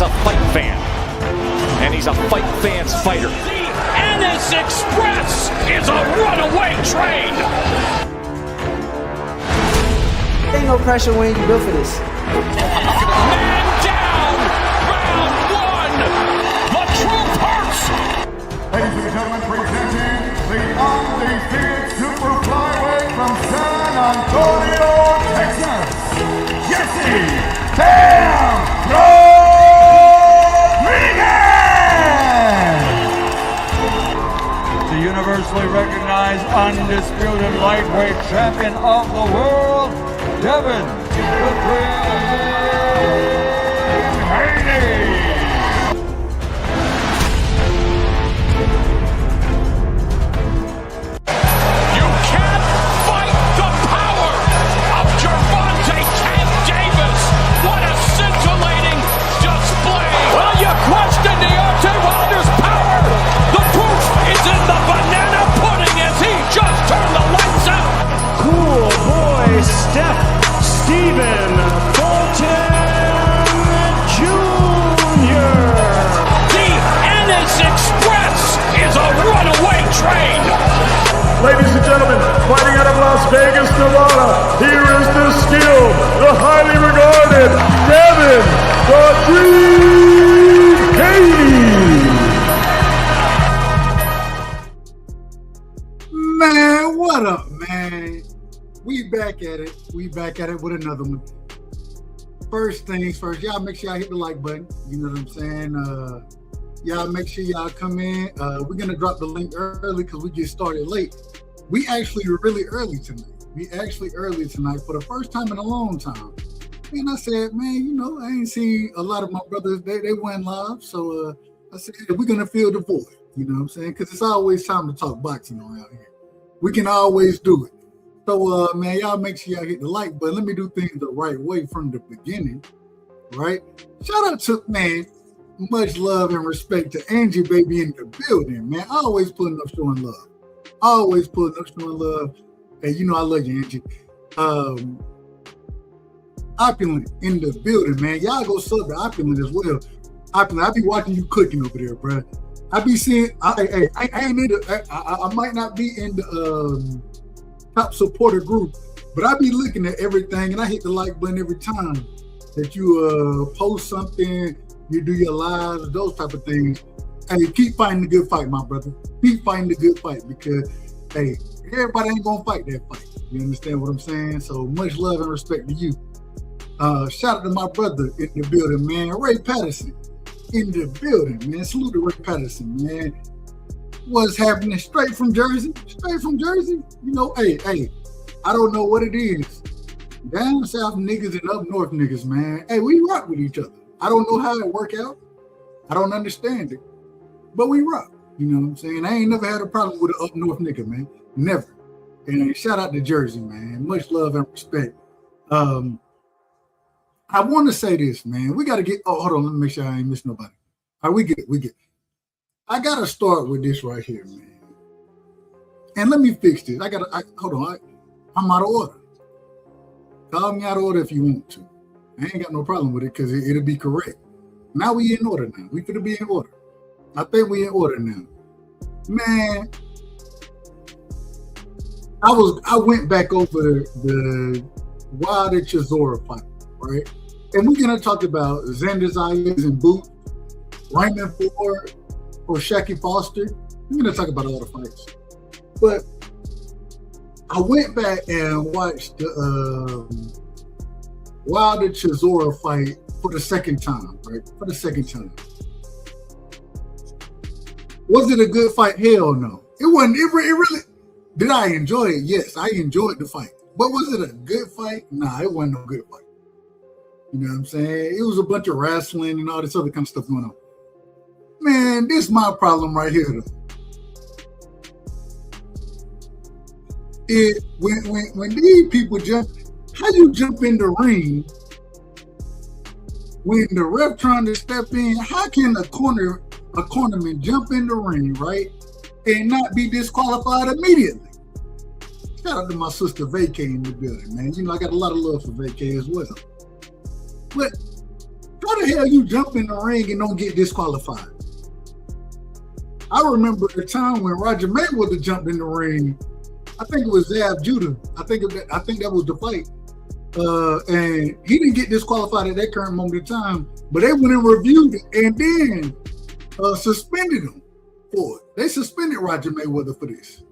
is a fight fan. And he's a fight fan's fighter. The Ennis Express is a runaway train. Ain't no pressure when you built for this. Man down, round one. The truth hurts. Ladies and gentlemen, presenting the undefeated super flyweight from San Antonio, Texas, Jesse Bam Rodriguez! The universally recognized undisputed lightweight champion of the world, Devin the Dream Haney! Stephen Fulton Jr. The Ennis Express is a runaway train. Ladies and gentlemen, fighting out of Las Vegas, Nevada, here is the skill, the highly regarded Devin the Dream Haney. Man, what up, man? We back at it. We back at it with another one. First things first, y'all make sure y'all hit the like button. You know what I'm saying? Y'all make sure y'all come in. We're gonna drop the link early because we get started late. We actually were really early tonight. For the first time in a long time. And I said, man, you know, I ain't seen a lot of my brothers. They went live, so I said, hey, we're gonna fill the void. You know what I'm saying? Because it's always time to talk boxing around here. We can always do it. So, man, y'all make sure y'all hit the like button. Let me do things the right way from the beginning, right? Shout out to, man, much love and respect to Angie, baby, in the building, man. Always putting up, showing love. Hey, you know I love you, Angie. Opulent in the building, man. Y'all go sub to Opulent as well. Opulent, I be watching you cooking over there, bro. I be seeing, I ain't into, I might not be in the, top supporter group, but I be looking at everything and I hit the like button every time that you post something, you do your lives, those type of things. Hey, keep fighting the good fight, my brother. Keep fighting the good fight because, hey, everybody ain't gonna fight that fight. You understand what I'm saying? So much love and respect to you. Shout out to my brother in the building, man. Ray Patterson in the building, man. Salute to Ray Patterson, man. What's happening straight from Jersey? You know, hey, I don't know what it is. Down south niggas and up north niggas, man. Hey, we rock with each other. I don't know how it work out. I don't understand it. But we rock. You know what I'm saying? I ain't never had a problem with an up north nigga, man. Never. And shout out to Jersey, man. Much love and respect. I want to say this, man. We got to get, hold on, let me make sure I ain't miss nobody. All right, we get. I gotta start with this right here, man. And let me fix this. Hold on. I'm out of order. Call me out of order if you want to. I ain't got no problem with it because it'll be correct. Now we in order now. We finna be in order. I think we in order now. Man, I went back over the Wilder Chisora fight, right? And we're gonna talk about Zayas and Boot, Raymond Ford, or Shaky Foster. We're gonna talk about all the fights. But I went back and watched the Wilder Chisora fight for the second time, right? For the second time. Was it a good fight? Hell no. It wasn't. It really. Did I enjoy it? Yes, I enjoyed the fight. But was it a good fight? Nah, it wasn't no good fight. You know what I'm saying? It was a bunch of wrestling and all this other kind of stuff going on. Man, this is my problem right here, though. When these people jump, how you jump in the ring when the ref trying to step in? How can a cornerman jump in the ring, right, and not be disqualified immediately? Shout out to my sister Vacay in the building, man. You know I got a lot of love for Vacay as well. But How the hell you jump in the ring and don't get disqualified? I remember the time when Roger Mayweather jumped in the ring. I think it was Zayas Judah. I think that was the fight. And he didn't get disqualified at that current moment in time, but they went and reviewed it and then suspended him for it. They suspended Roger Mayweather for this.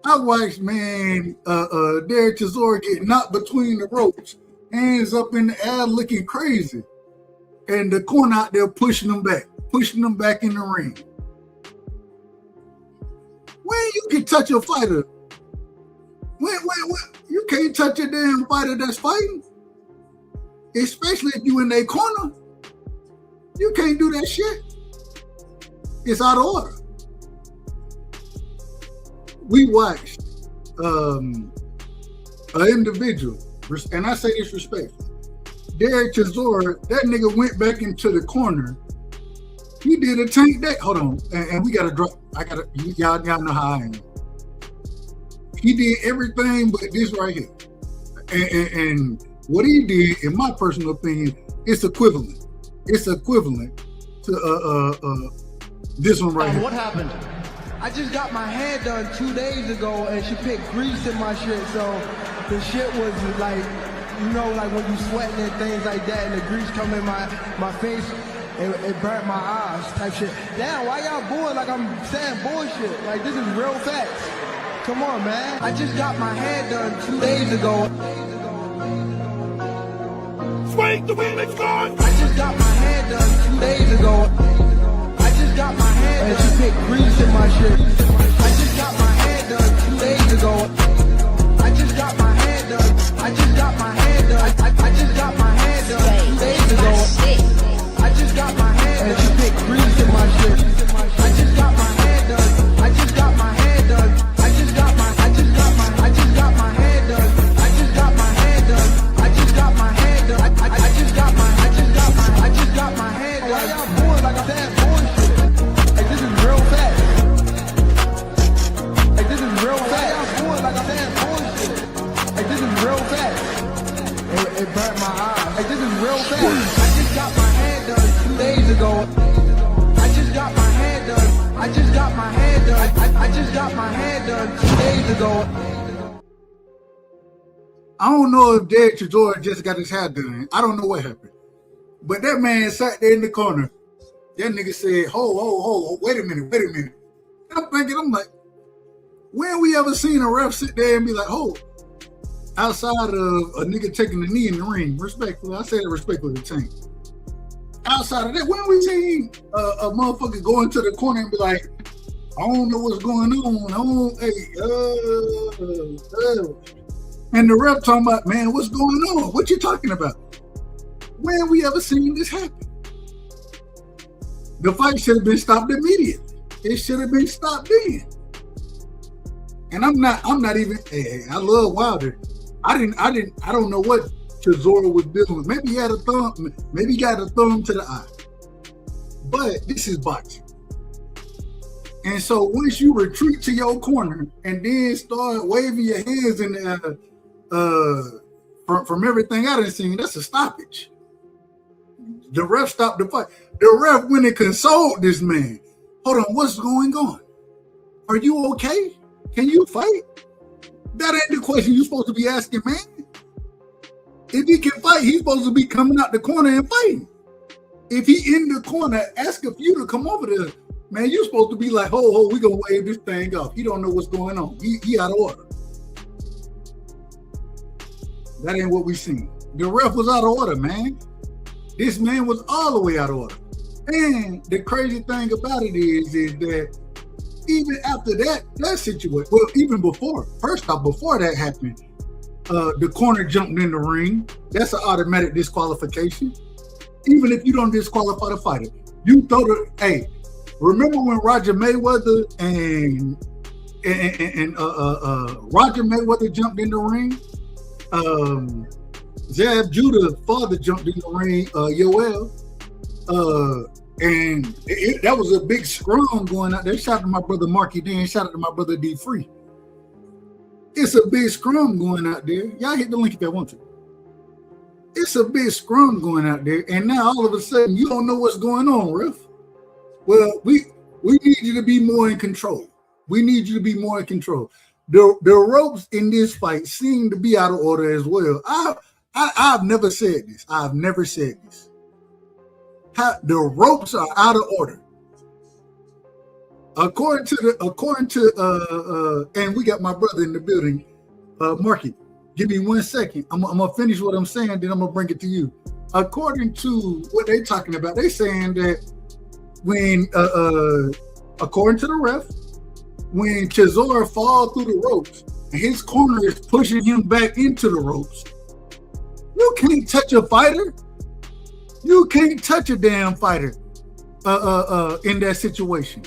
I watched, man, Derek Chisora get knocked between the ropes, hands up in the air looking crazy, and the corner out there pushing him back in the ring. When you can touch a fighter, when you can't touch a damn fighter that's fighting, especially if you in their corner. You can't do that shit. It's out of order. We watched an individual, and I say this respectfully, Derek Chisora, that nigga went back into the corner. He did a tank deck. Hold on, and we gotta drop. Y'all know how I am. He did everything but this right here, and what he did, in my personal opinion, it's equivalent. It's equivalent to this one right here. What happened? I just got my hair done 2 days ago, and she put grease in my shit, so the shit was like, you know, like when you sweating and things like that, and the grease come in my face. It burnt my eyes type shit. Damn, why y'all booing like I'm saying bullshit? Like, this is real facts. Come on, man. I just got my hair done 2 days ago. Swing the women's gone. I just got my hair done 2 days ago. I just got my hair done. And she put grease in my shit. I just got my hair done 2 days ago. I just got my hair done. I just got my hair done. I just got my hair done 2 days ago. I just got my hair done. And she put grease in my shit. I just got my hair done. I just got my hair done. I just got my hair done. I just got my hair done. I just got my hair done. I just got my hair done. Why y'all bored like I'm saying bullshit? Like, this is real facts. Like, this is real facts. Why y'all bored like I'm saying bullshit? Like, this is real facts. It burnt my eyes. Like, this is real facts. I just got my hair done 2 days ago. I just got my hair done. I just got my hair done. I just got my hair done 2 days ago. I don't know if Derek Chisora just got his hair done. I don't know what happened. But that man sat there in the corner. That nigga said, ho, wait a minute. And I'm like, when we ever seen a ref sit there and be like, outside of a nigga taking the knee in the ring, respectfully, I say it respectfully to Tank. Outside of that, when we seen a motherfucker go into the corner and be like, I don't know what's going on. And the ref talking about, man, what's going on? What you talking about? When we ever seen this happen? The fight should have been stopped immediately. It should have been stopped then. And I'm not even, I love Wilder. I don't know what Chisora was dealing with. Maybe he had a thumb, maybe he got a thumb to the eye. But this is boxing. And so once you retreat to your corner and then start waving your hands in the from everything I done seen, that's a stoppage. The ref stopped the fight. The ref went and consoled this man. Hold on, what's going on? Are you okay? Can you fight? That ain't the question you're supposed to be asking, man. If he can fight, he's supposed to be coming out the corner and fighting. If he in the corner, ask a few to come over there. Man, you're supposed to be like, ho, we gonna wave this thing off. He don't know what's going on. He out of order. That ain't what we seen. The ref was out of order, man. This man was all the way out of order. And the crazy thing about it is that even after that situation, well, even before, first off, before that happened, the corner jumped in the ring. That's an automatic disqualification. Even if you don't disqualify the fighter, you throw the, hey, remember when Roger Mayweather and Roger Mayweather jumped in the ring? Zayas Judah's father jumped in the ring, Yoel, and that was a big scrum going out there. Shout out to my brother Marky Dan, shout out to my brother D Free. It's a big scrum going out there. Y'all hit the link if y'all want to. It's a big scrum going out there, and now all of a sudden you don't know what's going on, ref. Well, we need you to be more in control. We need you to be more in control. The ropes in this fight seem to be out of order as well. I've never said this. I've never said this. The ropes are out of order. According to and we got my brother in the building, Marky. Give me 1 second. I'm gonna finish what I'm saying, then I'm gonna bring it to you. According to what they're talking about, they're saying that when according to the ref, when Chisora falls through the ropes and his corner is pushing him back into the ropes, you can't touch a fighter. You can't touch a damn fighter in that situation.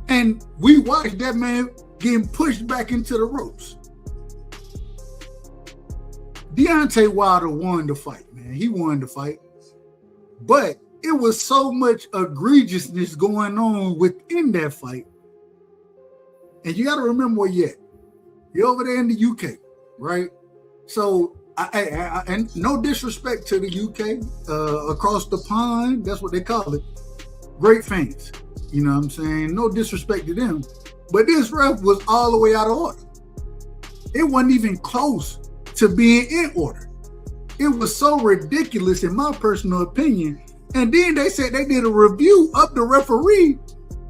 And we watched that man getting pushed back into the ropes. Deontay Wilder won the fight, man. He won the fight. But it was so much egregiousness going on within that fight. And you got to remember where you're at. You're over there in the UK, right? So, and no disrespect to the UK, across the pond, that's what they call it. Great fans. You know what I'm saying? No disrespect to them. But this ref was all the way out of order. It wasn't even close to being in order. It was so ridiculous in my personal opinion. And then they said they did a review of the referee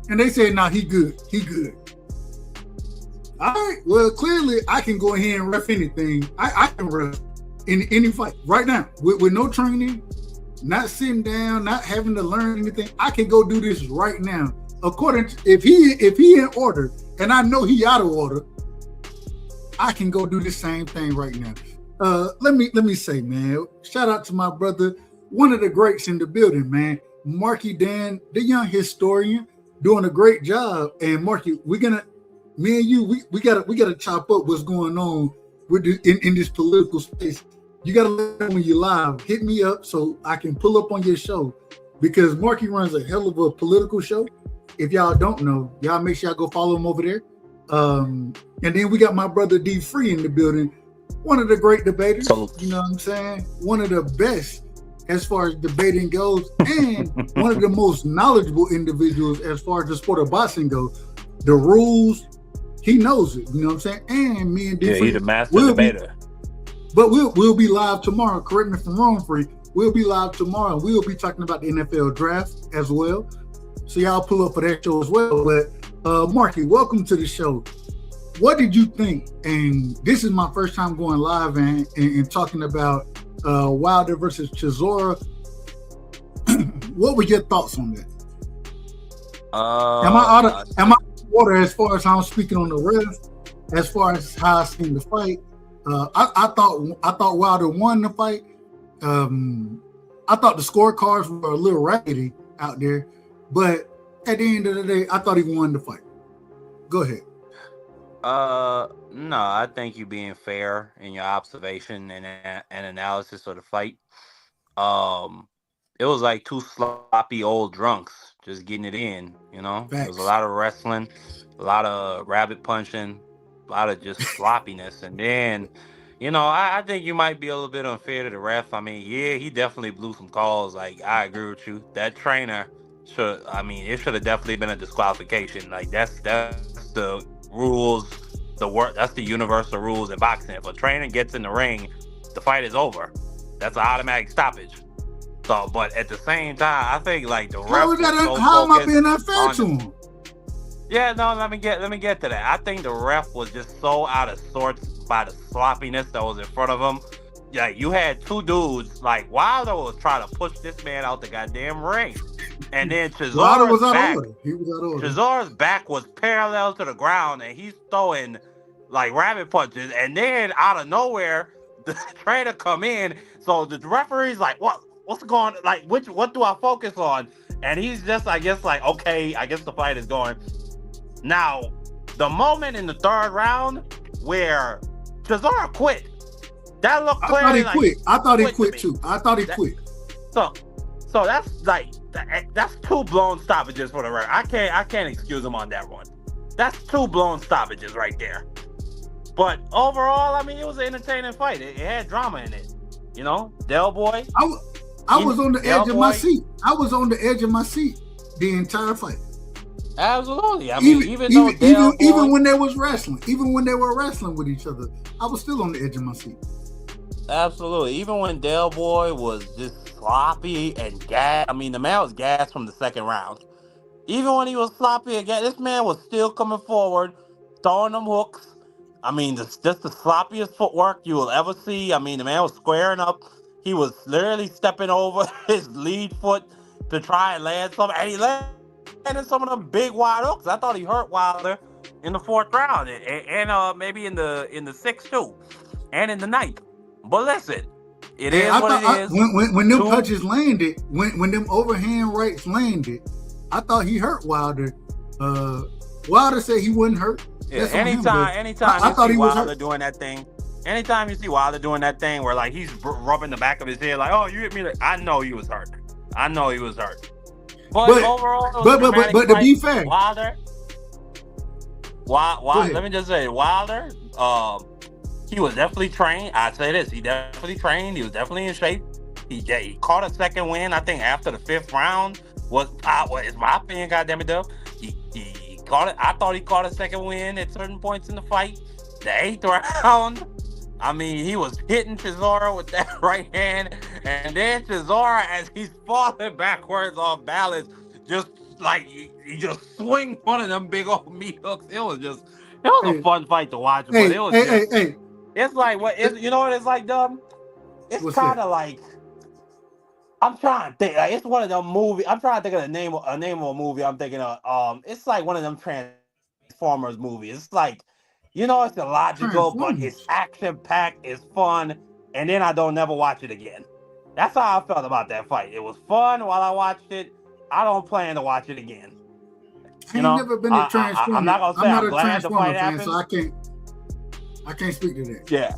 and they said, nah, he good. He good. All right. Well, clearly I can go ahead and ref anything. I can ref in any fight right now with no training, not sitting down, not having to learn anything. I can go do this right now. According to, if he in order and I know he out of order, I can go do the same thing right now. Let me say, man, shout out to my brother, one of the greats in the building, man, Marky Dan, the young historian, doing a great job. And Marky, me and you, we gotta chop up what's going on with in this political space. You gotta let me know when you're live. Hit me up so I can pull up on your show because Marky runs a hell of a political show. If y'all don't know, y'all make sure y'all go follow him over there. And then we got my brother D Free in the building, one of the great debaters. You know what I'm saying? One of the best as far as debating goes, and one of the most knowledgeable individuals as far as the sport of boxing goes. The rules, he knows it. You know what I'm saying? And me and D Free, he's a master debater. But we'll be live tomorrow. Correct me if I'm wrong, Free. We'll be live tomorrow. We'll be talking about the NFL draft as well. So y'all pull up for that show as well. But Marky, welcome to the show. What did you think? And this is my first time going live and talking about Wilder versus Chisora. What were your thoughts on that? Am I out of order as far as how I'm speaking on the ref? As far as how I seen the fight, I thought Wilder won the fight. I thought the scorecards were a little raggedy out there, but at the end of the day, I thought he won the fight. Go ahead. No, I think you being fair in your observation and analysis of the fight. It was like two sloppy old drunks just getting it in, you know? Facts. There was a lot of wrestling, a lot of rabbit punching, a lot of just sloppiness. And then, you know, I think you might be a little bit unfair to the ref. I mean, yeah, he definitely blew some calls. Like, I agree with you. That trainer it should have definitely been a disqualification. Like, that's the rules, that's the universal rules in boxing. If a trainer gets in the ring, the fight is over. That's an automatic stoppage. So, but at the same time, I think like the ref. How am I being unfair to him? Yeah, no, let me get to that. I think the ref was just so out of sorts by the sloppiness that was in front of him. Yeah, you had two dudes, like Wilder was trying to push this man out the goddamn ring. And then Chisora's back. He was out of order. Chisora's back was parallel to the ground and he's throwing like rabbit punches. And then out of nowhere, the trainer come in. So the referee's like, what's going on? Like, what do I focus on? And he's just, I guess, like, okay, I guess the fight is going. Now, the moment in the third round where Chisora quit, that looked clearly like I thought he quit too. I thought he quit. So that's like that's two blown stoppages for the ref. I can't excuse him on that one. That's two blown stoppages right there. But overall, I mean, it was an entertaining fight. It had drama in it. You know, Del Boy. I was on the edge of my seat. I was on the edge of my seat the entire fight. Absolutely. I mean, even when they was wrestling, even when they were wrestling with each other, I was still on the edge of my seat. Absolutely. Even when Del Boy was just sloppy and gas. I mean, the man was gassed from the second round. Even when he was sloppy and gas, this man was still coming forward, throwing them hooks. I mean, just the sloppiest footwork you will ever see. I mean, the man was squaring up. He was literally stepping over his lead foot to try and land something. And he landed some of them big wide hooks. I thought he hurt Wilder in the fourth round and maybe in the sixth too, and in the ninth. But listen, it is what it is. When them punches landed, when them overhand rights landed, I thought he hurt Wilder. Wilder said he wasn't hurt. Yeah, anytime you see Wilder doing that thing, anytime you see Wilder doing that thing where like he's rubbing the back of his head like, oh, you hit me, I know he was hurt. But overall, but to be fair, Wilder, let me just say, Wilder, he was definitely trained. I'd say this, he definitely trained. He was definitely in shape. He caught a second win, I think, after the fifth round. It's my opinion, goddamn it, Dub. He caught it. I thought he caught a second win at certain points in the fight. The eighth round, I mean, he was hitting Chisora with that right hand, and then Chisora, as he's falling backwards off balance, just like he just swing one of them big old meat hooks. It was a fun fight to watch. But it was it's like you know what it's like, Dub? It's kind of like, I'm trying to think. Like, it's one of them movies. I'm trying to think of a name of a movie. I'm thinking of. It's like one of them Transformers movies. It's like, you know, it's illogical, but it's action packed. It's fun, and then I don't never watch it again. That's how I felt about that fight. It was fun while I watched it. I don't plan to watch it again. I ain't never been a Transformer. I'm not gonna say I'm glad the fight happened. So I can't speak to that. Yeah,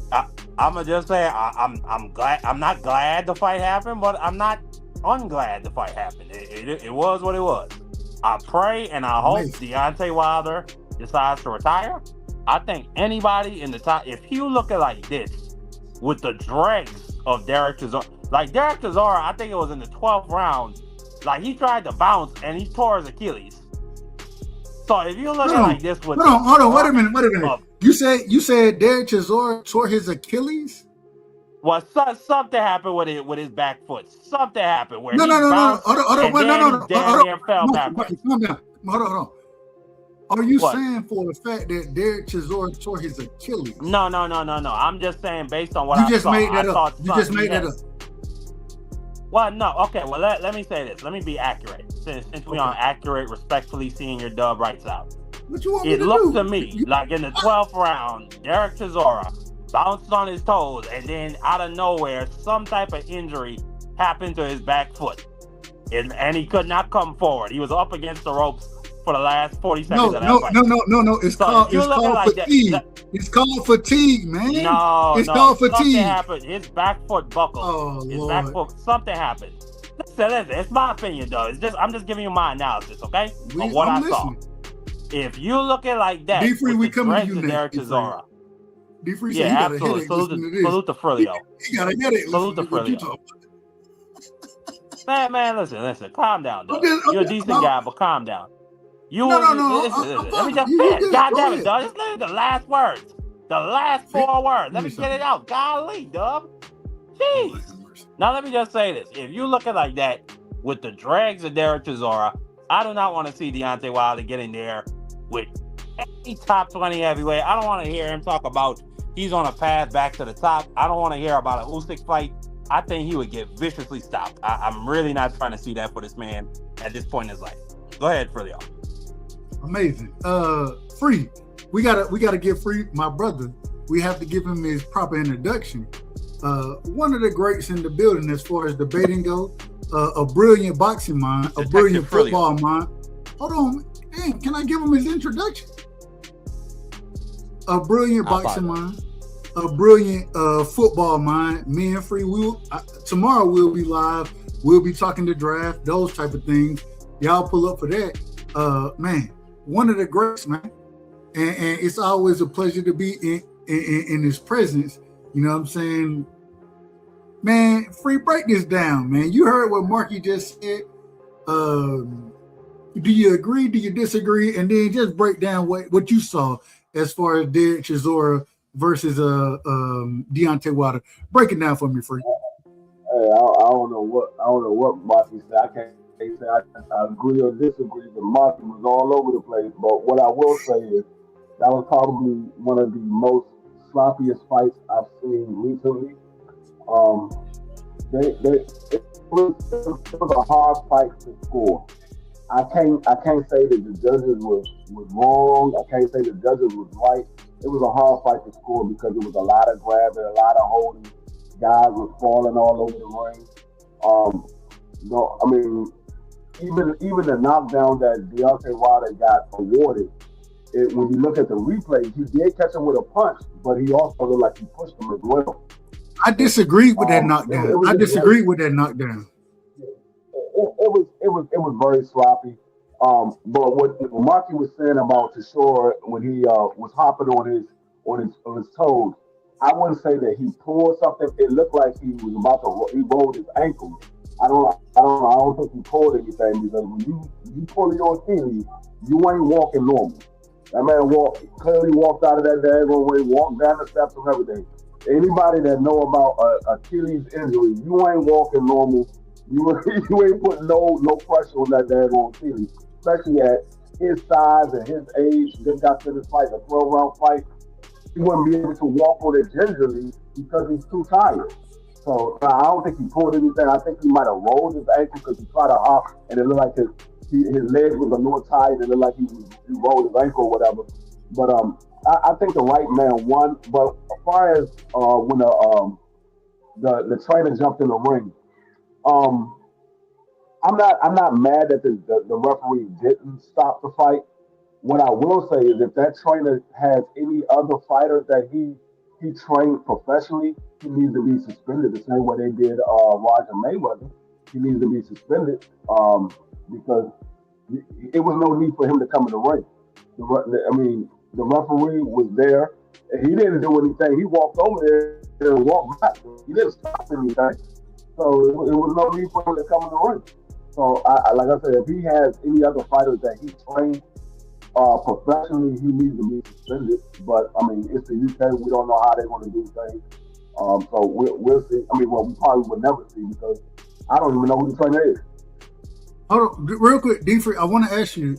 I'm gonna just say I'm glad. I'm not glad the fight happened, but I'm not unglad the fight happened. It was what it was. I pray and I hope Deontay Wilder decides to retire. I think anybody in the top, if you look at like this, with the dregs of Derek Chisora, like Derek Chisora, I think it was in the 12th round, like he tried to bounce and he tore his Achilles. So if you look at like this with hold on, wait a minute. You said Derek Chisora tore his Achilles? Well, something happened with his back foot. Something happened where no. Hold on. Hold on. Are you saying for the fact that Derek Chisora tore his Achilles? No. I'm just saying based on what I saw. You just made that up. Well, no. Okay. Well, let me say this. Let me be accurate. Since we on accurate, respectfully seeing your dub rights out. What you want it looked to me like in the 12th round, Derek Chisora bounced on his toes, and then out of nowhere, some type of injury happened to his back foot, and he could not come forward. He was up against the ropes for the last 40 seconds of that fight. No. It's called fatigue. It's called fatigue, man. It's called fatigue. Something happened. His back foot buckled. Back foot. Something happened. Listen, it's my opinion, though. I'm just giving you my analysis, okay? Of what I saw. If you look at like that, D-Free, we coming to you Derek Chisora. D-Free, yeah, absolutely. Salute to Frilio. You gotta get it. Salute to Frilio. Man, listen. Calm down, dog. You're a decent guy, but calm down. No. Let me just finish. God damn it, dog. It's literally the last words. The last 4 words. Let me get it out. Golly, dog. Jeez. Now let me just say this. If you look at like that with the dregs of Derek Chisora, I do not want to see Deontay Wilder get in there with any top 20 heavyweight. I don't want to hear him talk about he's on a path back to the top. I don't want to hear about a Usyk fight. I think he would get viciously stopped. I'm really not trying to see that for this man at this point in his life. Go ahead, Frilio. Amazing. Free. We gotta give Free, my brother. We have to give him his proper introduction. One of the greats in the building as far as debating goes. A brilliant boxing mind, a brilliant football mind. Hold on, damn, can I give him his introduction? A brilliant boxing mind, a brilliant football mind. Me and Free, tomorrow we'll be live. We'll be talking the draft, those type of things. Y'all pull up for that. Man, one of the greats, man. And it's always a pleasure to be in his presence. You know what I'm saying? Man, Free, break this down, man. You heard what Marky just said. Do you agree? Do you disagree? And then just break down what you saw as far as Derek Chisora versus Deontay Wilder. Break it down for me, Free. Hey, I don't know what Marky said. I can't say I agree or disagree, but Marky was all over the place. But what I will say is that was probably one of the most sloppiest fights I've seen recently. It was a hard fight to score. I can't say that the judges was wrong. I can't say the judges was right. It was a hard fight to score because it was a lot of grabbing, a lot of holding. Guys were falling all over the ring. No, I mean, even the knockdown that Deontay Wilder got awarded, when you look at the replay, he did catch him with a punch, but he also looked like he pushed him as well. I disagree with that knockdown. It was very sloppy. But what Marky was saying about Chisora when he was hopping on his toes, I wouldn't say that he pulled something. It looked like he was about to. He rolled his ankle. I don't think he pulled anything because when you pull your Achilles, you ain't walking normal. That man clearly walked out of that daggone way, walked down the steps and everything. Anybody that know about Achilles injury, you ain't walking normal. You ain't putting no pressure on that daggone Achilles, especially at his size and his age. Just got to this fight, a 12-round fight. He wouldn't be able to walk on it gingerly because he's too tired. So I don't think he pulled anything. I think he might have rolled his ankle because he tried to hop, and it looked like his leg was a little tight, and it looked like he rolled his ankle or whatever. But I think the right man won. But as far as when the trainer jumped in the ring, I'm not mad that the referee didn't stop the fight. What I will say is if that trainer has any other fighter that he trained professionally, he needs to be suspended the same way they did Roger Mayweather. He needs to be suspended because it was no need for him to come in the ring. The referee was there. And he didn't do anything. He walked over there and walked back. He didn't stop anything. So it was no need for him to come in the ring. So, like I said, if he has any other fighters that he trained professionally, he needs to be suspended. But, I mean, it's the UK. We don't know how they're going to do things. So we'll see. I mean, well, we probably would never see because I don't even know who the trainer is. Hold on, real quick, D-Free, I want to ask you.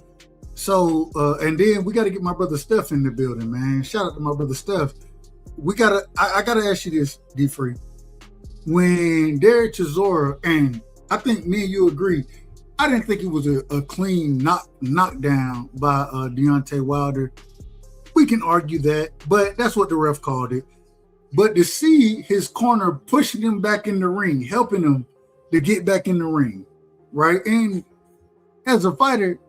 So, and then we got to get my brother Steph in the building, man. Shout out to my brother Steph. I got to ask you this, D-Free. When Derek Chisora, and I think me and you agree, I didn't think it was a clean knockdown by Deontay Wilder. We can argue that, but that's what the ref called it. But to see his corner pushing him back in the ring, helping him to get back in the ring, right? And as a fighter,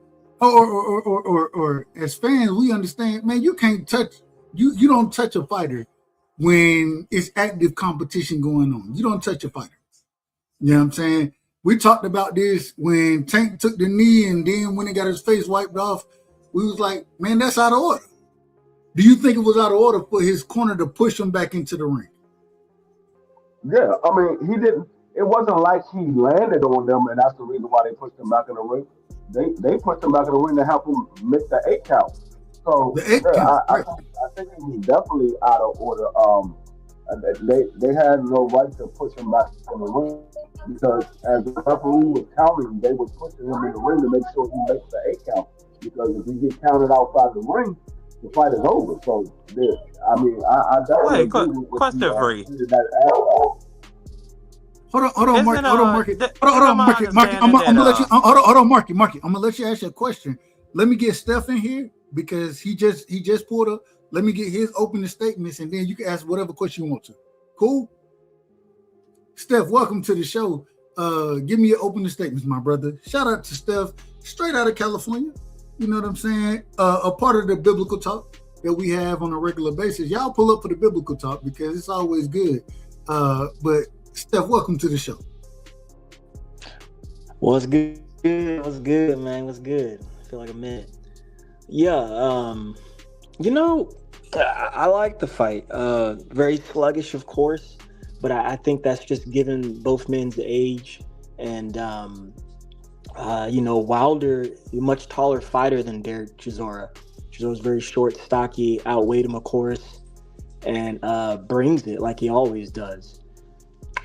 or as fans, we understand, man, you can't touch, you don't touch a fighter when it's active competition going on. You don't touch a fighter. You know what I'm saying? We talked about this when Tank took the knee and then when he got his face wiped off, we was like, man, that's out of order. Do you think it was out of order for his corner to push him back into the ring? Yeah, I mean, he didn't. It wasn't like he landed on them, and that's the reason why they pushed him back in the ring. They pushed him back in the ring to help him make the 8 count. So the 8 count. I think it was definitely out of order. They had no right to push him back in the ring because as the referee was counting, they were pushing him in the ring to make sure he makes the 8 count. Because if he gets counted outside the ring, the fight is over. So, I mean, I definitely agree with question for you. Hold on, Marky. I'm gonna let you. Hold on, Marky. I'm gonna let you ask you a question. Let me get Steph in here because he just pulled up. Let me get his opening statements, and then you can ask whatever question you want to. Cool. Steph, welcome to the show. Give me your opening statements, my brother. Shout out to Steph, straight out of California. You know what I'm saying? A part of the biblical talk that we have on a regular basis. Y'all pull up for the biblical talk because it's always good. But Steph, welcome to the show. What's good? What's good, man? What's good? I feel like a minute. Yeah, I like the fight. Very sluggish, of course, but I think that's just given both men's age. And, Wilder, a much taller fighter than Derek Chisora. Chisora's very short, stocky, outweighed him, of course, and brings it like he always does.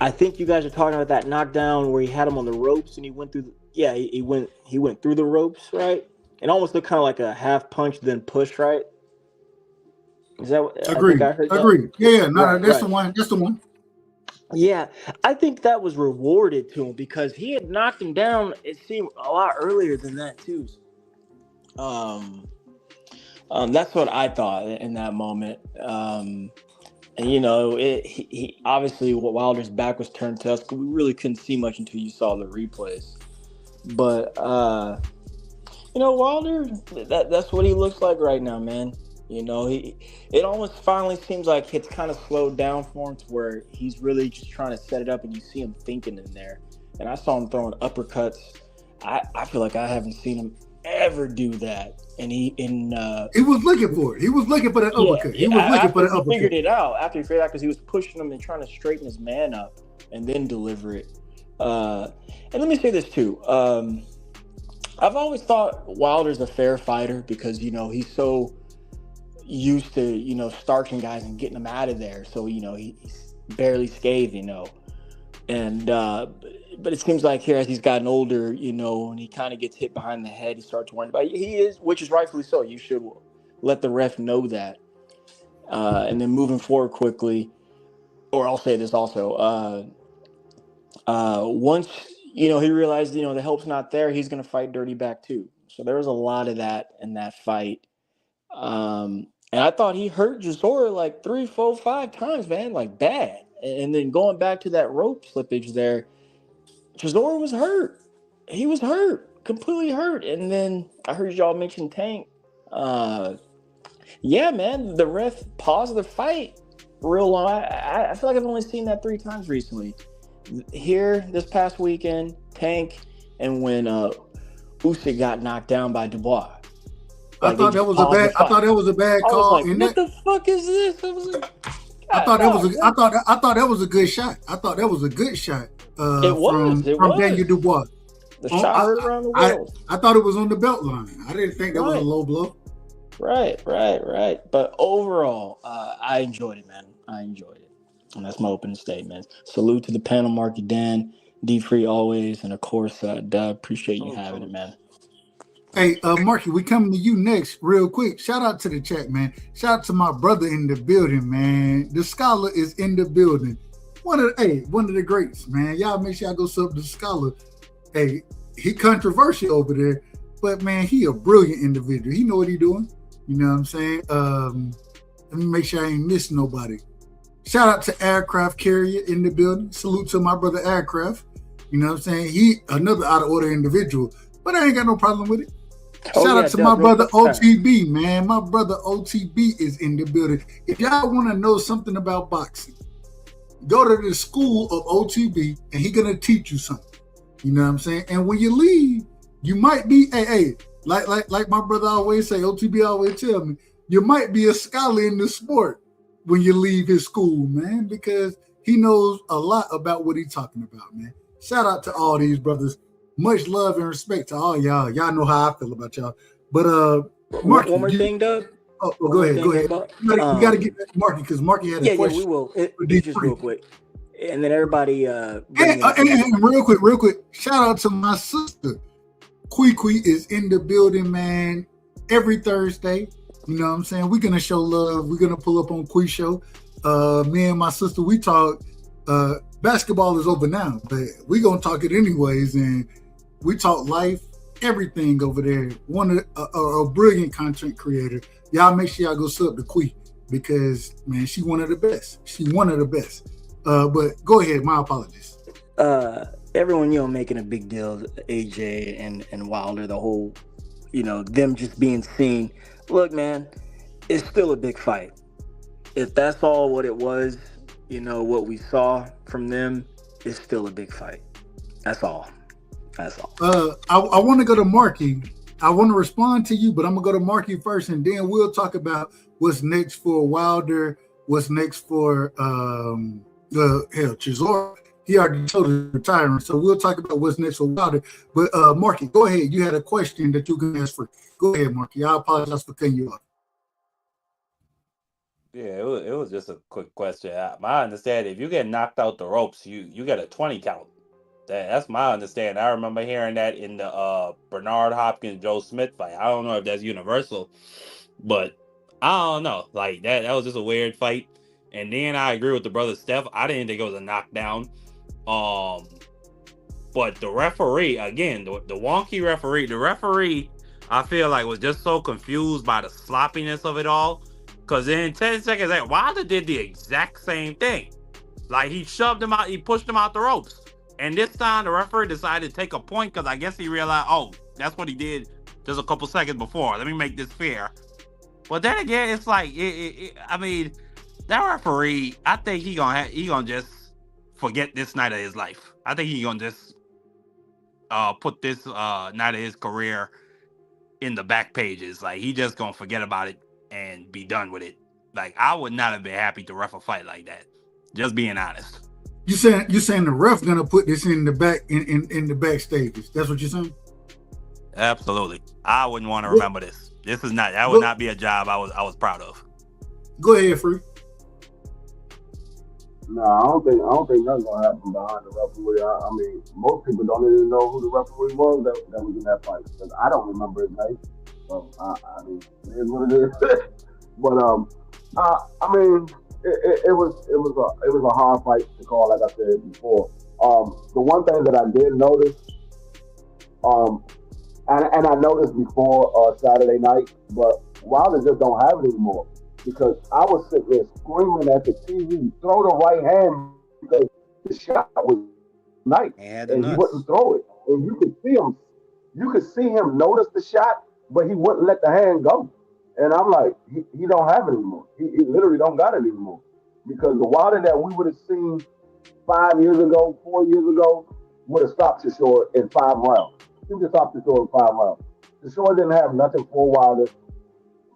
I think you guys are talking about that knockdown where he had him on the ropes and he went through. He went through the ropes, right? It almost looked kind of like a half punch then push, right? Is that what Agreed. I heard? Agreed. Yeah, no, Right, that's right. the one. That's the one. Yeah, I think that was rewarded to him because he had knocked him down. It seemed a lot earlier than that too. That's what I thought in that moment. And he obviously Wilder's back was turned to us. We really couldn't see much until you saw the replays. But Wilder, that's what he looks like right now, man. It almost finally seems like it's kind of slowed down for him to where he's really just trying to set it up, and you see him thinking in there. And I saw him throwing uppercuts. I feel like I haven't seen him ever do that. And he was looking for it. He was looking for that uppercut. He was looking for the uppercut. He figured it out after he figured it out because he was pushing him and trying to straighten his man up and then deliver it. And let me say this too. I've always thought Wilder's a fair fighter because he's so used to starching guys and getting them out of there, so he's barely scathed, and but it seems like here as he's gotten older, and he kind of gets hit behind the head, he starts worrying about which is rightfully so. You should let the ref know that, and then moving forward quickly. Or I'll say this also, once he realized the help's not there, he's going to fight dirty back too. So there was a lot of that in that fight. And I thought he hurt Chisora like 3, 4, 5 times, man, like bad. And then going back to that rope slippage there, Chisora was hurt. He was hurt, completely hurt. And then I heard y'all mention Tank. Yeah, man, the ref paused the fight real long. I feel like I've only seen that 3 times recently. Here, this past weekend, Tank, and when Usyk got knocked down by Dubois. I thought that was a bad call. I was like, what the fuck is this? I thought that was a good shot. I thought that was a good shot. From Daniel Dubois. The shot heard around the world. I thought it was on the belt line. I didn't think that was a low blow. Right. But overall, I enjoyed it, man. I enjoyed it. And that's my opening statement. Salute to the panel, Marky Dan, D Free always, and of course, Dub. Appreciate you having it, man. Hey, Marky, we coming to you next real quick. Shout out to the chat, man. Shout out to my brother in the building, man. The Scholar is in the building. One of the greats, man. Y'all make sure y'all go sub to the Scholar. Hey, he controversial over there, but man, he a brilliant individual. He know what he doing. You know what I'm saying? Let me make sure I ain't missing nobody. Shout out to Aircraft Carrier in the building. Salute to my brother Aircraft. You know what I'm saying? He another out of order individual, but I ain't got no problem with it. Shout out to my brother OTB, man. My brother OTB is in the building. If y'all want to know something about boxing, go to the school of OTB and he's going to teach you something. You know what I'm saying? And when you leave, you might be, like my brother always say, OTB always tell me, you might be a scholar in the sport when you leave his school, man, because he knows a lot about what he's talking about, man. Shout out to all these brothers. Much love and respect to all y'all. Y'all know how I feel about y'all. But Marky, one more thing, Doug. Oh, go ahead. You got to get back to Marky because Marky had a question. Yeah, we will. Just real quick, and then everybody. And real quick. Shout out to my sister. Kui is in the building, man. Every Thursday, you know what I'm saying. We're gonna show love. We're gonna pull up on Kui show. Me and my sister, we talk. Basketball is over now, but we gonna talk it anyways, and we talk life, everything over there. A brilliant content creator. Y'all make sure y'all go sub to Kui because man, she one of the best. But go ahead. My apologies. Everyone, making a big deal, AJ and Wilder, the whole, them just being seen. Look, man, it's still a big fight. If that's all what it was, what we saw from them is still a big fight. That's all. I want to go to Marky. I want to respond to you, but I'm going to go to Marky first, and then we'll talk about what's next for Wilder, what's next for Hell, Chisora, he already told us retiring. So we'll talk about what's next for Wilder. But Marky, go ahead. You had a question that you can ask for. Go ahead, Marky. I apologize for cutting you off. Yeah, it was just a quick question. My understanding, if you get knocked out the ropes, you get a 20 count. That's my understanding. I remember hearing that in the Bernard Hopkins Joe Smith fight. I don't know if that's universal, but I don't know. Like that was just a weird fight. And then I agree with the brother Steph. I didn't think it was a knockdown. But the referee, again, the wonky referee, I feel like was just so confused by the sloppiness of it all. Because in 10 seconds, Wilder did the exact same thing. Like he shoved him out, he pushed him out the ropes. And this time the referee decided to take a point because I guess he realized, oh, that's what he did just a couple seconds before. Let me make this fair. But then again, it's like, I mean, that referee, I think he gonna just forget this night of his life. I think he gonna just put this night of his career in the back pages. Like he just gonna forget about it and be done with it. Like I would not have been happy to ref a fight like that. Just being honest. You saying the ref gonna put this in the back in the backstages? That's what you're saying? Absolutely. I wouldn't want to remember this. That would not be a job I was proud of. Go ahead, Free. No, I don't think nothing's gonna happen behind the referee. I mean, most people don't even know who the referee was that was in that fight because I don't remember his name. So I mean, it is what it is. But I mean, it was a hard fight to call, like I said before. The one thing that I did notice, and I noticed before Saturday night, but Wilder just don't have it anymore. Because I was sitting there screaming at the TV, throw the right hand because the shot was nice, and he wouldn't throw it. And you could see him notice the shot, but he wouldn't let the hand go. And I'm like, he don't have it anymore. He literally don't got it anymore. Because the Wilder that we would have seen 5 years ago, 4 years ago, would have stopped Chisora in 5 rounds. He would have stopped Chisora in 5 rounds. Chisora didn't have nothing for Wilder.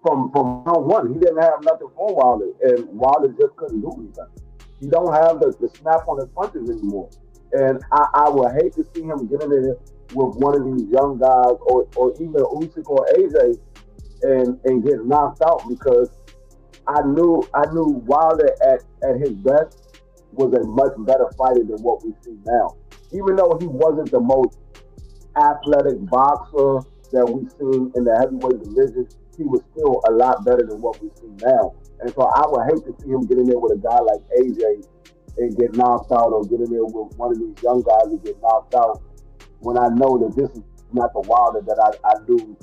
From round one, he didn't have nothing for Wilder, and Wilder just couldn't do anything. He don't have the snap on his punches anymore. And I would hate to see him get in there with one of these young guys, or even Usyk or AJ, and get knocked out because I knew Wilder at his best was a much better fighter than what we see now. Even though he wasn't the most athletic boxer that we've seen in the heavyweight division, he was still a lot better than what we see now. And so I would hate to see him get in there with a guy like AJ and get knocked out, or get in there with one of these young guys and get knocked out, when I know that this is not the Wilder that I knew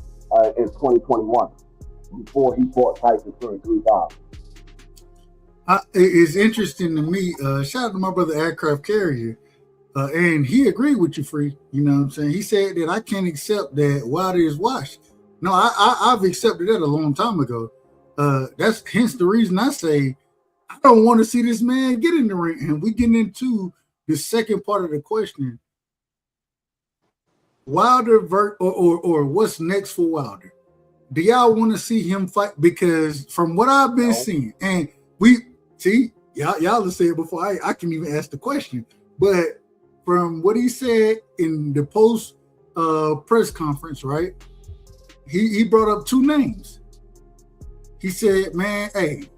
in 2021 before he fought Tyson Fury 3 times. It's interesting to me. Shout out to my brother Aircraft Carrier. And he agreed with you, Free. You know what I'm saying? He said that I can't accept that Wilder is washed. No, I've accepted that a long time ago. That's hence the reason I say I don't want to see this man get in the ring. And we getting into the second part of the question. Wilder or what's next for Wilder? Do y'all want to see him fight? Because from what I've been seeing, and we see, y'all have said before I can even ask the question, but from what he said in the post press conference, right? He brought up 2 names. He said, man, hey,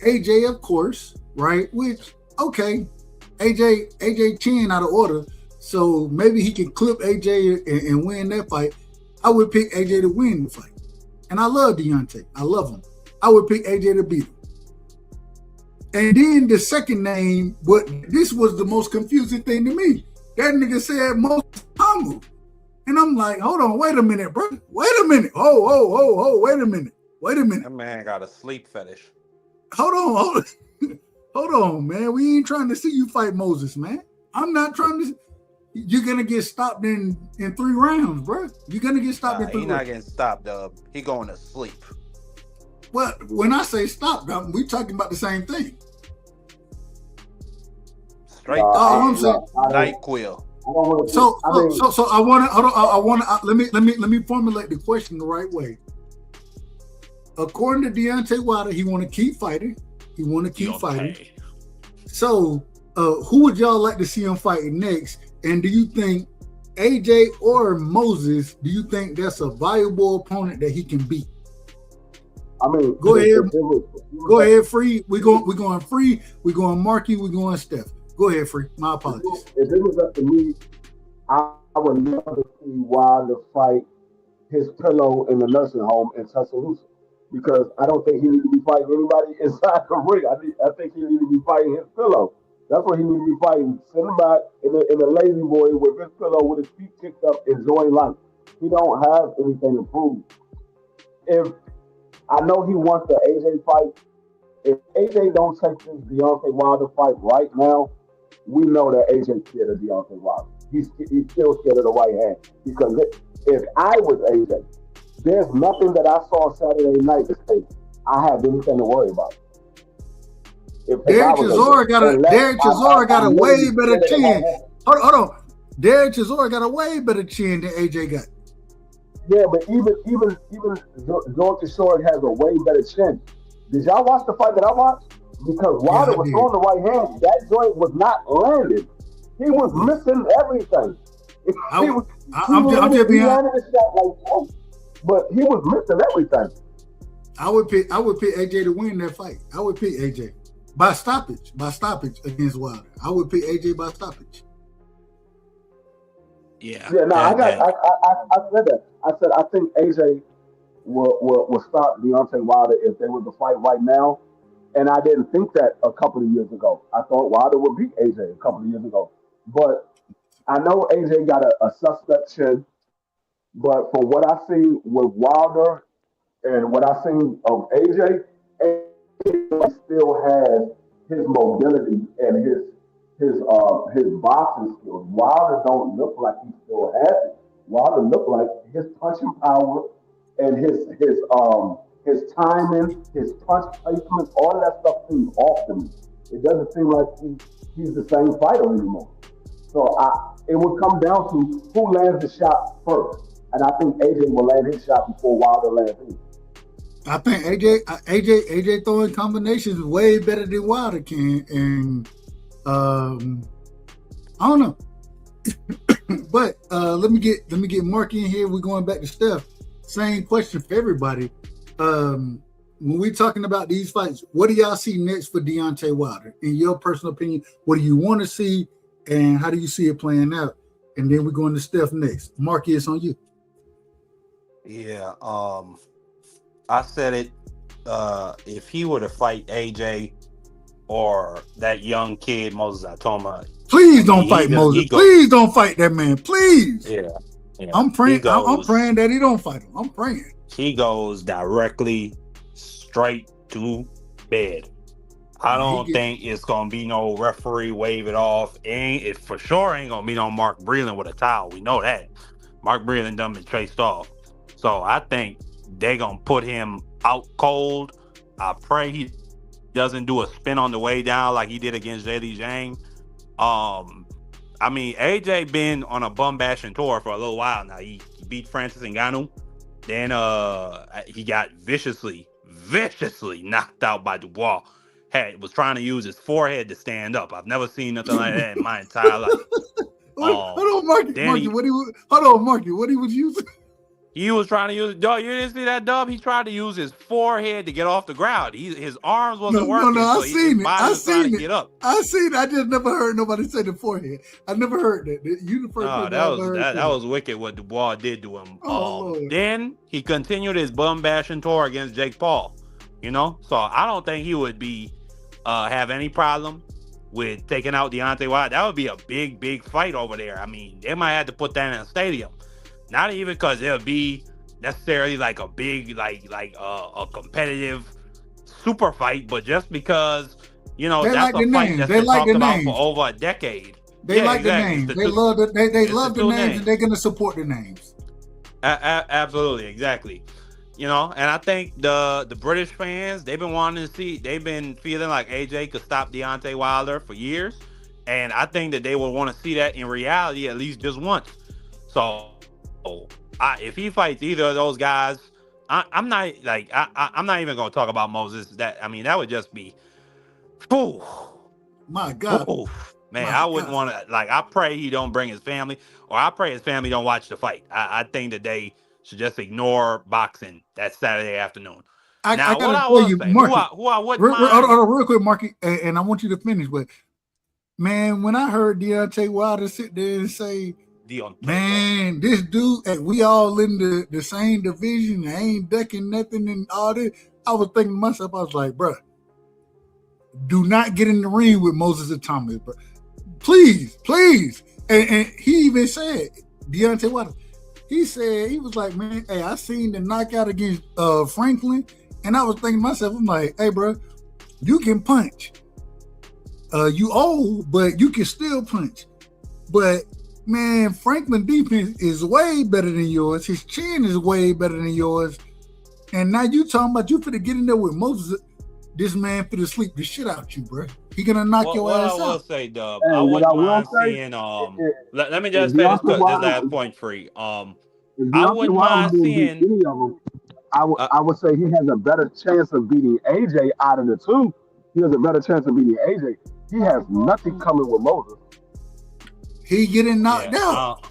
AJ, of course, right? Which, okay, AJ chin out of order, so maybe he can clip AJ and win that fight. I would pick AJ to win the fight. And I love Deontay. I love him. I would pick AJ to beat him. And then the second name, but this was the most confusing thing to me. That nigga said Moses Hamu. And I'm like, hold on, wait a minute, bro. Wait a minute. Oh, wait a minute. Wait a minute. That man got a sleep fetish. Hold on, man. We ain't trying to see you fight Moses, man. I'm not trying to. You're going to get stopped in 3 rounds, bro. You're going to get stopped in 3 rounds. He's not getting stopped, Dub. He going to sleep. Well, when I say stop, we talking about the same thing. Straight I'm saying, NyQuil. So I want to let me formulate the question the right way. According to Deontay Wilder, he want to keep fighting. He want to keep fighting. So, who would y'all like to see him fighting next? And do you think AJ or Moses? Do you think that's a viable opponent that he can beat? I mean, Go ahead. Go ahead, Free. We're going Free. We're going Marky. We're going Steph. Go ahead, Free. My apologies. If it was up to me, I would love to see Wilder fight his pillow in the nursing home in Tuscaloosa. Because I don't think he needs to be fighting anybody inside the ring. I think he needs to be fighting his pillow. That's what he needs to be fighting. Send him back in a lazy boy with his pillow with his feet kicked up, enjoying life. He don't have anything to prove. If I know he wants the AJ fight, if AJ don't take this Deontay Wilder fight right now, we know that AJ scared of Deontay Wilder. He's still scared of the right hand. Because if I was AJ, there's nothing that I saw Saturday night to say I have anything to worry about. Derek Chisora got a way better chin. Hold on. Derek Chisora got a way better chin than AJ got. Yeah, but even George Chisora has a way better chin. Did y'all watch the fight that I watched? Because Wilder was throwing the right hand. That joint was not landing. He was missing everything. I'm just being honest. But he was missing everything. I would pick AJ to win that fight. I would pick AJ by stoppage against Wilder. I would pick AJ by stoppage. Yeah. Yeah. No, I said that. I said I think AJ will stop Deontay Wilder if they were to fight right now. And I didn't think that a couple of years ago. I thought Wilder would beat AJ a couple of years ago. But I know AJ got a suspect chin. But from what I see with Wilder and what I seen of AJ still has his mobility and his boxing skills. Wilder don't look like he still has it. Wilder look like his punching power and his timing, his punch placement, all of that stuff seems off to me. It doesn't seem like he's the same fighter anymore. So it would come down to who lands the shot first. And I think AJ will land his shot before Wilder lands his. I think AJ throwing combinations way better than Wilder can, and I don't know. But let me get Marky in here. We're going back to Steph. Same question for everybody. When we're talking about these fights, what do y'all see next for Deontay Wilder? In your personal opinion, what do you want to see, and how do you see it playing out? And then we're going to Steph next. Marky, it's on you. Yeah, I said it. If he were to fight AJ or that young kid Moses Atoma, please don't fight Moses. Please don't fight that man. Please. Yeah. I'm praying. I'm praying that he don't fight him. I'm praying. He goes directly straight to bed. I don't think it's gonna be no referee wave it off. It for sure ain't gonna be no Mark Breland with a towel. We know that. Mark Breland done been chased off. So I think they gonna put him out cold. I pray he doesn't do a spin on the way down like he did against JD Zhang. I mean, AJ been on a bum bashing tour for a little while now. He beat Francis Ngannou. Then he got viciously knocked out by Dubois. Was trying to use his forehead to stand up. I've never seen nothing like that in my entire life. Hold on, Marky. What he was using? He was trying to use, dog. You didn't see that, Dub? He tried to use his forehead to get off the ground. His arms wasn't working. No, I seen it. I seen it. Get up. I seen it. I just never heard nobody say the forehead. I never heard that. You the first person that was wicked what Dubois did to him. Then he continued his bum bashing tour against Jake Paul. So I don't think he would be have any problem with taking out Deontay Wilder. That would be a big fight over there. I mean, they might have to put that in a stadium. Not even because it'll be necessarily like a big, a competitive super fight, but just because, that's a fight that's been talked about for over a decade. They like the names. They love the names, and they're going to support the names. Absolutely, exactly. And I think the British fans, they've been feeling like AJ could stop Deontay Wilder for years. And I think that they would want to see that in reality at least just once. So if he fights either of those guys, I'm not even going to talk about Moses. That would just be, My God. Oh, man, My I wouldn't God. want to. Like, I pray he don't bring his family, or I pray his family don't watch the fight. I think that they should just ignore boxing that Saturday afternoon. I Now, what gotta I tell will you, say, who Marky. I wouldn't Hold mind. on, real quick, Marky, and I want you to finish. But man, when I heard Deontay Wilder sit there and say, "Man, this dude, and we all in the same division, I ain't ducking nothing and all this," I was thinking to myself, I was like, "Bro, do not get in the ring with Moses and Thomas, bro. Please, please." And he even said, Deontay Wilder, he said, he was like, "Man, hey, I seen the knockout against Franklin," and I was thinking to myself, I'm like, "Hey, bro, you can punch. You old, but you can still punch. But man, Franklin defense is way better than yours. His chin is way better than yours. And now you talking about you finna get in there with Moses. This man finna sleep the shit out you, bro. He gonna knock your What I ass will out." say, Dub, Hey, I what I wouldn't will mind say, seeing. Let me if just say this Deontay this Wilder, last point free. if I Deontay wouldn't Wilder mind didn't beat seeing. any of them, Uh, I would say he has a better chance of beating AJ out of the two. He has a better chance of beating AJ. He has nothing coming with Moses. He getting knocked yeah, out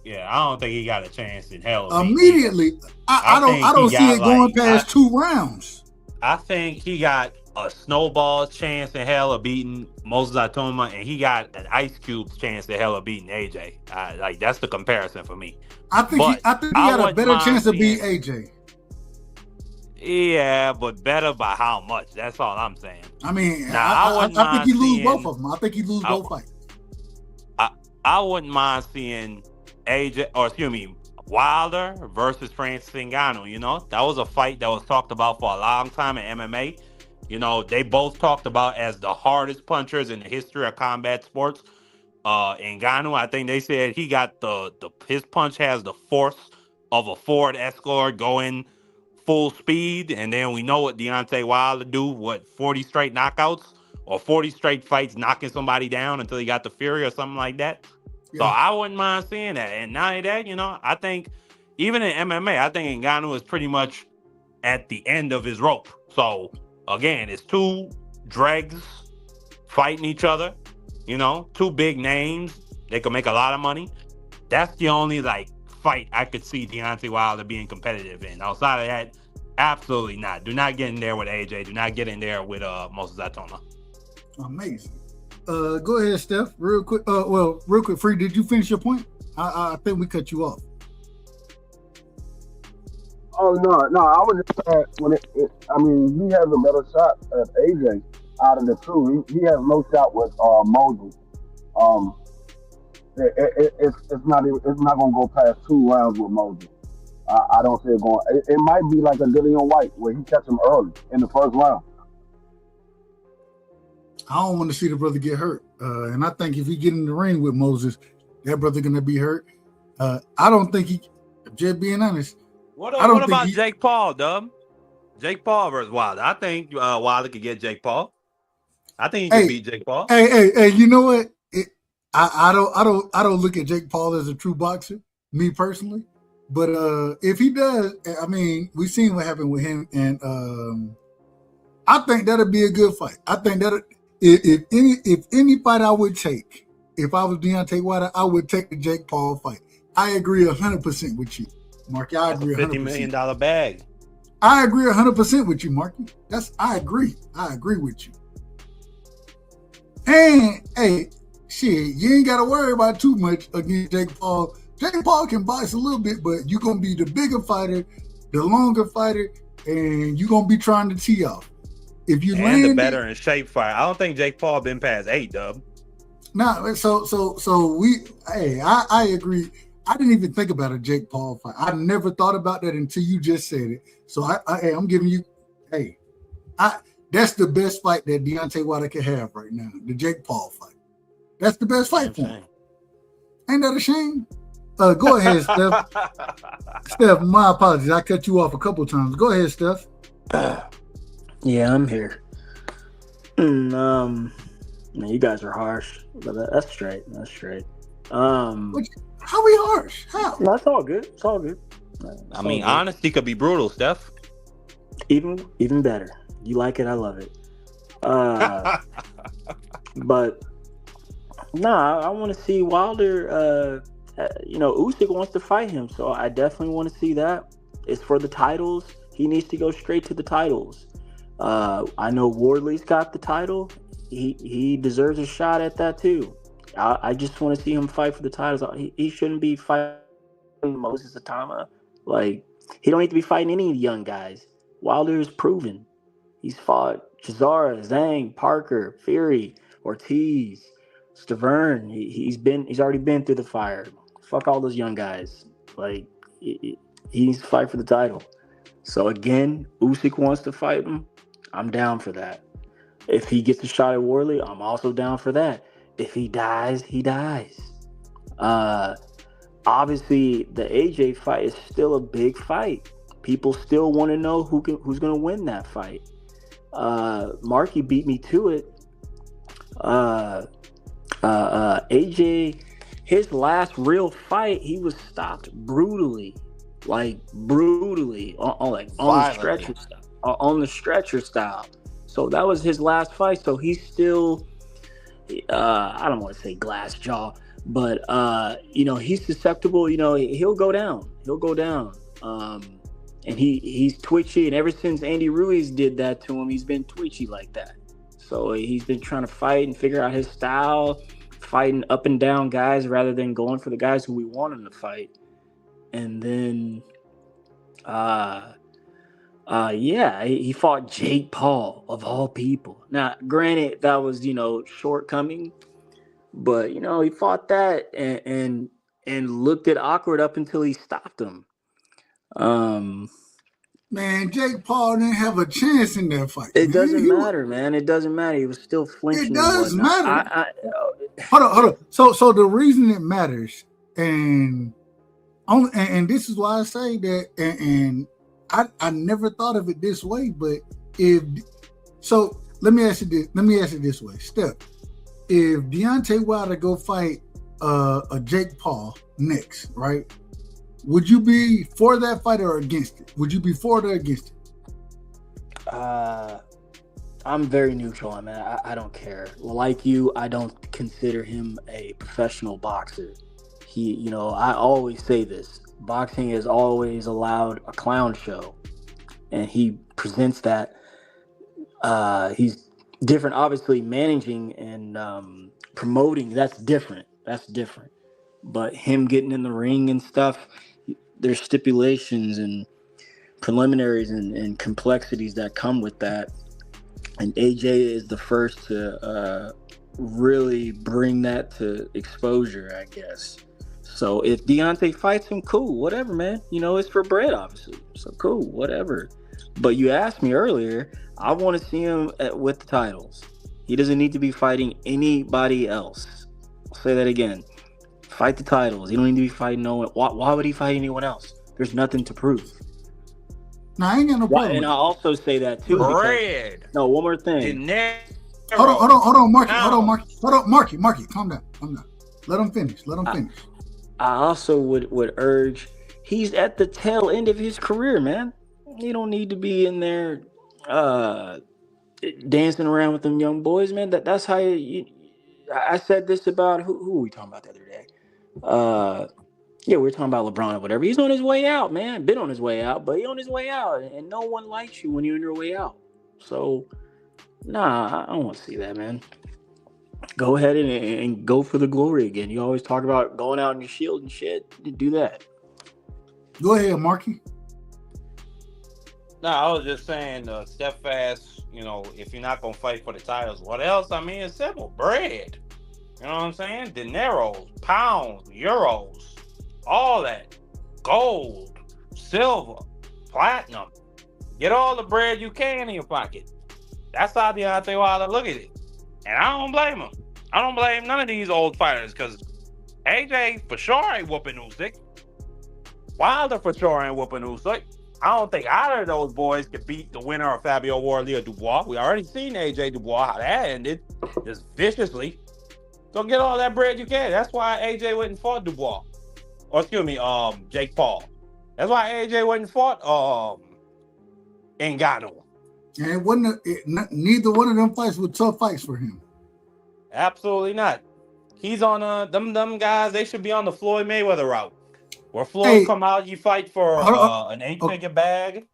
I don't think he got a chance in hell of beating AJ. immediately. I I think he don't see got it going like past 2 rounds. I think he got a snowball chance in hell of beating Moses Atoma, and he got an ice cube chance in hell of beating AJ. Like, that's the comparison for me. I think he But got a wouldn't better mind chance to beat seeing. AJ. Yeah, but better by how much? That's all I'm saying. I mean, Now, I wouldn't I think mind he lose both seeing. of them. I think he lose both fights. I wouldn't mind seeing AJ, or excuse me, Wilder versus Francis Ngannou. You know, that was a fight that was talked about for a long time in MMA. You know, they both talked about as the hardest punchers in the history of combat sports. Ngannou, I think they said he got his punch has the force of a Ford Escort going full speed, and then we know what Deontay Wilder do, 40 straight knockouts or 40 straight fights knocking somebody down until he got the fury or something like that. Yeah. So I wouldn't mind seeing that. And not only that, you know, I think even in MMA, I think Ngannou is pretty much at the end of his rope. So again, it's two dregs fighting each other, you know, two big names. They could make a lot of money. That's the only fight I could see Deontay Wilder being competitive in. Outside of that, absolutely not. Do not get in there with AJ. Do not get in there with Moses Atoma. Amazing. Go ahead, Steph. Real quick. Real quick. Free. Did you finish your point? I think we cut you off. Oh no! I would just say I mean, he has a better shot at AJ out of the two. He has no shot with Moses. It's not going to go past 2 rounds with Moses. I don't see it going. It might be like a Dillian White where he catch him early in the first round. I don't want to see the brother get hurt, and I think if he get in the ring with Moses, that brother gonna be hurt. I don't think he. Just being honest. What about Jake Paul, Dub? Jake Paul versus Wilder. I think Wilder could get Jake Paul. I think he can beat Jake Paul. Hey! You know what? I don't look at Jake Paul as a true boxer, me personally. But if he does, I mean, we've seen what happened with him, and I think that'll be a good fight. I think that if any fight I would take, if I was Deontay Wilder, I would take the Jake Paul fight. I agree 100% with you, Marky. I agree 100%. $50 million bag. I agree 100% with you, Marky. I agree. I agree with you. And hey, shit, you ain't got to worry about too much against Jake Paul. Jake Paul can box a little bit, but you're going to be the bigger fighter, the longer fighter, and you're going to be trying to tee off. If you land the better in shape fighter. I don't think Jake Paul been past 8, Dub. Nah, I agree. I didn't even think about a Jake Paul fight. I never thought about that until you just said it. So I'm giving you, that's the best fight that Deontay Wilder can have right now, the Jake Paul fight. That's the best fight for him. Ain't that a shame? Go ahead, Steph. Steph, my apologies. I cut you off a couple times. Go ahead, Steph. Yeah, I'm here. Man, you guys are harsh, but that's straight. That's straight. How we harsh? How? No, it's all good. It's all good. I mean, honesty could be brutal, Steph. Even better. You like it, I love it. But nah, I want to see Wilder. Usyk wants to fight him, so I definitely want to see that. It's for the titles. He needs to go straight to the titles. I know Wardley's got the title. He deserves a shot at that too. I just want to see him fight for the titles. He shouldn't be fighting Moses Atama. Like, he don't need to be fighting any of the young guys. Wilder is proven. He's fought Chisora, Zhang, Parker, Fury, Ortiz, Stavern. He's already been through the fire. Fuck all those young guys. Like, he needs to fight for the title. So again, Usyk wants to fight him. I'm down for that. If he gets a shot at Wardley, I'm also down for that. If he dies, he dies. Obviously, the AJ fight is still a big fight. People still want to know who's going to win that fight. Marky beat me to it. AJ, his last real fight, he was stopped brutally, on the stretcher style. So that was his last fight. So he's still, I don't want to say glass jaw, but he's susceptible. He'll go down. And he's twitchy, and ever since Andy Ruiz did that to him, he's been twitchy like that. So he's been trying to fight and figure out his style, fighting up and down guys rather than going for the guys who we want him to fight. And then, he fought Jake Paul of all people. Now, granted, that was shortcoming, but he fought that and looked it awkward up until he stopped him. Man, Jake Paul didn't have a chance in that fight. It doesn't matter, man. It doesn't matter. He was still flinching. It does matter. Hold on. So the reason it matters, and this is why I say that, and I never thought of it this way, but let me ask it this way, Steph. If Deontay Wilder go fight a Jake Paul next, right? Would you be for that fight or against it? Would you be for it or against it? I'm very neutral, man. I don't care. Like you, I don't consider him a professional boxer. I always say this. Boxing has always allowed a clown show, and he presents that. He's different, obviously. Managing and promoting, that's different. But him getting in the ring and stuff, there's stipulations and preliminaries and complexities that come with that. And AJ is the first to really bring that to exposure, I guess. So if Deontay fights him, cool, whatever, man. It's for bread, obviously. So cool, whatever. But you asked me earlier, I want to see him with the titles. He doesn't need to be fighting anybody else. I'll say that again. Fight the titles. He don't need to be fighting no one. Why would he fight anyone else? There's nothing to prove. No, I ain't got no problem. And I also say that too. Bread. No, one more thing. Hold on, Marky. Marky, calm down. Let him finish. I also would urge. He's at the tail end of his career, man. He don't need to be in there dancing around with them young boys, man. That's how I said this about who were we talking about the other day? We were talking about LeBron or whatever. He's on his way out, man. Been on his way out, but he's on his way out, and no one likes you when you're on your way out. So, nah, I don't want to see that, man. Go ahead and go for the glory again. You always talk about going out in your shield and shit. Do that. Go ahead, Marky. No, I was just saying, steadfast, if you're not going to fight for the titles, what else? I mean, it's simple. Bread. You know what I'm saying? Dineros, pounds, euros, all that. Gold, silver, platinum. Get all the bread you can in your pocket. That's how Deontay Wilder look at it. And I don't blame him. I don't blame none of these old fighters, because AJ for sure ain't whooping Usyk. Wilder for sure ain't whooping Usyk. I don't think either of those boys could beat the winner of Fabio Wardley or Dubois. We already seen AJ Dubois, how that ended, just viciously. So get all that bread you can. That's why AJ went and fought Dubois. Or excuse me, Jake Paul. That's why AJ went and fought Ngannou. And neither one of them fights were tough fights for him. Absolutely not. He's on them guys. They should be on the Floyd Mayweather route, where Floyd Hey, come out, you fight for an okay. 8-figure bag.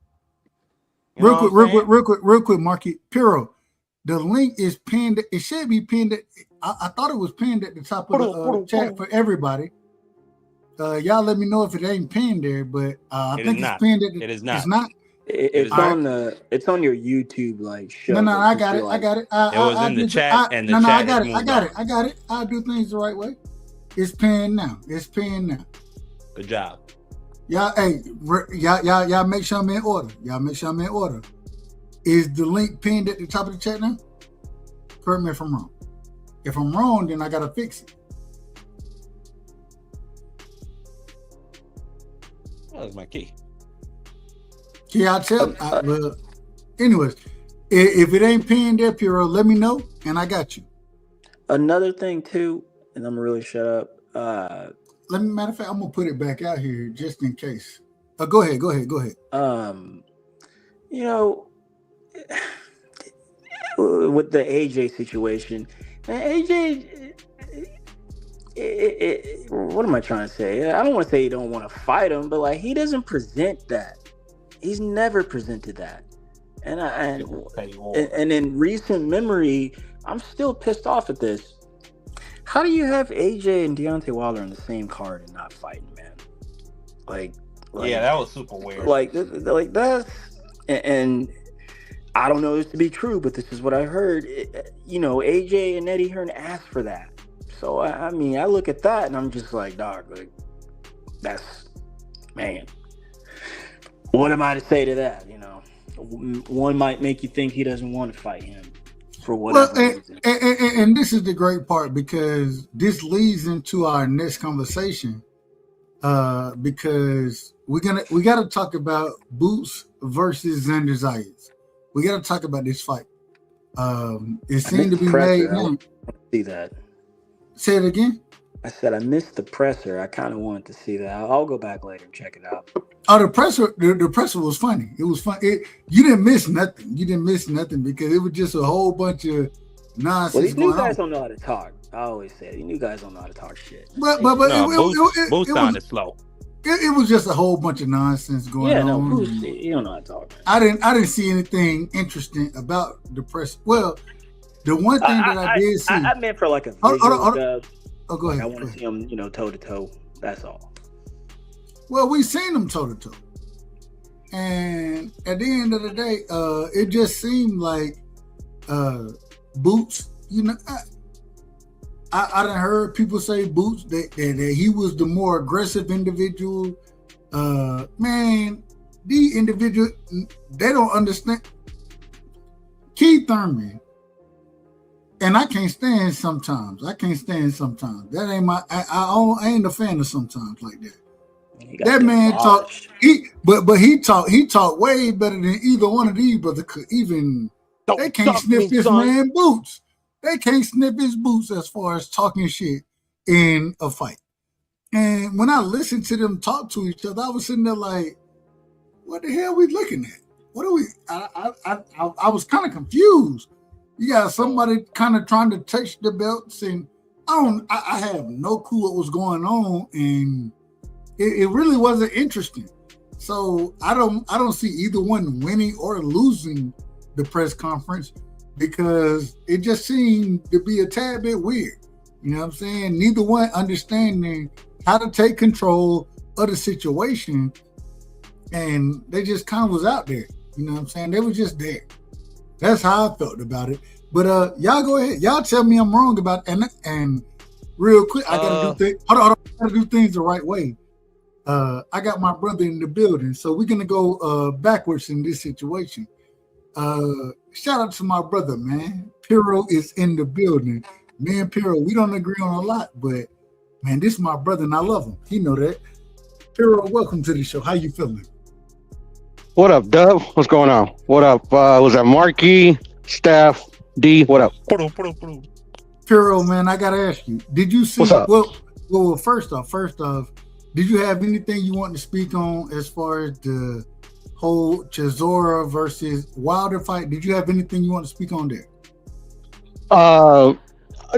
You know what I'm saying? Real quick, Marky Piro. The link is pinned. It should be pinned. I thought it was pinned at the top of the chat for everybody. Y'all let me know if it ain't pinned there, but I think it's pinned at the. It is not. It's not. It's on it's on your YouTube like show. No, I got it. I got it. It was in the chat, and the chat I got it. I got it. I do things the right way. It's pinned now. Good job. Y'all, hey, y'all make sure I'm in order. Is the link pinned at the top of the chat now? Correct me if I'm wrong. If I'm wrong, then I gotta fix it. That was my key. Yeah, I'll tell. Well, anyways, if it ain't pinned there, Piro, let me know, and I got you. Another thing too, and I'm gonna really shut up. Matter of fact, I'm gonna put it back out here just in case. Go ahead. You know, with the AJ situation, AJ, what am I trying to say? I don't want to say you don't want to fight him, but like he doesn't present that. He's never presented that, and in recent memory, I'm still pissed off at this. How do you have AJ and Deontay Wilder on the same card and not fighting, man? Like Yeah, that was super weird. Like that's, and I don't know this to be true, but this is what I heard. AJ and Eddie Hearn asked for that. So I mean, I look at that and I'm just like, dog, like that's, man. What am I to say to that? One might make you think he doesn't want to fight him for whatever reason. And this is the great part, because this leads into our next conversation. Because we got to talk about Boots versus Xander Zayas. We got to talk about this fight. It seemed to be made. I see that. Say it again. I said I missed the presser. I kind of wanted to see that. I'll go back later and check it out. Oh, the presser was funny. It was fun. You didn't miss nothing because it was just a whole bunch of nonsense. Well, these new guys don't know how to talk. I always say these new guys don't know how to talk shit. But Boots sounded slow. It was just a whole bunch of nonsense going on. Yeah, no, you don't know how to talk. Man. I didn't see anything interesting about the press. Well, the one thing that I did see, I meant for like a visual dub. Oh, go ahead. I want to see them, toe to toe. That's all. Well, we seen them toe to toe, and at the end of the day, it just seemed like Boots. I done heard people say Boots that he was the more aggressive individual. Man, the individual, they don't understand. Keith Thurman. And I can't stand sometimes. That ain't my. I ain't a fan of sometimes like that. That man talk. He talk way better than either one of these brothers could. Even they can't sniff this man Boots. They can't sniff his boots as far as talking shit in a fight. And when I listened to them talk to each other, I was sitting there like, "What the hell are we looking at? What are we?" I was kind of confused. You got somebody kind of trying to touch the belts, and I have no clue what was going on, and it really wasn't interesting. So I don't see either one winning or losing the press conference, because it just seemed to be a tad bit weird. You know what I'm saying? Neither one understanding how to take control of the situation, and they just kind of was out there. You know what I'm saying? They were just there. That's how I felt about it. But y'all go ahead. Y'all tell me I'm wrong about it. And real quick, I gotta do things. Hold on, I gotta do things the right way. I got my brother in the building, so we're gonna go backwards in this situation. Shout out to my brother, man. Piro is in the building. Me and Piro, we don't agree on a lot, but man, this is my brother and I love him. He know that. Piro, welcome to the show. How you feeling? What up, Dub? What's going on? What up? Was that Marky, Steph, D? What up? Piro, man, I gotta ask you. Did you see? What's up? Well, first off, did you have anything you want to speak on as far as the whole Chisora versus Wilder fight? Did you have anything you want to speak on there?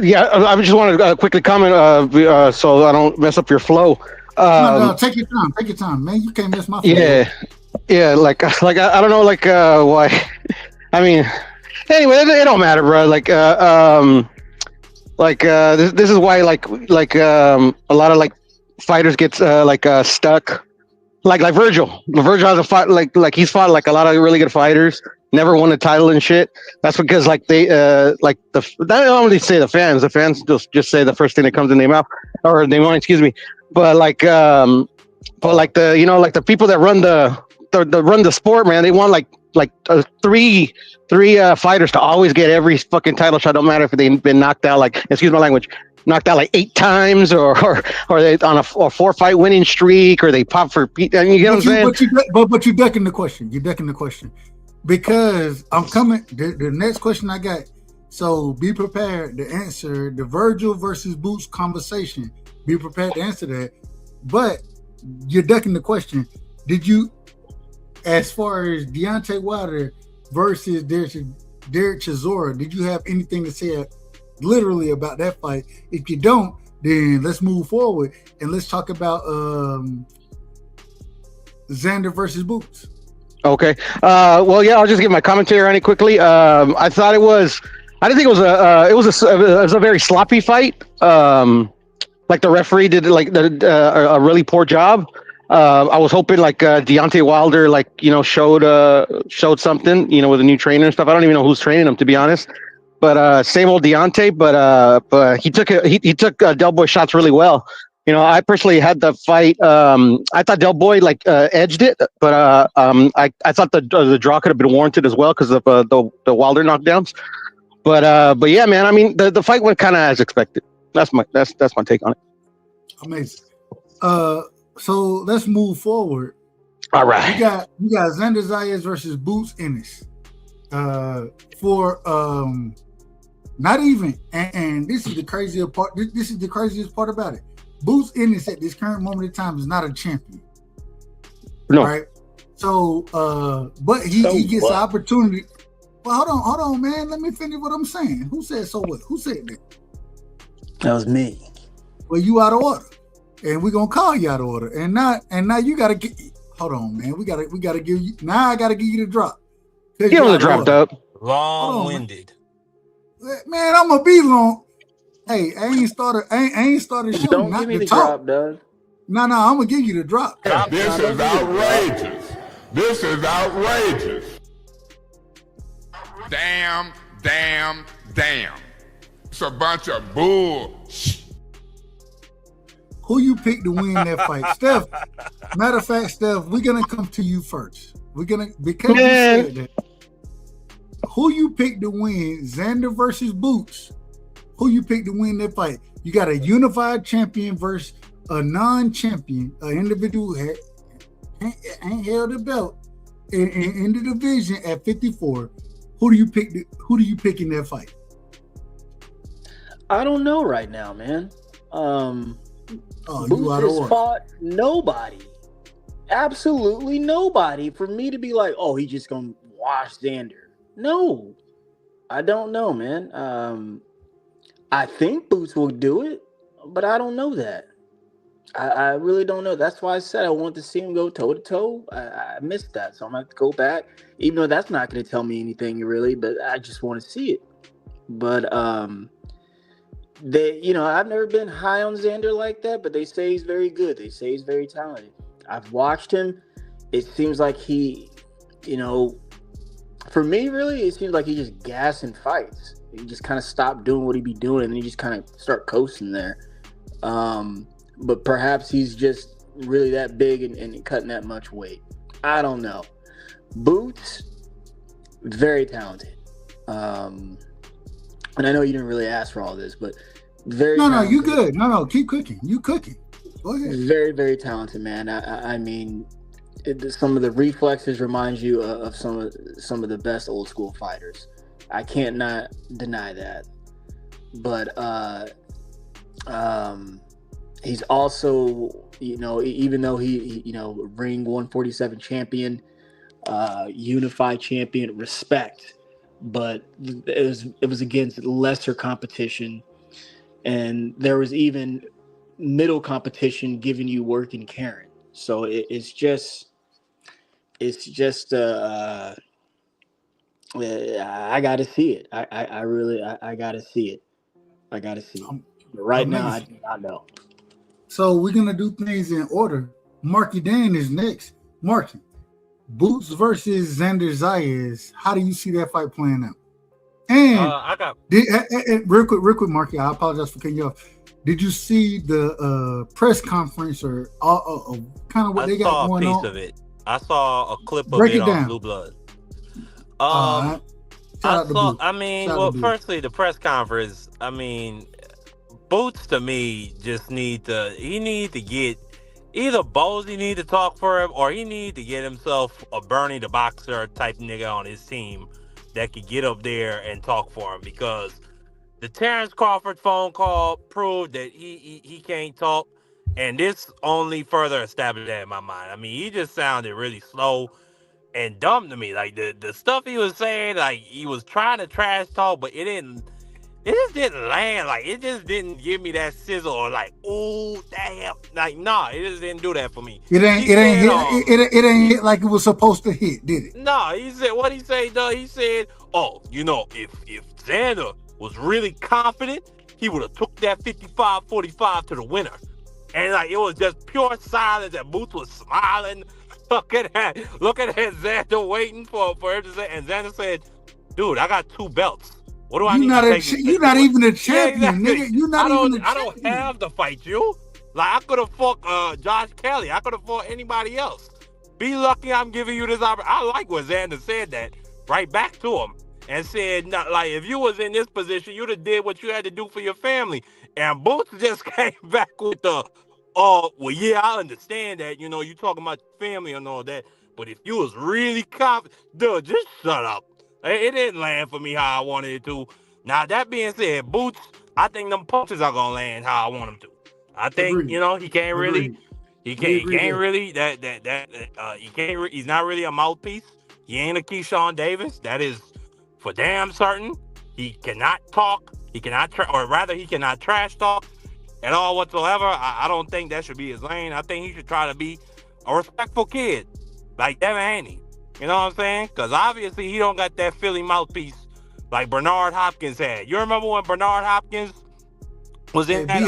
Yeah, I just want to quickly comment, so I don't mess up your flow. No, take your time. Take your time, man. You can't miss my flow. Yeah, yeah, like I don't know, why. I mean, anyway, it don't matter, bro. This is why a lot of like fighters get stuck. Like Virgil. Virgil has a fight like he's fought like a lot of really good fighters, never won a title and shit. That's because like they like the I don't really say the fans. The fans just say the first thing that comes in their mouth or their mind, excuse me. But like the like the people that run the sport, man, they want three fighters to always get every fucking title shot. Don't matter if they've been knocked out excuse my language, knocked out like 8 times or they on a 4-fight winning streak or they pop for you get what I'm saying? But you're ducking the question. You're ducking the question because I'm coming. The next question I got. So be prepared to answer the Virgil versus Boots conversation. Be prepared to answer that. But you're ducking the question. Did you, as far as Deontay Wilder versus Derek Chisora, did you have anything to say literally about that fight? If you don't, then let's move forward and let's talk about Xander versus Boots. Okay. Well, yeah, I'll just give my commentary on it quickly. I didn't think it was a very sloppy fight. Like the referee did a really poor job. I was hoping Deontay Wilder showed something, with a new trainer and stuff. I don't even know who's training him, to be honest. But same old Deontay. But he took Del Boy shots really well. I personally had the fight. I thought Del Boy edged it, but I thought the draw could have been warranted as well because of the Wilder knockdowns. But yeah, man. I mean, the fight went kind of as expected. That's my take on it. Amazing. So let's move forward. All right. We got Xander Zayas versus Boots Ennis. For not even and this is the craziest part. This is the craziest part about it. Boots Ennis at this current moment in time is not a champion. No. Right. So but he gets the opportunity. Well, hold on, man. Let me finish what I'm saying. Who said so what? Who said that? That was me. Well, you out of order. And we're gonna call you out of order. And now you gotta get hold on, man. We gotta give you now I gotta give you the drop. Give him the drop, Dub. Long-winded. Man, I'm gonna be long. Hey, I ain't started shooting. Don't give me the drop, Doug. No, I'm gonna give you the drop. This is outrageous. This is outrageous. Damn. It's a bunch of bull. Who you pick to win that fight? Steph. Matter of fact, Steph, we're gonna come to you first. Because you said that. Who you pick to win Xander versus Boots? Who you pick to win that fight? You got a unified champion versus a non-champion, an individual who ain't held a belt in the division at 54. Who do you pick in that fight? I don't know right now, man. Boots has fought nobody. Absolutely nobody. For me to be like, oh, he just gonna wash Xander. No. I don't know, man. I think Boots will do it, but I don't know that. I really don't know. That's why I said I want to see him go toe-to-toe. I missed that, so I'm going to have to go back, even though that's not going to tell me anything really, but I just want to see it. But I've never been high on Xander like that, but they say he's very good. They say he's very talented. I've watched him. It seems like he, for me, really, it seems like he just gassing fights. He just kind of stopped doing what he be doing, and then he just kind of start coasting there. But perhaps he's just really that big and cutting that much weight. I don't know. Boots, very talented. And I know you didn't really ask for all this, but very talented. No, you good. No, keep cooking. You cooking. Go ahead. Very, very talented, man. I mean, some of the reflexes remind you of some of the best old school fighters. I can't not deny that. But he's also, even though he ring 147 champion, unified champion, respect, but it was against lesser competition. and there was even middle competition giving you work and caring. So it's just I got to see it. I really got to see it. I got to see it. But right now, I do not know. So we're gonna do things in order. Marky Dan is next. Marky, Boots versus Xander Zayas. How do you see that fight playing out? And I got real quick, Marky. I apologize for cutting you off. Did you see the press conference or kind of what they got going on? I saw a piece of it. I saw a clip of Break it it down. on Blue Blood. Firstly, the press conference. I mean, Boots to me just need to get either Bozy need to talk for him, or he need to get himself a Bernie the Boxer type nigga on his team that could get up there and talk for him, because the Terrence Crawford phone call proved that he can't talk, and this only further established that in my mind. I mean, he just sounded really slow and dumb to me. Like the stuff he was saying, like he was trying to trash talk, but it just didn't land. Like it just didn't give me that sizzle or like, oh damn. Like nah, it just didn't do that for me. It ain't hit like it was supposed to hit, did it? No, he said what he said, though. He said, oh, if Xander was really confident, he would have took that 55-45 to the winner. And like it was just pure silence, and Boots was smiling, looking at Xander, waiting for him to say, and Xander said, dude, I got 2 belts. What do I need to take? You're not even a champion, yeah, exactly. nigga. You're not even a champion. I don't have to fight you. Like I could have fought Josh Kelly. I could have fought anybody else. Be lucky I'm giving you this opportunity. I like what Xander said that right back to him and said, like, if you was in this position, you'd have did what you had to do for your family. And Boots just came back with the, well, yeah, I understand that, you talking about your family and all that, but if you was really confident, dude, just shut up. It didn't land for me how I wanted it to. Now, that being said, Boots, I think them punches are going to land how I want them to. I think, he can't really, he's not really a mouthpiece. He ain't a Keyshawn Davis. That is for damn certain. He cannot talk. He cannot trash talk at all whatsoever. I don't think that should be his lane. I think he should try to be a respectful kid like Devin Haney. You know what I'm saying? Because obviously he don't got that Philly mouthpiece like Bernard Hopkins had. You remember when Bernard Hopkins was in that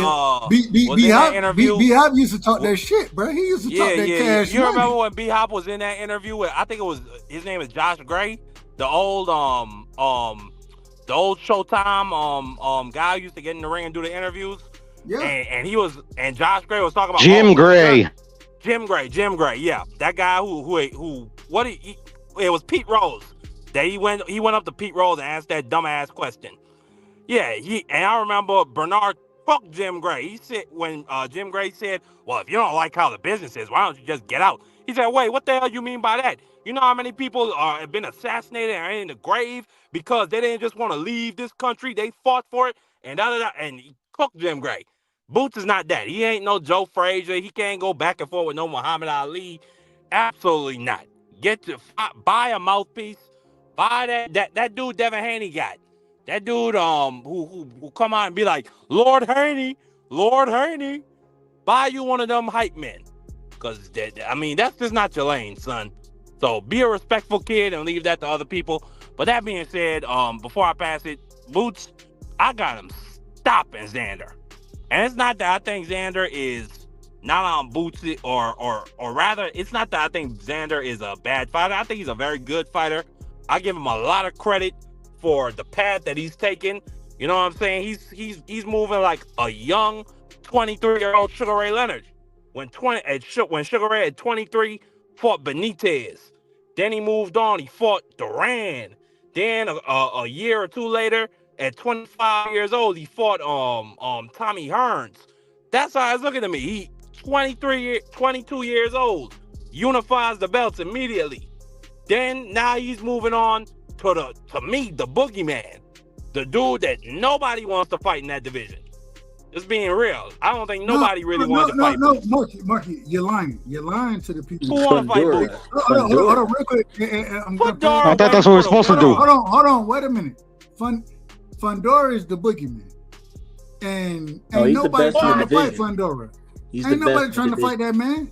interview? B-Hop used to talk that shit, bro. He used to talk that cash. You remember when B-Hop was in that interview with, I think it was, his name is Josh Gray, the old Showtime guy who used to get in the ring and do the interviews. Yeah. And Josh Gray was talking about Jim Gray, yeah. That guy it was Pete Rose. That he went up to Pete Rose and asked that dumbass question. Yeah, and I remember Bernard fucked Jim Gray. He said when Jim Gray said, well, if you don't like how the business is, why don't you just get out? He said, wait, what the hell you mean by that? You know how many people have been assassinated and are in the grave because they didn't just want to leave this country? They fought for it and and he cooked Jim Gray. Boots is not that. He ain't no Joe Frazier. He can't go back and forth with no Muhammad Ali. Absolutely not. Buy a mouthpiece. Buy that dude Devin Haney got. That dude who come out and be like, Lord Haney, buy you one of them hype men. Because, that's just not your lane, son. So be a respectful kid and leave that to other people. But that being said, before I pass it, Boots, I got him stopping Xander. And it's not that I think Xander is not on Boots, or rather, it's not that I think Xander is a bad fighter. I think he's a very good fighter. I give him a lot of credit for the path that he's taken. You know what I'm saying? He's moving like a young 23-year-old Sugar Ray Leonard. When Sugar Ray at 23 fought Benitez. Then he moved on. He fought Duran. Then a year or two later, at 25 years old, he fought Tommy Hearns. That's how it's looking at me. He 22 years old, unifies the belts immediately. Then now he's moving on to me, the boogeyman, the dude that nobody wants to fight in that division. Just being real, I don't think nobody really wanted to fight. No, Marky, you're lying. You're lying to the people. Who want to fight Boots? Hold on, real quick. I thought that's what we're supposed to do. Hold on. Wait a minute. Fundora is the boogeyman. And Oh, ain't he's the nobody best in the trying to fight division. Fundora. He's Ain't the nobody best trying in to the fight that man.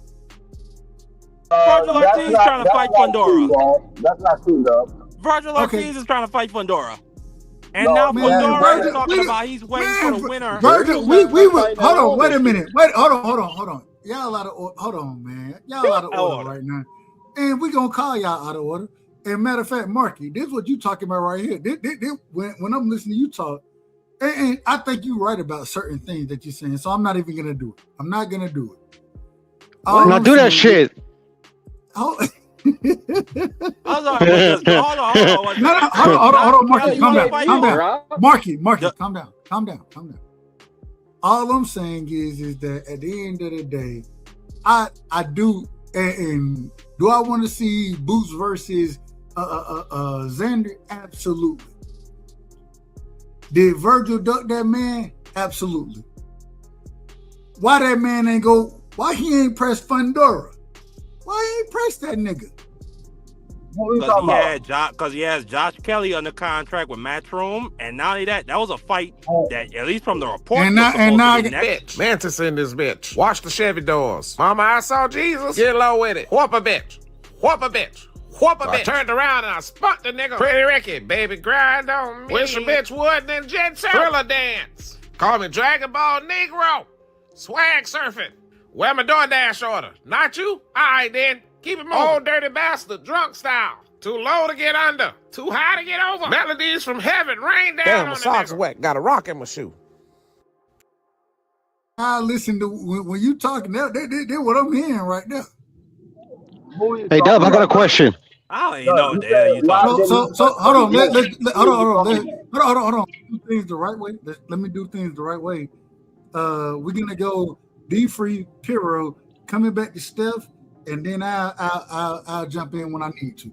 Virgil That's Ortiz not- trying to that's fight not true, Fundora. dog. That's not true, dog. Virgil Okay. Ortiz is trying to fight Fundora. And No, now man, Fundora Virgil- is talking we- about he's waiting man, for the winner. Virgil, Virgil's we not were. fighting Hold at all on, wait a this minute. year. Wait, hold on. Y'all out of order. Hold on, man. Y'all out of order Order. right now. And we gonna call y'all out of order. And matter of fact, Marky, this is what you talking about right here. When I'm listening to you talk, and I think you're right about certain things that you're saying. So I'm not even gonna do it. I'm not gonna do it. Now do that shit. Oh, Hold on. No, hold on, Marky, You calm can't down, be calm down. dropped. Marky, Yeah. calm down. All I'm saying is that at the end of the day, I do, and do I want to see Boots versus Xander? Absolutely. Did Virgil duck that man? Absolutely. Why that man ain't go? Why he ain't press Fundora? Why he ain't press that nigga? What are you talking about? Because he has Josh Kelly under contract with Matchroom, and not only that was a fight that, at least from the report, And was now supposed to be next. Bitch. Mantis in this bitch. Watch the Chevy doors. Mama, I saw Jesus. Get low with it. Whoop a bitch. Whoop a bitch. Whoop a bitch. I turned around and I spunk the nigga. Pretty Ricky, baby, grind on me. Wish a bitch would, then jet set. Thriller dance. Call me Dragon Ball Negro. Swag surfing. Where my DoorDash order? Not you? All right, then. Keep it moving. Old dirty bastard, drunk style. Too low to get under. Too high to get over. Melodies from heaven rain down Damn, on my the socks nigga. wet. Got a rock in my shoe. I listen to when you talking. They what I'm hearing right now. Who are you Hey, talking Dub, I got a about? question. I don't even know what You the hell said you talking about. So hold on. Hold on. Hold Do things the right way. Let me do things the right way. We're gonna go D-Free, Piro, coming back to Steph, and then I'll jump in when I need to.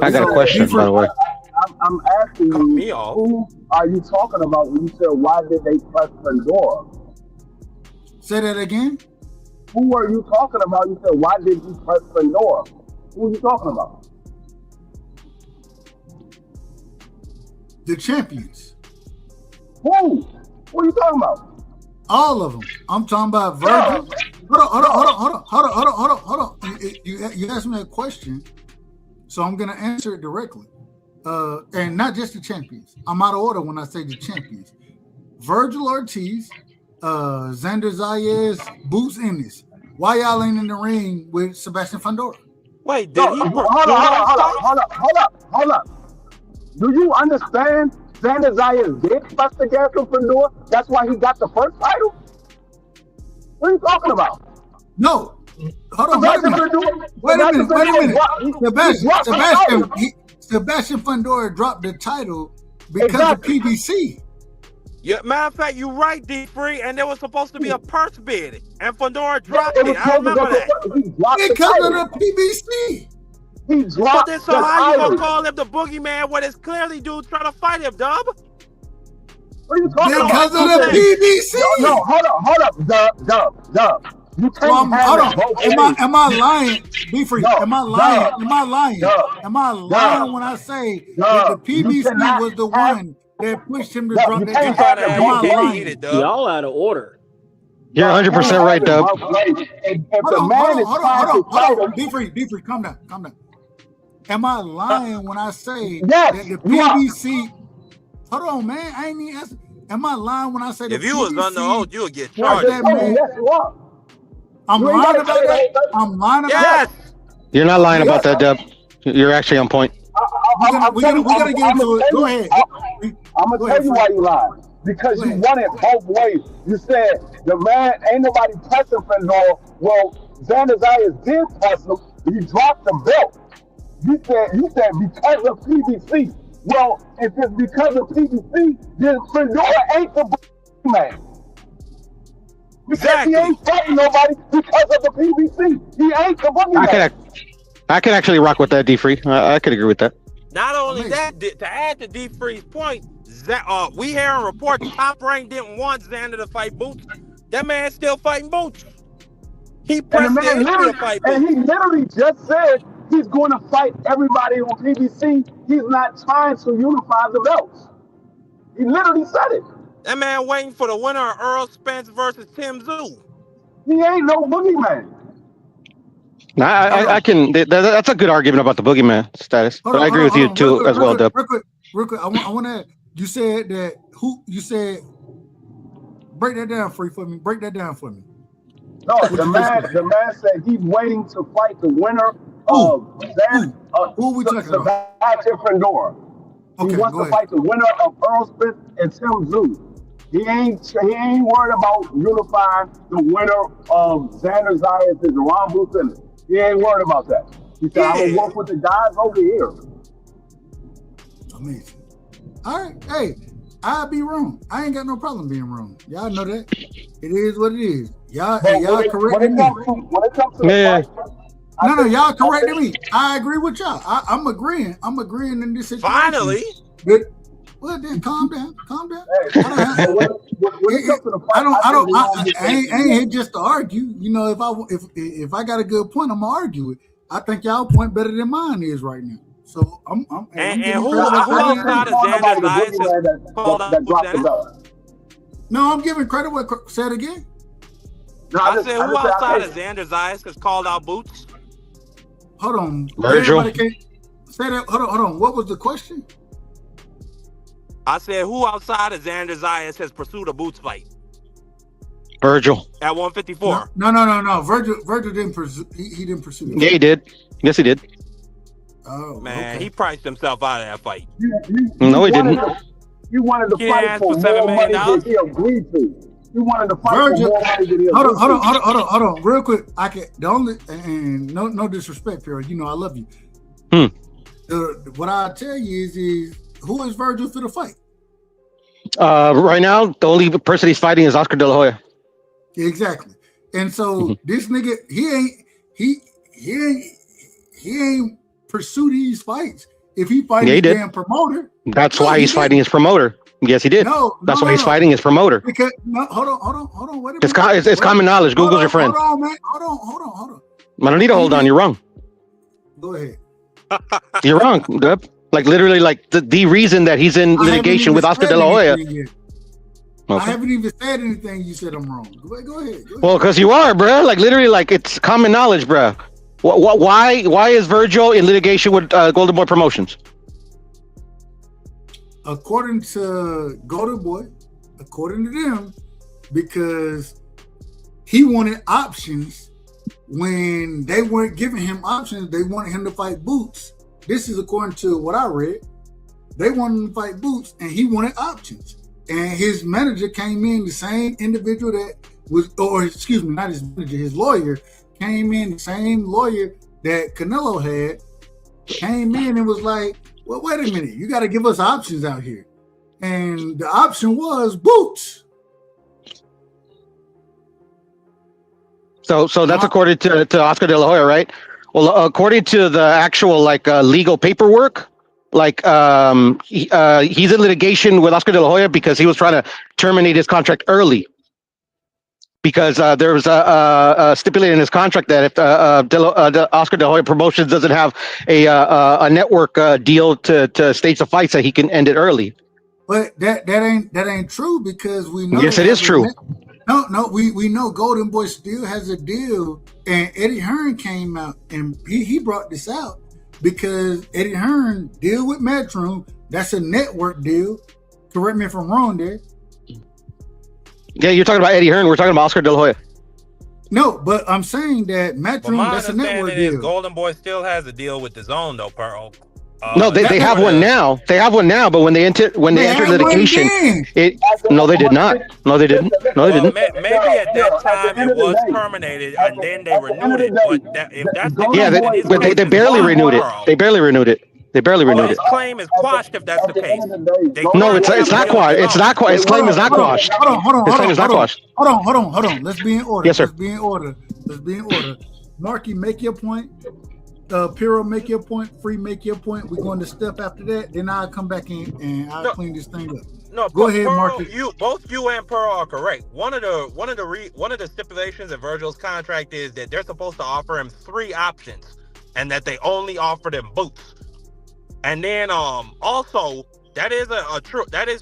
I got a question, by the way. I'm asking Cut you, me off. who are you talking about when you said why did they press Pandora? Say that again. Who are you talking about? You said why did you press Pandora? Who are you talking about? The champions, Who? Who are you talking about? all of them. I'm talking about Virgil. Hold on. You asked me a question, so I'm gonna answer it directly. And not just the champions. I'm out of order when I say the champions. Virgil Ortiz, Xander Zayas, Boots Ennis. Why y'all ain't in the ring with Sebastian Fundora? Wait, did he? Hold up. Do you understand Xander Zayas did press the gas on Pandora? That's why he got the first title? What are you talking about? No. Hold on, wait a minute. Sebastian Fundora dropped the title because of PBC. Yeah, matter of fact, you're right, D-Free, and there was supposed to be a purse bid, and Fundora dropped it. I remember that. Because of the PBC. He But dropped then, the so how you gonna title. call him the boogeyman when it's clearly dude trying to fight him, Dub? What are you talking about? Because of the PBC. No, hold up. Dub. You can't have it both ways. Am I lying? Be free. No, Am I lying? no, Am I lying? no, Am I lying when I say that the PBC was the one that pushed him to drop you that can't title? have it Am I both ways. lying? Y'all out of order. You're 100% right, Dub. If the man is trying to title, Be free. Calm down. Am I lying when I say Yes, that the you are. PBC? Hold on, man. I ain't even asking. Am I lying when I say the If you PBC? was under oath, you would get I charged. just told you, yes, you are. I'm You ain't lying gotta about say that. that. I'm lying about Yes. that. You're not lying about that, Dub. You're actually on point. We're gonna get into it. Go ahead. I'm gonna tell you why you lied. Because you won it both ways. You said the man ain't nobody pressing Pandora. Well, Xander Zayas did press him. He dropped the belt. You said because of PBC. Well, if it's because of PBC, then Pandora ain't the man. Because he ain't fighting nobody because of the PBC. He ain't the boogeyman. I could actually rock with that, D-Free. I could agree with that. Not only that, to add to D-Free's point, we hearing reports Top Rank didn't want Xander to fight Boots. That man's still fighting Boots. He pressed the issue to fight Boots. And he literally just said he's going to fight everybody on PBC. He's not trying to unify the belts. He literally said it. That man waiting for the winner of Earl Spence versus Tim Zoo. He ain't no boogeyman. Nah, I can. That's a good argument about the boogeyman status. But I agree with you too as well, Dub. Real quick. I want to. You said that. Who you said? Break that down for me. Break that down for me. No, the man said he's waiting to fight the winner of who we talking about? Sebastian Pandora. He wants to fight the winner of Earl Spence and Tim Zoo. He ain't worried about unifying the winner of Xander Zayas and Ron Bluth. He ain't worried about that. He said, I'm gonna work with the guys over here. Amazing. All right, hey, I'll be wrong. I ain't got no problem being wrong. Y'all know that. It is what it is. Y'all correcting me. When it comes to the fight, no, y'all correcting me. I agree with y'all. I'm agreeing. I'm agreeing in this situation. Finally. Well, then calm down. Hey, I ain't here just to argue. You know, if I got a good point, I'm gonna argue it. I think y'all point better than mine is right now. So I'm who outside of Xander Zayas has dropped the belt? No, I'm giving credit. Say it again. No, I said who outside of Xander Zayas has called out Boots? Hold on, Virgil. Say that. Hold on. What was the question? I said who outside of Xander Zayas has pursued a Boots fight? Virgil. At 154. No. Virgil didn't pursue. He didn't pursue it. Yeah, he did. Yes, he did. Oh man, okay. He priced himself out of that fight. No, he didn't. You wanted to fight for $7 million than he agreed to. You wanted to fight for more money than he agreed to. Hold on, real quick. And no disrespect, Pierre. You know I love you. What I tell you is who is Virgil for the fight? Right now, the only person he's fighting is Oscar De La Hoya. Exactly. And so this nigga, he ain't pursue these fights. If he fighting a damn promoter, that's why he's fighting his promoter. Yes, he did. That's why he's fighting his promoter. Because hold on. Wait a minute. It's common knowledge. Google's your friend. Hold on, man. Hold on. I don't need to hold on. You're wrong. Go ahead. You're wrong, Dub. Like literally, like the reason that he's in litigation with Oscar De La Hoya. Okay. I haven't even said anything. You said I'm wrong. Go ahead. Well, because you are, bro. Like literally, like it's common knowledge, bro. Why is Virgil in litigation with Golden Boy Promotions? According to Golden Boy, according to them, because he wanted options when they weren't giving him options. They wanted him to fight Boots. This is according to what I read. They wanted him to fight Boots, and he wanted options. And his manager came in, the same individual that was, or excuse me, not his manager, his lawyer came in, the same lawyer that Canelo had, came in and was like, well, wait a minute, you got to give us options out here. And the option was Boots. So that's according to Oscar De La Hoya, right? Well, according to the actual legal paperwork, he's in litigation with Oscar De La Hoya because he was trying to terminate his contract early. Because there was a stipulated in his contract that if Oscar De La Hoya Promotions doesn't have a network deal to stage the fights, that he can end it early. But that ain't true because we know. Yes, it is true. No, we know Golden Boy still has a deal, and Eddie Hearn came out and he brought this out because Eddie Hearn deal with Matchroom. That's a network deal. Correct me if I'm wrong there. Yeah, you're talking about Eddie Hearn. We're talking about Oscar De La Hoya. No, but I'm saying that Matchroom, that's a network deal. Golden Boy still has a deal with the Zone though, Pearl. No, they have one now. They have one now, but when they entered litigation, no, they did not. No, they didn't. No, they didn't. Maybe at that time it was terminated, and then they renewed it. But if that's the case, but they barely renewed it. They barely renewed it. His claim is quashed if that's the case. No, it's not quashed. It's not quashed. His claim is not quashed. Hold His claim is not quashed. Hold on. Let's be in order. Yes, sir. Let's be in order. Marky, make your point. Piro, make your point. Free, make your point. We're going to step after that. Then I'll come back in and I'll clean this thing up. No, go ahead, Pearl, Marky. Both you and Pearl are correct. One of the stipulations in Virgil's contract is that they're supposed to offer him 3 options, and that they only offered him Boots. And then also that is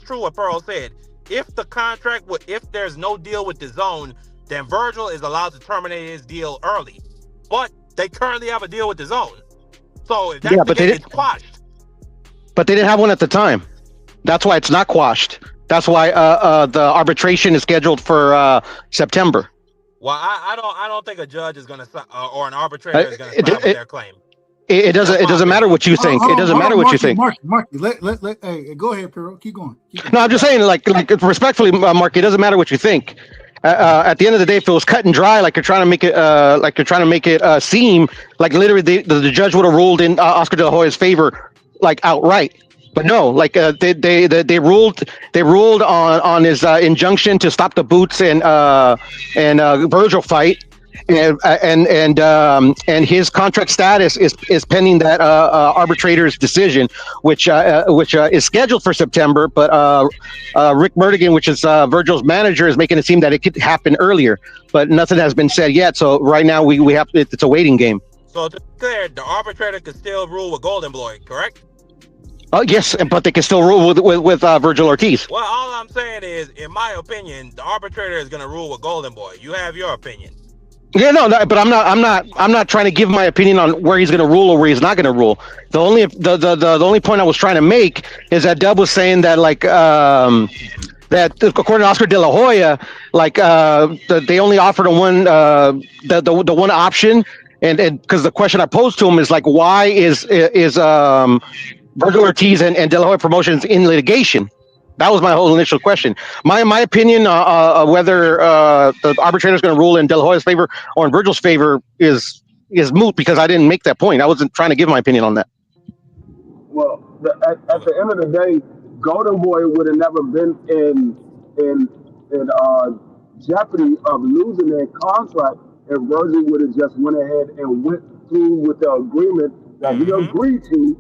true what Pearl said. if there's no deal with the zone, then Virgil is allowed to terminate his deal early. But they currently have a deal with the zone. So if that's the case, it's quashed. But they didn't have one at the time. That's why it's not quashed. That's why the arbitration is scheduled for September. Well, I don't think a judge is going to or an arbitrator is going to side with their claim. It doesn't matter what you think. It doesn't matter what you think. Marky, hey, go ahead, Pero. Keep going. No, I'm just saying, like respectfully, Marky, it doesn't matter what you think. At the end of the day, if it was cut and dry, like you're trying to make it, seem like literally the judge would have ruled in Oscar De La Hoya's favor, like outright. But no, like they ruled on his injunction to stop the Boots and Virgil fight, and his contract status is pending that arbitrator's decision, which is scheduled for September. But Rick Murdigan, which is Virgil's manager, is making it seem that it could happen earlier, but nothing has been said yet. So right now we have it's a waiting game. So to be clear, the arbitrator could still rule with Golden Boy, correct? Yes, but they can still rule with Virgil Ortiz. Well, all I'm saying is, in my opinion, the arbitrator is going to rule with Golden Boy. You have your opinion. Yeah, no, but I'm not trying to give my opinion on where he's going to rule or where he's not going to rule. The only point I was trying to make is that Dub was saying that that according to Oscar De La Hoya, they only offered him one the one option, and because the question I posed to him is like, why is Virgil Ortiz and De La Hoya Promotions in litigation? That was my whole initial question. My opinion whether the arbitrator is going to rule in De La Hoya's favor or in Virgil's favor is moot, because I didn't make that point. I wasn't trying to give my opinion on that. Well, at the end of the day, Golden Boy would have never been in jeopardy of losing their contract if Virgil would have just went ahead and went through with the agreement that he agreed to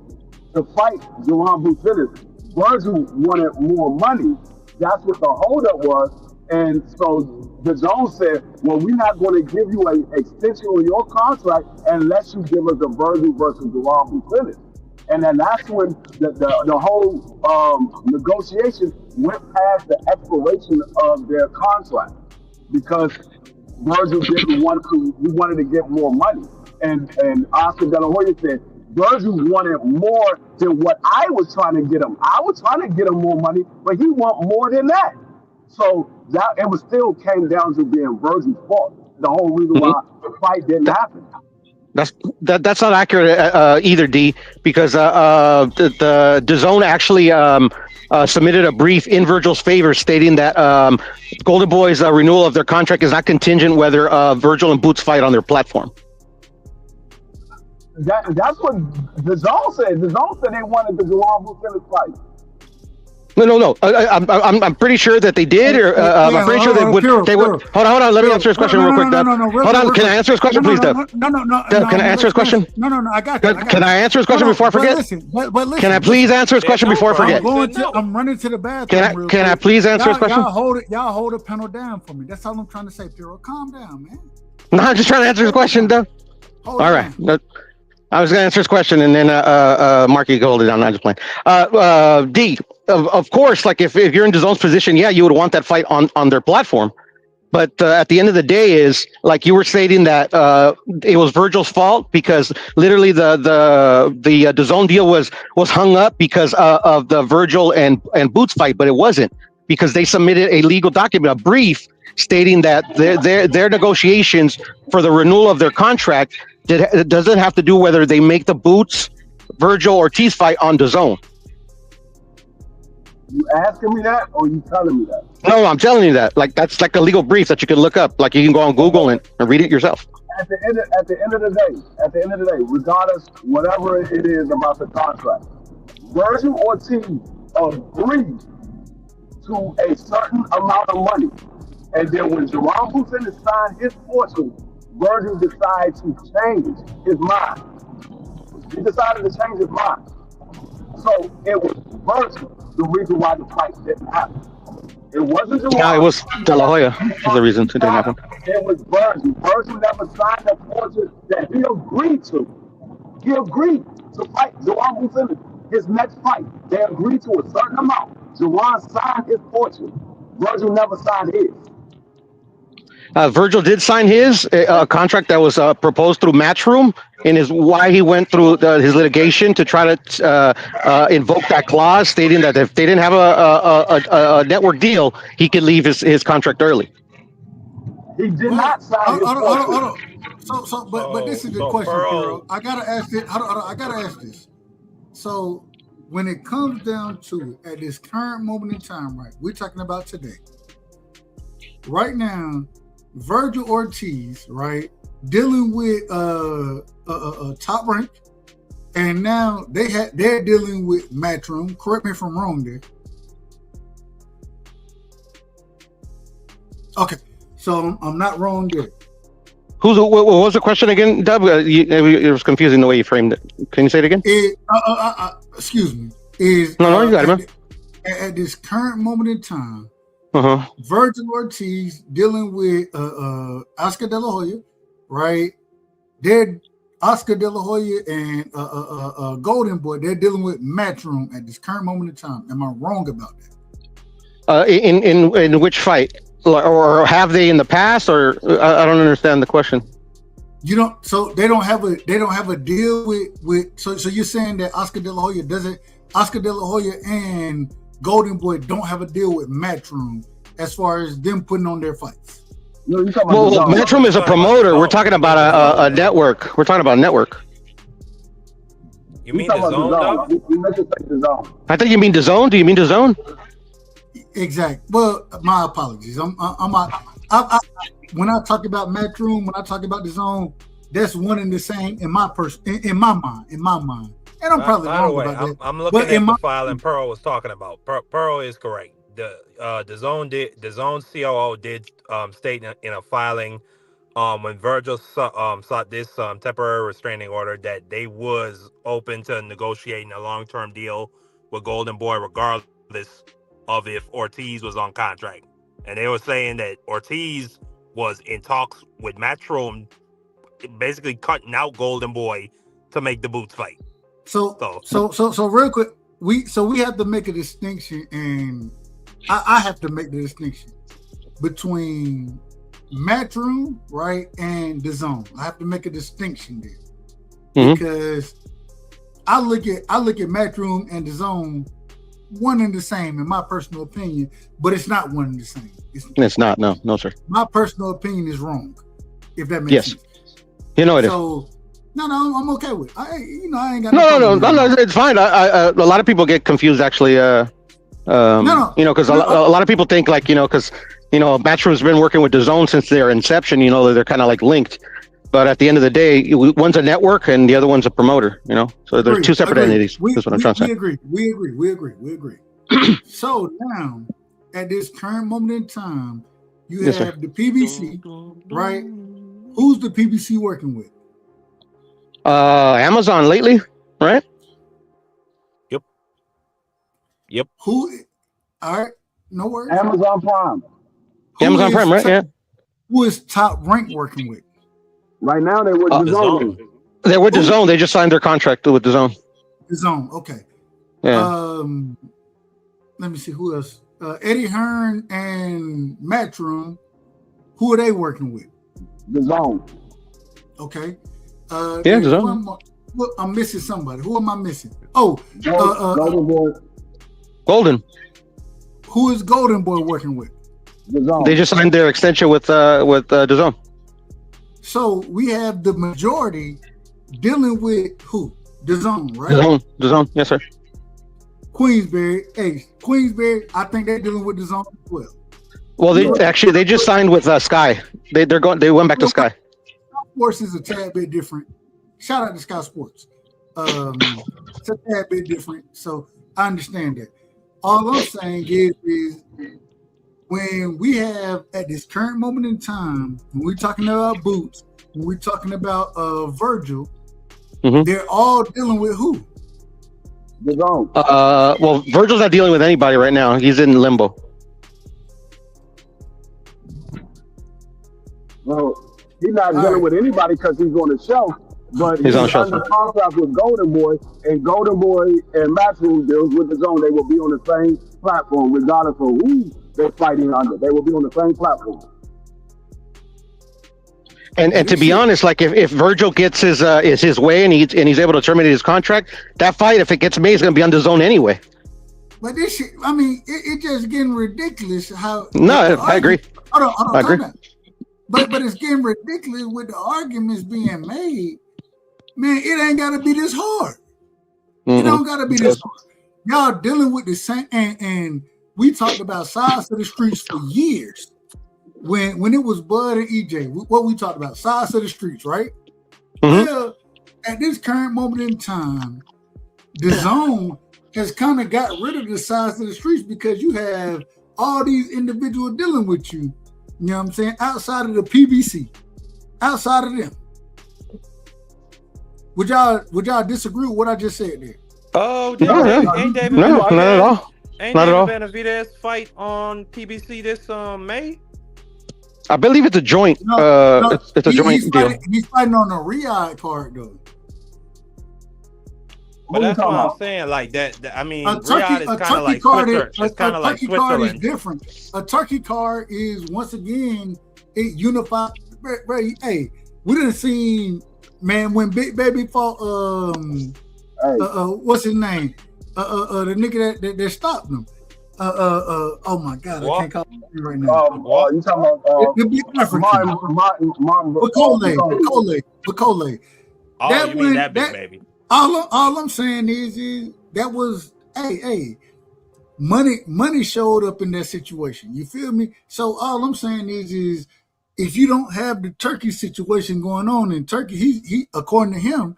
fight Jerome Buchanan. Virgil wanted more money. That's what the holdup was. And so the Jones said, well, we're not going to give you an extension on your contract unless you give us the Virgil versus Jerome Buchanan. And then that's when the whole negotiation went past the expiration of their contract, because Virgil didn't want to, he wanted to get more money. And Oscar De La Hoya said, Virgil wanted more than what I was trying to get him. I was trying to get him more money, but he want more than that. So that it was still came down to being Virgil's fault. The whole reason why the fight didn't happen. That's not accurate either, D, because the DAZN actually submitted a brief in Virgil's favor stating that Golden Boy's renewal of their contract is not contingent whether Virgil and Boots fight on their platform. That's what the Zone said. The Zone said they wanted the Jerome Buchanan fight. No. I'm pretty sure that they did, or I'm pretty sure they would. Hold on. Let me answer his question real quick, Dub. Hold on. Can I answer his question, please, Dub? No. Can I answer his question? No. I got you. Can I answer his question before I forget? Listen. Can I please answer his question before I forget? I'm running to the bathroom. Can I please answer his question? Y'all hold the panel down for me. That's all I'm trying to say, Piro. Calm down, man. No, I'm just trying to answer his question, Dub. All right. I was going to answer his question, and then Marky can hold it down. I'm just playing. D, of course, like if you're in DAZN's position, yeah, you would want that fight on their platform. But at the end of the day, is like you were stating that it was Virgil's fault, because literally the DAZN deal was hung up because of the Virgil and Boots fight, but it wasn't, because they submitted a legal document, a brief, stating that their negotiations for the renewal of their contract doesn't have to do whether they make the Boots, Virgil, Ortiz fight on DAZN. You asking me that, or you telling me that? No, I'm telling you that. Like that's like a legal brief that you can look up. Like you can go on Google and read it yourself. At the end of the day, regardless, whatever it is about the contract, Virgil Ortiz agreed to a certain amount of money, and then when Jerome Buchanan signed his portion, Virgil decided to change his mind. He decided to change his mind. So it was Virgil the reason why the fight didn't happen. It wasn't Jerome. No, it was De La Hoya was the reason it didn't happen. It was Virgil. Virgil never signed a portion that he agreed to. He agreed to fight Jerome Buchanan. His next fight, they agreed to a certain amount. Jerome signed his portion. Virgil never signed his. Virgil did sign his contract that was proposed through Matchroom, and is why he went through his litigation to try to invoke that clause, stating that if they didn't have a network deal, he could leave his contract early. He did not sign his Hold on. But this is the question, Pearl. Pearl. I gotta ask this. I gotta ask this. So when it comes down to it, at this current moment in time, right? We're talking about today. Right now, Virgil Ortiz, right, dealing with Top Rank, and now they're dealing with Matchroom. Correct me if I'm wrong there. Okay, so I'm not wrong there. What was the question again, Dub? It was confusing the way you framed it. Can you say it again? Excuse me. No, you got it, man. At this current moment in time, Virgil Ortiz dealing with Oscar De La Hoya, right? They're Oscar De La Hoya and Golden Boy. They're dealing with Matchroom at this current moment in time. Am I wrong about that? In which fight, or have they in the past? Or I don't understand the question. You don't. So they don't have a deal with. So you're saying that Oscar De La Hoya doesn't. Oscar De La Hoya and Golden Boy don't have a deal with Matchroom as far as them putting on their fights. No, you're talking about Matchroom is a promoter. We're talking about a network. We're talking about a network. You mean the Zone, dog? You meant to say the Zone. I think you mean DAZN. Do you mean DAZN? Exactly. Well, my apologies. When I talk about Matchroom, when I talk about DAZN, that's one and the same in my mind. And I'm probably wrong about that. I'm looking at the file and Pearl was talking about. Pearl is correct. The Zone COO did state in a filing when Virgil sought this temporary restraining order that they was open to negotiating a long-term deal with Golden Boy regardless of if Ortiz was on contract. And they were saying that Ortiz was in talks with Matchroom, basically cutting out Golden Boy to make the Boots fight. So real quick, we have to make a distinction, and I have to make the distinction between Matchroom, right, and DAZN. I have to make a distinction there because I look at Matchroom and DAZN one and the same in my personal opinion, but it's not one and the same. It's not. No, sir. My personal opinion is wrong. If that makes sense. You know it is. No, I'm okay with it. I ain't got no, it's fine. A lot of people get confused actually. Because a lot of people think because Matchroom's been working with DAZN since their inception. They're kind of like linked, but at the end of the day, one's a network and the other one's a promoter. So they're two separate entities. That's what I'm trying to say. We agree. So now, at this current moment in time, you have the PBC, right? Who's the PBC working with? Amazon lately, right? Yep. Who? All right, no worries. Amazon Prime. Amazon Prime, right? Yeah. Who is Top Rank working with? Right now, they with DAZN. They're with DAZN. They just signed their contract with DAZN. DAZN, okay. Yeah. Let me see who else. Eddie Hearn and Matchroom. Who are they working with? DAZN. Okay. DAZN. I'm missing somebody. Who am I missing? Golden Boy. Golden. Who is Golden Boy working with? DAZN. They just signed their extension with DAZN. So we have the majority dealing with who? DAZN, right? DAZN. Yes, sir. Queensberry. I think they're dealing with DAZN as well. Well, they just signed with Sky. They went back to Sky. Sports is a tad bit different. Shout out to Sky Sports. It's a tad bit different, so I understand that. All I'm saying is when we have at this current moment in time, when we're talking about Boots, when we're talking about Virgil, they're all dealing with who? DAZN. Well, Virgil's not dealing with anybody right now. He's in limbo. Well, he's not dealing with anybody because he's on the show. But He's on he's shelf. under contract with Golden Boy, and Golden Boy and Matchroom deals with the zone. They will be on the same platform, regardless of who they're fighting under. They will be on the same platform. And to be honest, like if Virgil gets his way and he's able to terminate his contract, that fight, if it gets made, is going to be on the zone anyway. But this shit, I mean, it just getting ridiculous. How? No, I agree. Hold on, I agree. But it's getting ridiculous with the arguments being made. Man, it ain't got to be this hard. It don't got to be this hard. Y'all dealing with the same, and we talked about sides of the streets for years. When it was Bud and EJ, what we talked about, sides of the streets, right? Well, at this current moment in time, the zone has kind of got rid of the sides of the streets because you have all these individuals dealing with you. You know what I'm saying? Outside of the PBC, outside of them. Would y'all disagree with what I just said there? Oh, not ain't David at all. Ain't Not at all. David Benavidez fight on PBC this May? I believe it's a joint. It's a joint deal. He's fighting on the Riyadh card though. But that's what I'm saying. Like that I mean, Riyadh is kind of like Switzerland. It's kind of like Turkey card is Switzerland. different. A turkey card is once again it unified. Hey, we done seen, man, when Big Baby fought what's his name? The nigga that stopped him. Oh my God, I can't call him right now. You talking about Bacole. Oh, you mean that Big Baby? All I'm saying is that was money showed up in that situation. You feel me? So all I'm saying is if you don't have the Turkey situation going on in Turkey, he according to him,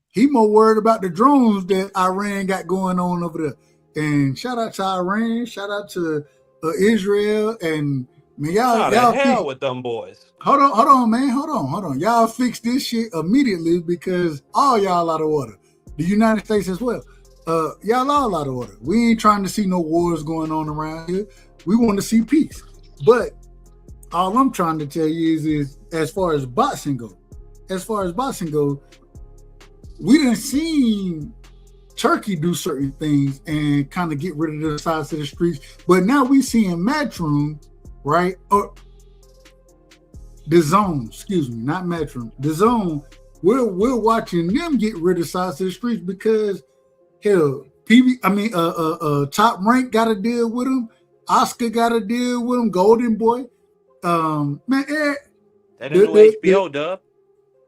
he more worried about the drones that Iran got going on over there. And shout out to Iran, shout out to Israel, and man, y'all hell with them boys. Hold on, man. Hold on. Y'all fix this shit immediately because all y'all out of order. The United States as well. Y'all all out of order. We ain't trying to see no wars going on around here. We want to see peace. But all I'm trying to tell you is as far as boxing goes, we done seen Turkey do certain things and kind of get rid of the sides of the streets. But now we seeing Matchroom, right? Or the zone, excuse me, not Matchroom. The zone, we're watching them get rid of sides of the streets because hell, Top Rank got to deal with them. Oscar got to deal with them. Golden Boy, that a new HBO dub.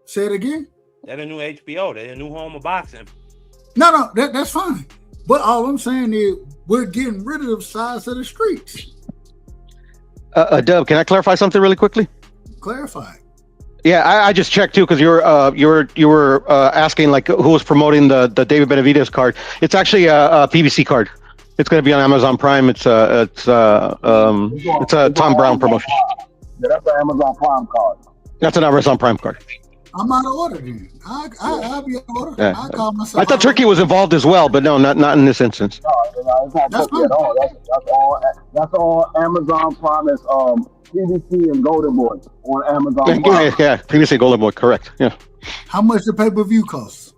Say it again. That a new HBO. That a new home of boxing. No, that's fine. But all I'm saying is we're getting rid of the sides of the streets. Dub, can I clarify something really quickly? Clarify. Yeah, I just checked too because you were asking like who was promoting the David Benavidez card. It's actually a PBC card. It's going to be on Amazon Prime. It's a Tom Brown promotion. Yeah, that's an Amazon Prime card. That's an Amazon Prime card. I'm out of order then. I'll be out of order. Yeah. I call myself. I thought Turkey was involved as well, but no, not in this instance. No, it's not Turkey at all. That's all Amazon Prime. It's PBC and Golden Boy on Amazon Prime. Yeah, PBC Golden Boy, correct. Yeah. How much the pay-per-view costs?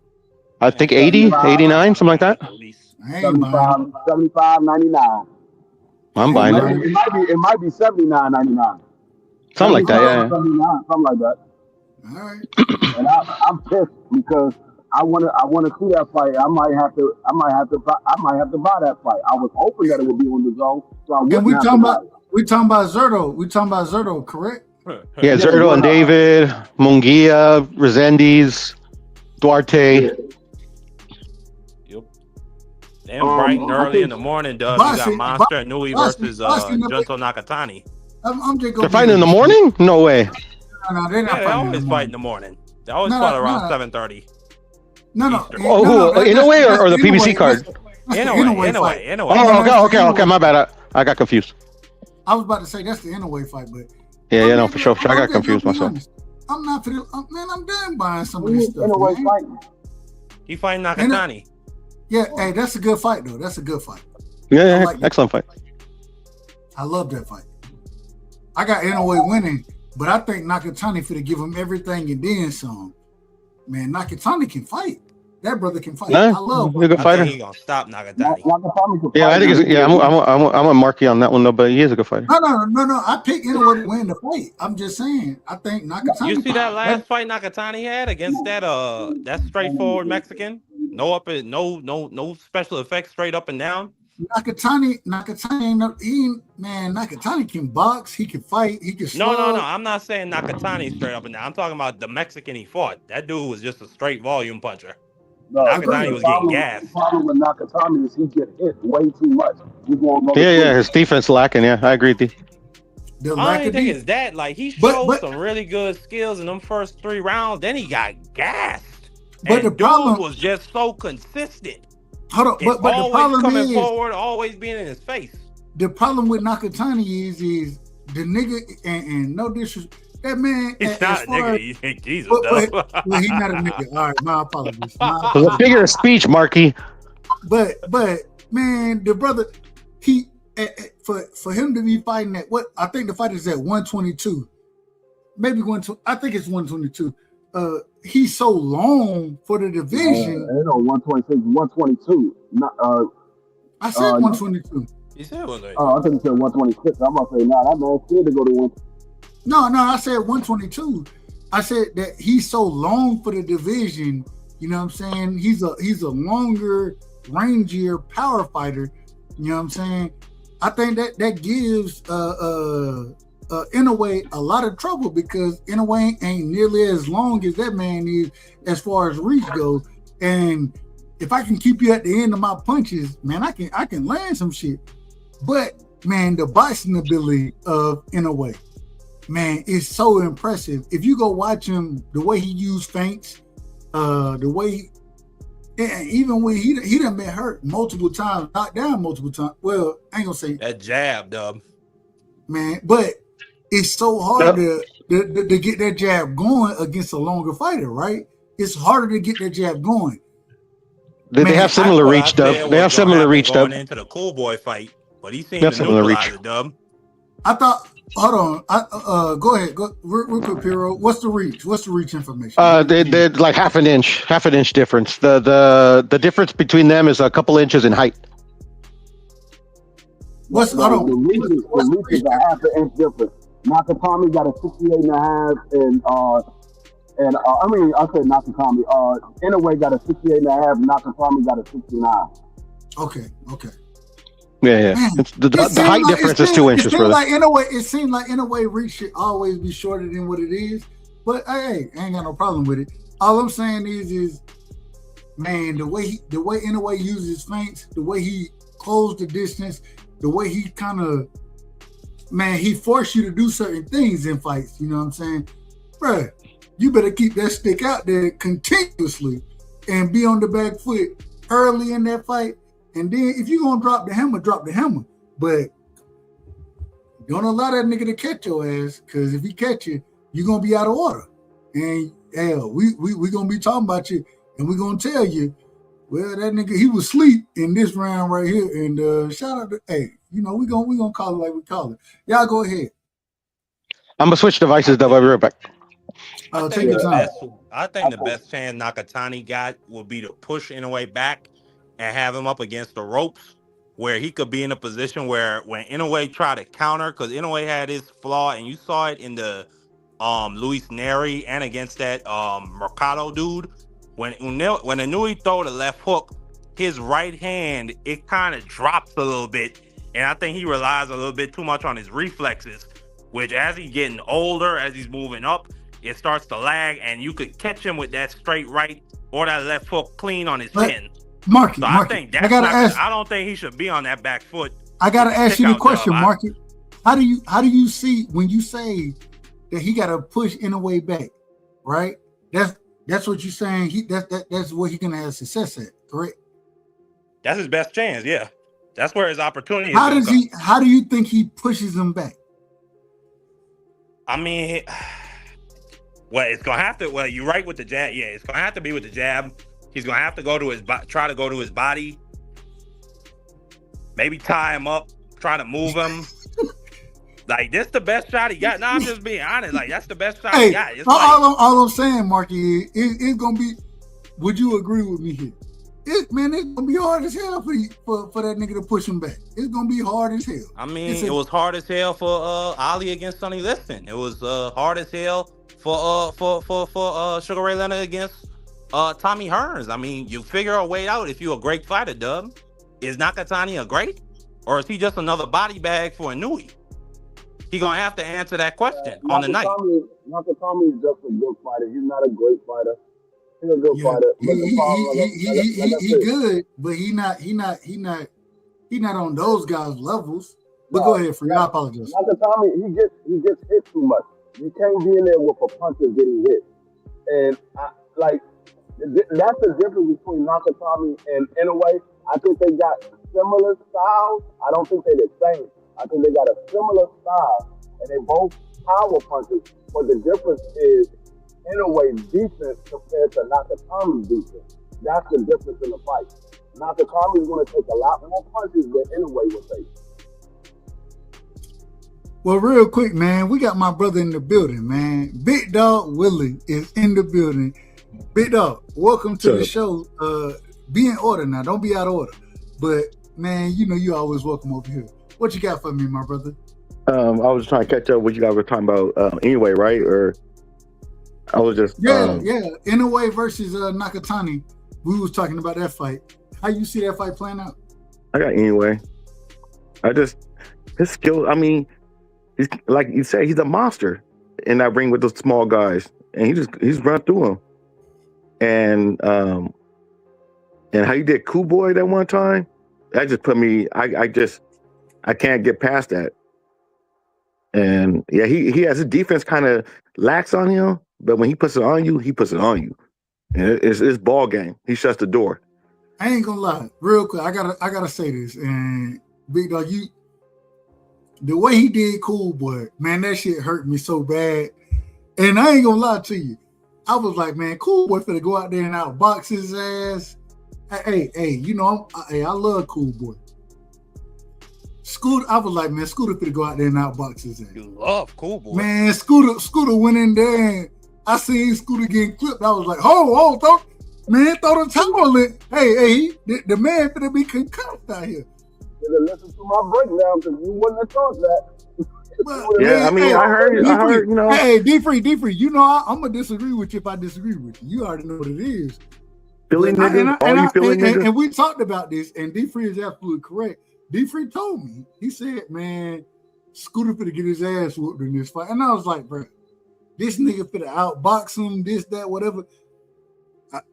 I think 80, 89, something like that. 75.99. I'm buying it. It might be 79.99. Something like that, yeah. 79, something like that. All right. And I'm pissed because I want to see that fight. I might have to buy that fight. I was hoping that it would be on the zone. So and we talking about Zerto. We talking about Zerto, correct? Yeah, Zerto and David, Munguia, Resendiz, Duarte. Yep. Damn, bright and early in the morning, Doug. You got Monster Nui versus Junto Nakatani. They're fighting in the morning? No way. No, they're not They always fight in the morning. They always fight around 7:30. No. In a way or the PBC card? In a way. Oh, okay. My bad. I got confused. I was about to say that's the Inouye fight, but yeah, for sure. I got confused myself. I'm not for I'm done buying some of this stuff. He fighting Nakatani. Yeah, hey, that's a good fight though. That's a good fight. Yeah, excellent fight. I love that fight. I got Inouye winning, but I think Nakatani for to give him everything and then some. man, Nakatani can fight. That brother can fight. Huh? I love. He's a good I fighter. think he's gonna stop Nakatani. Yeah, I think it's, yeah. I'm a Marky on that one though, but he is a good fighter. No. I picked Inoue to win the fight. I'm just saying. I think Nakatani. You see that last fight Nakatani had against that straightforward Mexican? No special effects, straight up and down. Nakatani ain't no, Nakatani can box, he can fight, he can slug. No. I'm not saying Nakatani straight up and down. I'm talking about the Mexican he fought. That dude was just a straight volume puncher. No, Nakatani was getting gassed. The problem with Nakatani is he get hit way too much. Yeah, his defense lacking. Yeah, I agree with you. I don't think it's that. Like, he showed some really good skills in them first 3 rounds. Then he got gassed. But the problem was just so consistent. Hold on, but the problem coming is forward, always being in his face. The problem with Nakatani is the nigga, and no disrespect, that man. He's not a nigga. Jesus, well, he's not a nigga. All right, my apologies. It was a figure of speech, Marky. But man, the brother, he for him to be fighting at what I think the fight is at 122, maybe 120. I think it's 122. He's so long for the division. 126, 122. Not, I said 122. You said 122. I think you said 126. I'm about to say, that man scared to go to 1. No, I said 122. I said that he's so long for the division. You know what I'm saying? He's a longer, rangier power fighter. You know what I'm saying? I think that gives Inoue a lot of trouble because Inoue ain't nearly as long as that man is as far as reach goes. And if I can keep you at the end of my punches, man, I can land some shit. But man, the boxing ability of Inoue, man, is so impressive. If you go watch him, the way he used feints, the way even when he done been hurt multiple times, knocked down multiple times. Well, I ain't gonna say that jab, dub. Man, but it's so hard to get that jab going against a longer fighter, right? It's harder to get that jab going. They have similar reach, Dub. They have similar reach, Dub. Going into the cool boy fight, but he seemed to neutralize it, Dub. I thought. Hold on. Go ahead. Go real quick, Piro. What's the reach? What's the reach information? They're like half an inch difference. The difference between them is a couple inches in height. What's the reach is a half an inch difference. Nakatami got a 68.5, and I mean, I said Nakatami. Inoue got a 68.5. Nakatami got a 69. Okay. Yeah. The height difference is 2 inches. It seemed like Inoue reach should always be shorter than what it is. But hey, I ain't got no problem with it. All I'm saying is, man, the way Inoue uses feints, the way he closed the distance, the way he kind of, man, he forced you to do certain things in fights. You know what I'm saying, bruh? You better keep that stick out there continuously and be on the back foot early in that fight. And then if you're gonna drop the hammer. But don't allow that nigga to catch your ass, because if he catch you, you're gonna be out of order. And hell, we gonna be talking about you, and we're gonna tell you, well, that nigga, he was asleep in this round right here. And shout out to, hey, you know, we gonna call it like we call it. Y'all go ahead. I'm gonna switch devices, Dub. I'll be right back. Take your time. I think the best chance Nakatani got would be to push Inoue back and have him up against the ropes, where he could be in a position where when Inoue tried to counter, because Inoue had his flaw, and you saw it in the Luis Neri and against that Mercado dude. When Inoue throw the left hook, his right hand, it kind of drops a little bit, and I think he relies a little bit too much on his reflexes, which as he's getting older, as he's moving up, it starts to lag, and you could catch him with that straight right or that left hook clean on his chin. Marky, I think that's I don't think he should be on that back foot. I gotta ask you the question, Marky. How do you see when you say that he gotta push Inoue back, right? That's what you're saying. That's what he's gonna have success at, correct? That's his best chance, yeah. That's where his opportunity is. How do you think he pushes him back? I mean, well, it's gonna have to. Well, you're right with the jab. Yeah, it's gonna have to be with the jab. He's gonna have to try to go to his body. Maybe tie him up, try to move him. Like, this the best shot he got. No, I'm just being honest. Like, that's the best shot Hey, he got. It's all I'm saying, Marky, it's gonna be. Would you agree with me here? It's gonna be hard as hell for that nigga to push him back. It's gonna be hard as hell. I mean, it was hard as hell for Ali against Sonny Liston. It was hard as hell for Sugar Ray Leonard against Tommy Hearns. I mean, you figure a way out if you're a great fighter, Dub. Is Nakatani a great? Or is he just another body bag for a Nui? He gonna have to answer that question on the night. Nakatani is just a good fighter. He's not a great fighter. He's a good fighter. He good, but he not on those guys' levels. But go ahead, Free. I apologize. Nakatani, he gets hit too much. You can't be in there with a puncher getting hit, and that's the difference between Nakatani and Inoue. I think they got similar styles. I don't think they're the same. I think they got a similar style, and they both power punches. But the difference is Inoue's defense compared to Nakatami's defense. That's the difference in the fight. Nakatami's going to take a lot more punches than Inoue will take. Well, real quick, man, we got my brother in the building, man. Big Dog Willie is in the building. Big Dog, welcome to the show. Be in order now. Don't be out of order. But, man, you know you always welcome over here. What you got for me, my brother? I was trying to catch up what you guys were talking about anyway, right? Or I was just... Inoue versus Nakatani. We was talking about that fight. How you see that fight playing out? I got Inoue. His skill, I mean... He's, like you say, he's a monster in that ring with those small guys, and he's run through them. And how you did Cool Boy that one time, that just put me. I can't get past that. And yeah, he has his defense kind of lax on him, but when he puts it on you, he puts it on you. And it's ball game. He shuts the door. I ain't gonna lie, real quick. I gotta say this, and Big Dog, the way he did Cool Boy, man, that shit hurt me so bad. And I ain't gonna lie to you. I was like, man, Cool Boy finna go out there and outbox his ass. Hey, you know, I love Cool Boy. Scooter, I was like, man, Scooter finna go out there and outbox his ass. You love Cool Boy. Man, Scooter went in there and I seen Scooter getting clipped. I was like, throw the towel in. Hey, the man finna be concussed out here. Listen to my breakdown because you wouldn't have thought that. Yeah, I mean, I heard, you know. Hey, D-Free, you know, I'm going to disagree with you if I disagree with you. You already know what it is. Philly niggas, and we talked about this, and D-Free is absolutely correct. D-Free told me, he said, man, Scooter finna get his ass whooped in this fight. And I was like, bro, this nigga finna outbox him, this, that, whatever.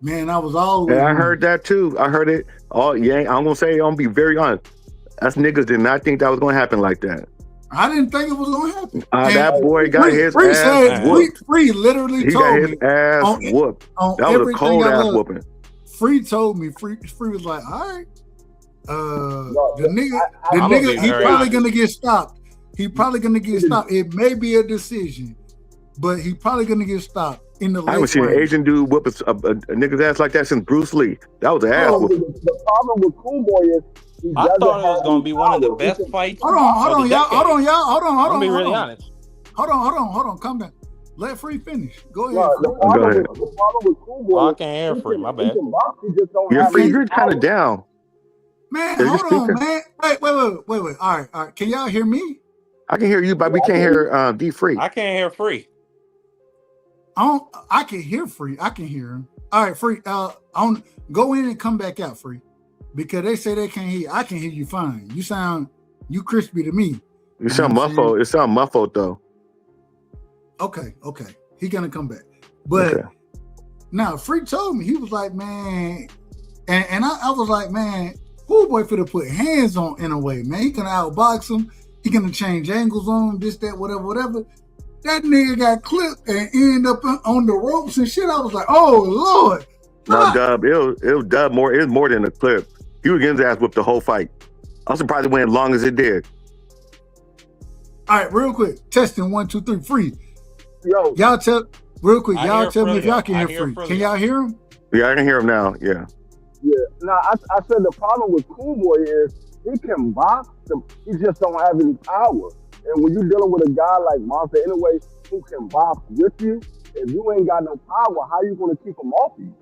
Man, I was always. Yeah, I heard that too. I heard it. Oh, yeah, I'm going to say, I'm going to be very honest. Us niggas did not think that was going to happen like that. I didn't think it was going to happen. That boy got his ass whooped. Free literally he told me. He got his ass whooped. That was a cold ass whooping. Free told me. Free was like, all right. The nigga, he probably going to get stopped. It may be a decision, but he probably going to get stopped in the late. I haven't seen an Asian dude whoop a nigga's ass like that since Bruce Lee. That was an ass whooping. The problem with Cool Boy is I thought it was going to be one of the best fights. Hold on, y'all. I'm be really honest. Hold on. Calm down. Let Free finish. Go ahead. The problem with Cool Boy. I can't hear Free. My bad. You're kind of down. Man, hold on, man. Wait. All right. Can y'all hear me? I can hear you, but we can't hear D-Free. I can't hear Free. I can hear Free. I can hear him. All right, Free. Go in and come back out, Free. Because they say they can't hear you. I can hear you fine. You crispy to me. You sound muffled. It sound muffled though. Okay. He gonna come back. But now Free told me, he was like, man, and I was like, man, Cool Boy finna put hands on Inoue, man. He gonna outbox him. He gonna change angles on him, this, that, whatever. That nigga got clipped and ended up on the ropes and shit. I was like, oh Lord. No, Dub, it was Dub more. It was more than a clip. He was getting his ass whipped the whole fight. I'm surprised it went as long as it did. All right, real quick. Testing 1, 2, 3. Free. Yo, y'all tell me if y'all can hear Free. Can y'all hear him? Yeah, I can hear him now. Yeah. Yeah. No, I said the problem with Cool Boy is he can box them. He just don't have any power. And when you're dealing with a guy like Monster anyway, who can box with you, if you ain't got no power, how you gonna keep him off you?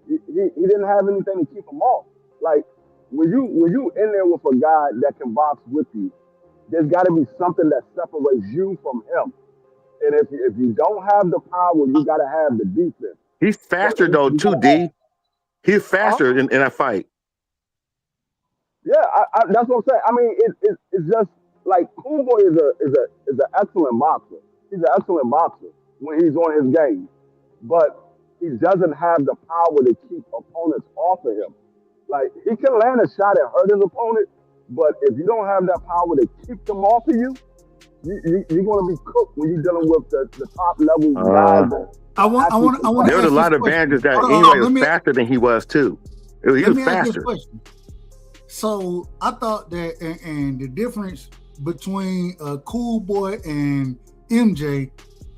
He didn't have anything to keep him off. Like when you in there with a guy that can box with you, there's got to be something that separates you from him. And if you don't have the power, you got to have the defense. He's faster though too, D. He's faster in that fight. Yeah, that's what I'm saying. I mean, it's just like Cool Boy is an excellent boxer. He's an excellent boxer when he's on his game, but he doesn't have the power to keep opponents off of him. Like he can land a shot and hurt his opponent, but if you don't have that power to keep them off of you, you're going to be cooked when you're dealing with the top level guys. I want. There was a lot of advantages that anyway was faster than he was too. He was faster. So I thought that, and the difference between Cool Boy and MJ,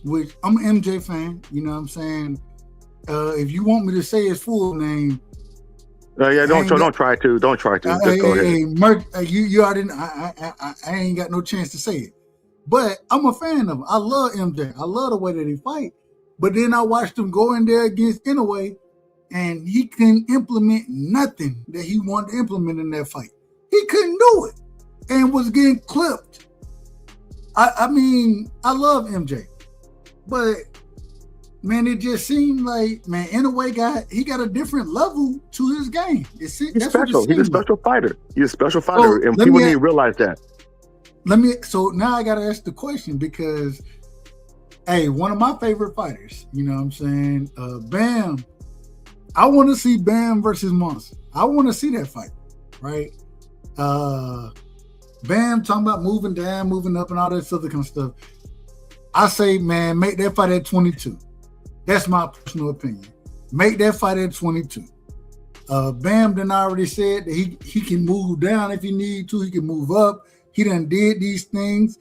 which I'm an MJ fan, you know what I'm saying? If you want me to say his full name, don't try to. Just go ahead. You already. I ain't got no chance to say it, but I'm a fan of him. I love MJ. I love the way that he fight. But then I watched him go in there against Inoue, and he couldn't implement nothing that he wanted to implement in that fight. He couldn't do it, and was getting clipped. I mean, I love MJ, but man, it just seemed like, man, Inoue got a different level to his game. He's special. He's a special fighter. He's a special fighter, so and people need to realize that. So now I got to ask the question because, hey, one of my favorite fighters, you know what I'm saying? Bam. I want to see Bam versus Monster. I want to see that fight, right? Bam talking about moving down, moving up, and all that other kind of stuff. I say, man, make that fight at 22. That's my personal opinion. Make that fight at 22. Bam done already said that he can move down if he need to. He can move up. He done did these things,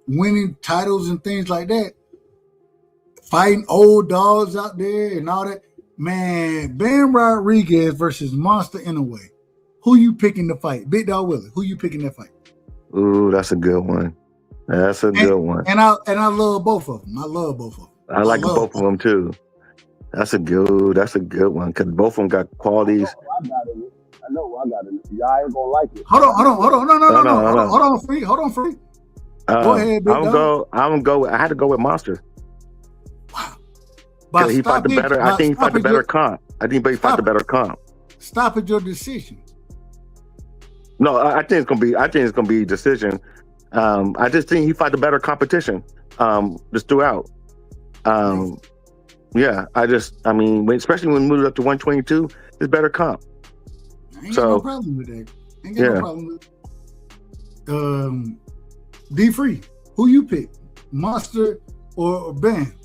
winning titles and things like that. Fighting old dogs out there and all that. Man, Bam Rodriguez versus Monster Inoue. Who you picking to fight? Big Dog Willie. Who you picking to fight? Ooh, that's a good one. That's a good one. And I love both of them. I love both of them. I like both of them too. That's a good one because both of them got qualities. I know I got it. Y'all ain't gonna like it. Hold on. No. Hold on, free. Go ahead, Big Dog. I'm gonna go. I had to go with Monster. Wow. He fought the better. I think he fought the better comp. He fought the better comp. Stop at your decision. No, I think it's gonna be a decision. I just think he fought the better competition. Just throughout. Yeah, especially when we moved up to 122, it's better comp. I ain't got no problem with that. No problem with it. D Free, who you pick? Monster or Bam?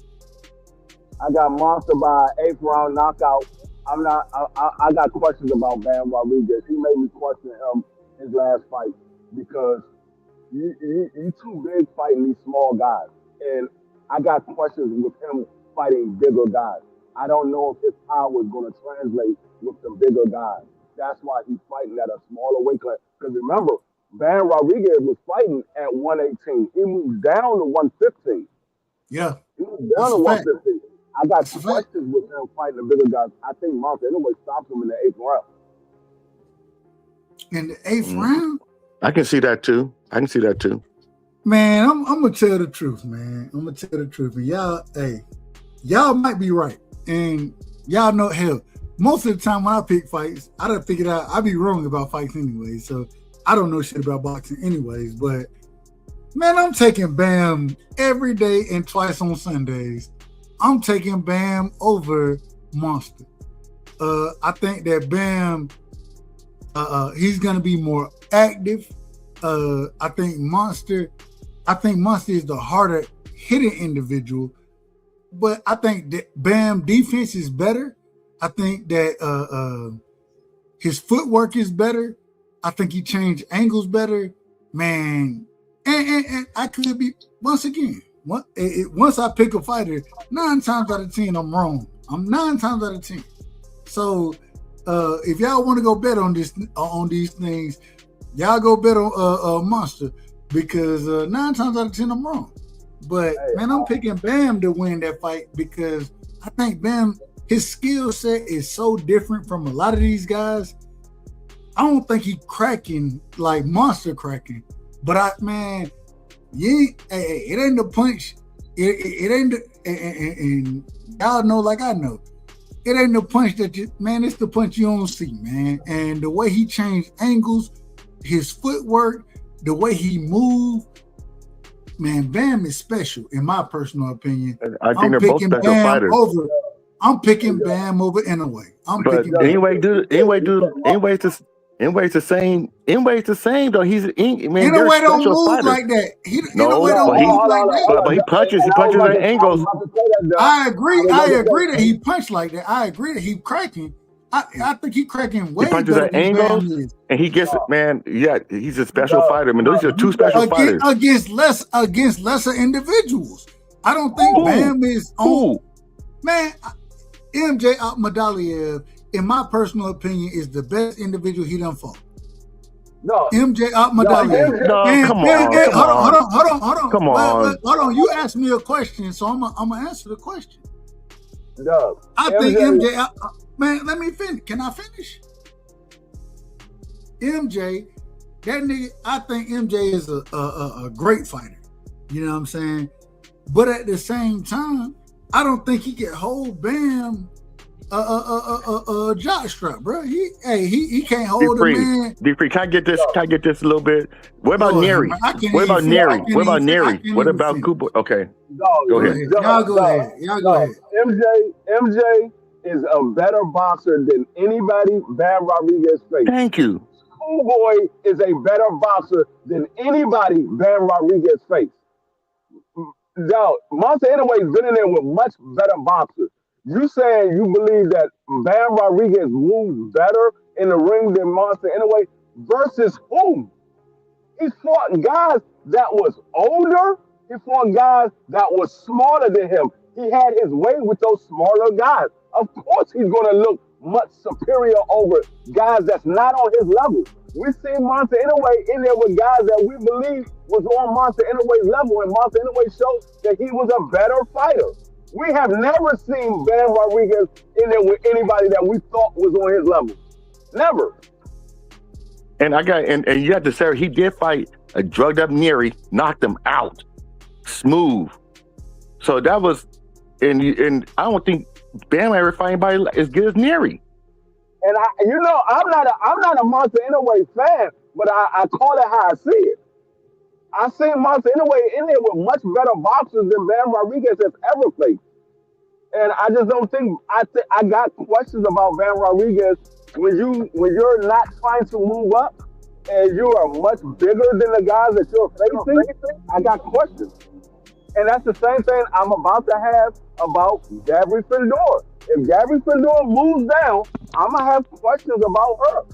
I got Monster by 8th round knockout. I got questions about Bam Rodriguez. He made me question him his last fight because you too big fighting these small guys. And I got questions with him fighting bigger guys. I don't know if his power is going to translate with the bigger guys. That's why he's fighting at a smaller weight class. Because remember, Bam Rodriguez was fighting at 118. He moved down to 115. Yeah. He moved down to 115. I got questions with him fighting the bigger guys. I think Monster anyway stopped him in the 8th round. In the 8th round? I can see that too. Man, I'm gonna tell the truth, man. And y'all might be right. And y'all know, hell, most of the time when I pick fights, I don't figure it out. I be wrong about fights anyway. So I don't know shit about boxing anyways. But man, I'm taking Bam every day and twice on Sundays. I'm taking Bam over Monster. I think that Bam, he's gonna be more active. I think Monster is the harder hitting individual, but I think that Bam defense is better. I think that his footwork is better. I think he changed angles better, man. And I could be once again. Once I pick a fighter, 9 times out of 10 I'm wrong. I'm 9 times out of 10. So if y'all want to go bet on these things, y'all go bet on Monster. because 9 times out of 10 I'm wrong. But man, I'm picking Bam to win that fight because I think Bam, his skill set is so different from a lot of these guys. I don't think he cracking like monster cracking, but it ain't the punch. It ain't the, and y'all know like I know. It ain't the punch that it's the punch you don't see, man. And the way he changed angles, his footwork, the way he moved, man, Bam is special, in my personal opinion. I think they're both special fighters. I'm picking Bam over Inoue. Anyway, it's the same. Anyway, it's the same though. Inoue don't move like that. But he punches. He punches at angles. I agree that he punched like that. I agree that he cracking. I think he cracking way better. He punches at angles, and he gets it, man. Yeah, he's a special fighter. I mean, those are two special fighters against lesser individuals. I don't think Bam is on. Man, MJ Akhmadaliev, in my personal opinion, is the best individual he done fought. No, MJ Akhmadaliev. Come on. Hold on. You asked me a question, so I'm gonna answer the question. No, I think MJ. Man, let me finish. Can I finish? MJ, that nigga. I think MJ is a great fighter. You know what I'm saying? But at the same time, I don't think he can hold Bam jock strap, bro. He can't hold a man. D-Free, can I get this? Can I get this a little bit? What about Neri? What about Neri? What about Cooper? Okay, go ahead. Y'all go ahead. MJ is a better boxer than anybody Bam Rodriguez faced. Thank you. Schoolboy is a better boxer than anybody Bam Rodriguez faced. Now, Monte Inoue has been in there with much better boxers. You saying you believe that Bam Rodriguez moves better in the ring than Monte Inoue versus whom? He's fought guys that was older. He fought guys that was smaller than him. He had his way with those smaller guys. Of course, he's going to look much superior over guys that's not on his level. We see Monte Inoue in there with guys that we believe was on Monte Inoue's level, and Monte Inoue showed that he was a better fighter. We have never seen Bam Rodriguez in there with anybody that we thought was on his level. Never. And you have to say he did fight a drugged up Neri, knocked him out, smooth. So that was, and I don't think Bam ever fight anybody as good as Neri. And I'm not a Monte Inoue fan, but I call it how I see it. I seen Monte Inoue in there with much better boxers than Bam Rodriguez has ever faced. And I just don't think I got questions about Bam Rodriguez when you're not trying to move up and you are much bigger than the guys that you're facing. I got questions. And that's the same thing I'm about to have about Gabby Findor. If Gabby Findor moves down, I'm going to have questions about her.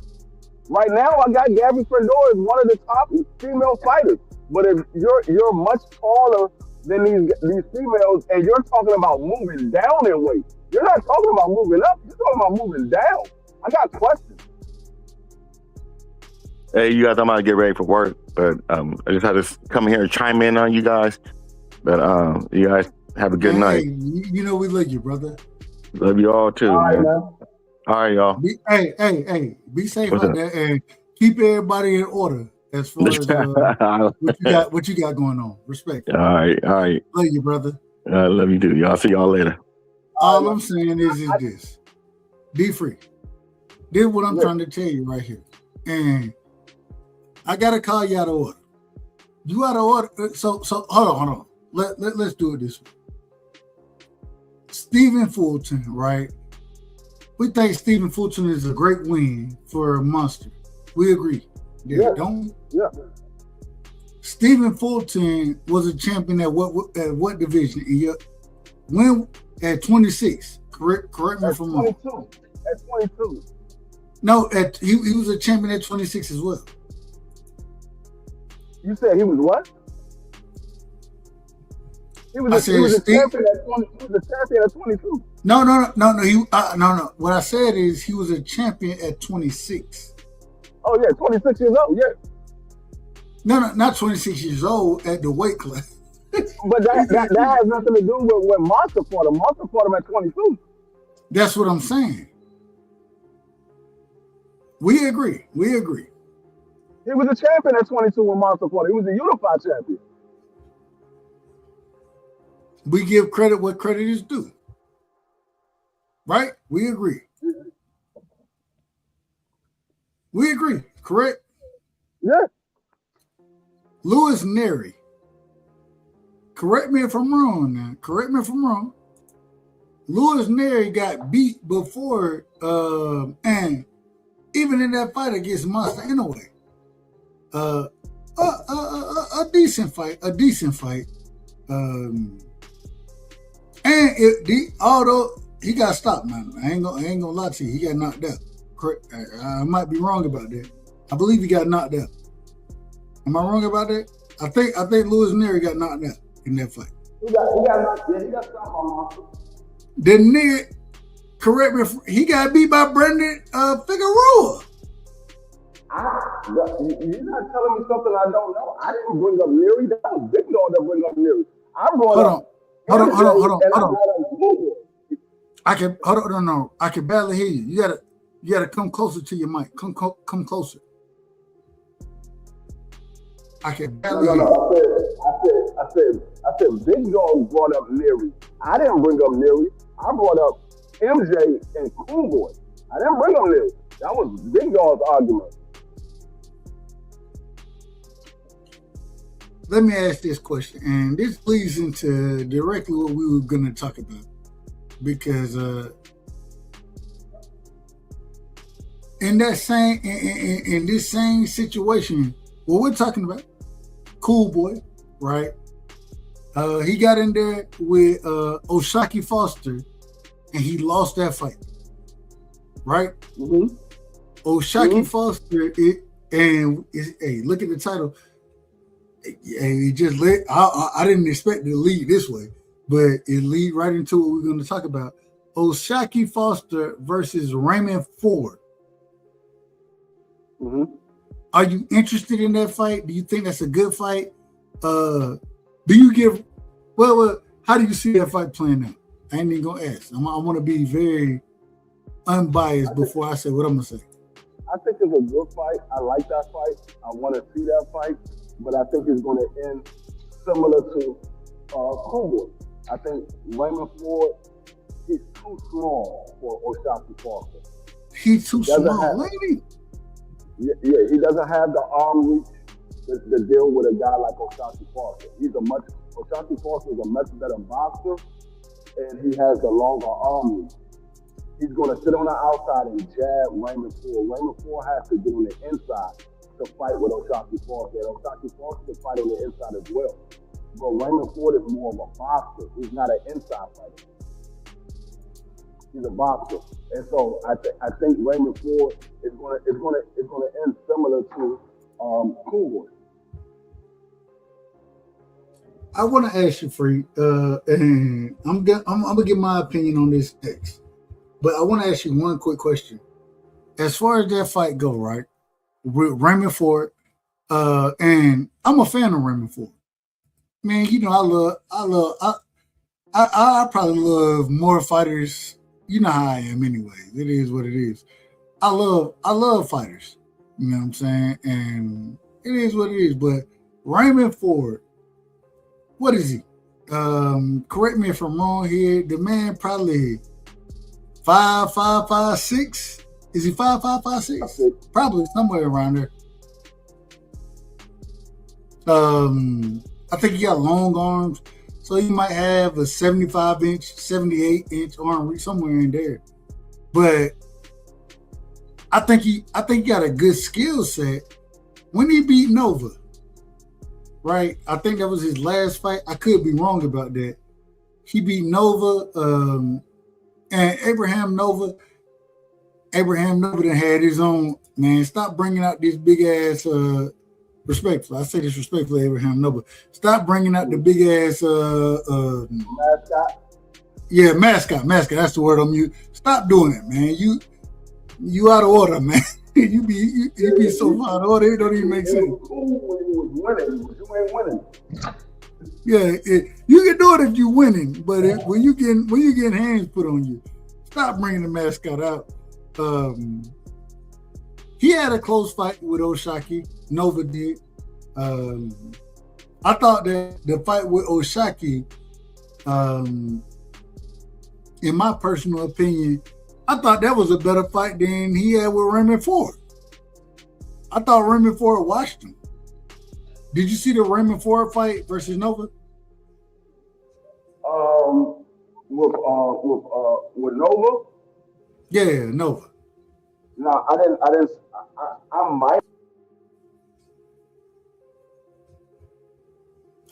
Right now, I got Gabby Findor as one of the top female fighters. But if you're much taller than these females and you're talking about moving down in weight, you're not talking about moving up, you're talking about moving down. I got questions. Hey, you guys, I'm about to get ready for work, but I just had to come here and chime in on you guys. But you guys have a good night. You know we love you, brother. Love you all too. All right, man. All right, y'all. Be safe out there and keep everybody in order as far as what you got going on. Respect. All right. Love you, brother. I love you too. Y'all see y'all later. All I'm saying is this. Be free. This is what I'm trying to tell you right here. And I gotta call you out of order. You out of order. So hold on. Let's do it this way. Stephen Fulton, right? We think Stephen Fulton is a great win for Monster. We agree. Don't we? Yeah. Stephen Fulton was a champion at what division? When at 26. Correct me if I'm wrong. At 22. No, he was a champion at 26 as well. You said he was what? He was a champion at 22. No. No. What I said is he was a champion at 26. Oh yeah, 26 years old. Yeah. No, not 26 years old at the weight class. But that has nothing to do with when Monster fought him. Monster fought him at 22. That's what I'm saying. We agree. He was a champion at 22 when Monster fought him. He was a unified champion. We give credit what credit is due. Right? We agree. Correct? Yeah. Louis Neri. Correct me if I'm wrong now. Louis Neri got beat before, and even in that fight against Monster anyway. A decent fight. Although he got stopped, man. I ain't gonna lie to you. He got knocked out. Correct. I might be wrong about that. I believe he got knocked out. Am I wrong about that? I think Louis Neri got knocked out in that fight. He got knocked out. He got stopped on Monster. The nigga, correct me, he got beat by Brendan Figueroa. You're not telling me something I don't know. I didn't bring up Leary. That was Big Dog that bring up Leary. I brought up. Hold on. I can barely hear you. You gotta come closer to your mic. Come closer. I can barely hear you. I said Big Dog brought up Leary. I didn't bring up Leary. I brought up MJ and Cool Boy. I didn't bring up Leary. That was Big Dog's argument. Let me ask this question, and this leads into directly what we were going to talk about, because in this same situation, what we're talking about, Cool Boy, right? He got in there with O'Shaquie Foster, and he lost that fight, right? Mm-hmm. O'Shaquie Foster, hey, look at the title. It just led. I didn't expect it to lead this way, but it lead right into what we're going to talk about. O'Shaquie Foster versus Raymond Ford. Mm-hmm. Are you interested in that fight? Do you think that's a good fight? Do you give? Well, how do you see that fight playing out? I ain't even gonna ask. I want to be very unbiased before I say what I'm gonna say. I think it's a good fight. I like that fight. I want to see that fight. But I think it's going to end similar to Cool Boy. I think Raymond Ford, he's too small for O'Shaquie Foster. He's too small, lady. Yeah, he doesn't have the arm reach to deal with a guy like O'Shaquie Foster. O'Shaquie Foster is a much better boxer, and he has the longer arm reach. He's going to sit on the outside and jab Raymond Ford. Raymond Ford has to get on the inside to fight with O'Shaquie Foster. And O'Shaquie Foster can fight on the inside as well. But Raymond Ford is more of a boxer. He's not an inside fighter. He's a boxer. And so I think Raymond Ford is going to end similar to Cool Boy. I want to ask you, Free, and I'm gonna give my opinion on this next. But I want to ask you one quick question. As far as that fight go, right, with Raymond Ford, and I'm a fan of Raymond Ford. Man, you know, I probably love more fighters. You know how I am anyway. It is what it is. I love fighters. You know what I'm saying? And it is what it is. But Raymond Ford, what is he? Correct me if I'm wrong here. The man probably 5'5", 5'6". Is he 5'5", 5'6"? Probably somewhere around there. I think he got long arms, so he might have a 75-inch, 78-inch arm reach somewhere in there. But I think he got a good skill set. When he beat Nova, right? I think that was his last fight. I could be wrong about that. He beat Nova, and Abraham Nova done had his own, man. Stop bringing out this big ass, respectful. I say this respectfully, Abraham Nova. Stop bringing out the big ass, mascot. Yeah, mascot. That's the word I'm using. Stop doing it, man. You out of order, man. you be so fine. Oh, they don't even make sense. It was cool when you was winning, but you ain't winning. Yeah, you can do it if you're winning, but when you get hands put on you, stop bringing the mascot out. He had a close fight with Oshaki. Nova did. I thought that the fight with Oshaki, in my personal opinion, I thought that was a better fight than he had with Raymond Ford. I thought Raymond Ford watched him. Did you see the Raymond Ford fight versus Nova? With Nova? Yeah, Nova. No, I didn't. I might.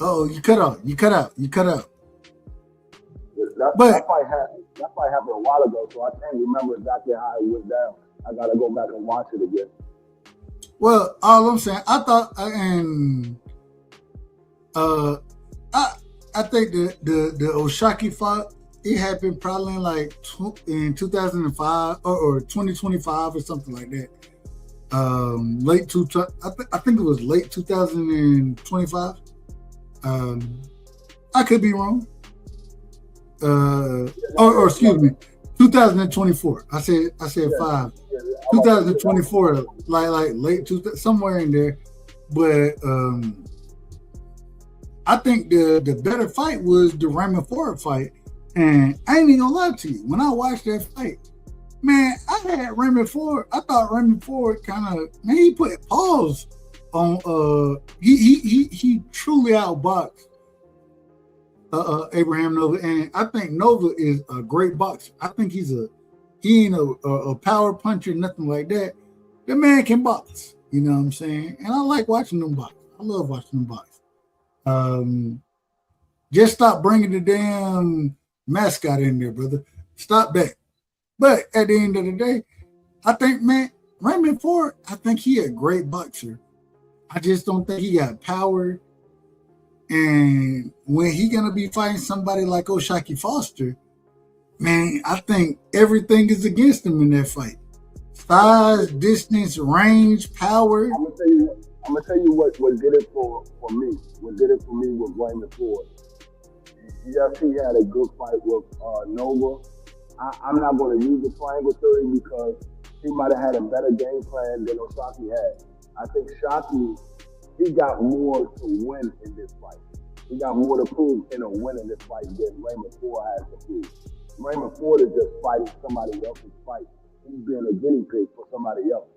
Oh, you cut out. That fight happened a while ago, so I can't remember exactly how it went down. I gotta go back and watch it again. Well, all I'm saying, I thought, I think the Oshaki fight, it happened probably in 2005 or 2025 or something like that. I think it was late 2025. I could be wrong. Or excuse me, 2024. I said 5. 2024, like late somewhere in there. But I think the better fight was the Raymond Ford fight. And I ain't even gonna lie to you. When I watched that fight, man, I had Raymond Ford. I thought Raymond Ford he put pause on he truly outboxed Abraham Nova, and I think Nova is a great boxer. I think he ain't a power puncher, nothing like that. The man can box, you know what I'm saying? And I like watching them box. I love watching them box. Just stop bringing the damn mascot in there, brother. Stop that. But at the end of the day, I think, man, Raymond Ford, I think he a great boxer. I just don't think he got power. And when he gonna be fighting somebody like Oshaki Foster, man, I think everything is against him in that fight. Size, distance, range, power. I'm gonna tell you what did it for me. What did it for me with Raymond Ford. Yes, he had a good fight with Nova. I'm not going to use the triangle theory because he might have had a better game plan than Oshaki had. I think Shaki, he got more to win in this fight. He got more to prove in a win in this fight than Raymond Ford has to prove. Raymond Ford is just fighting somebody else's fight. He's being a guinea pig for somebody else.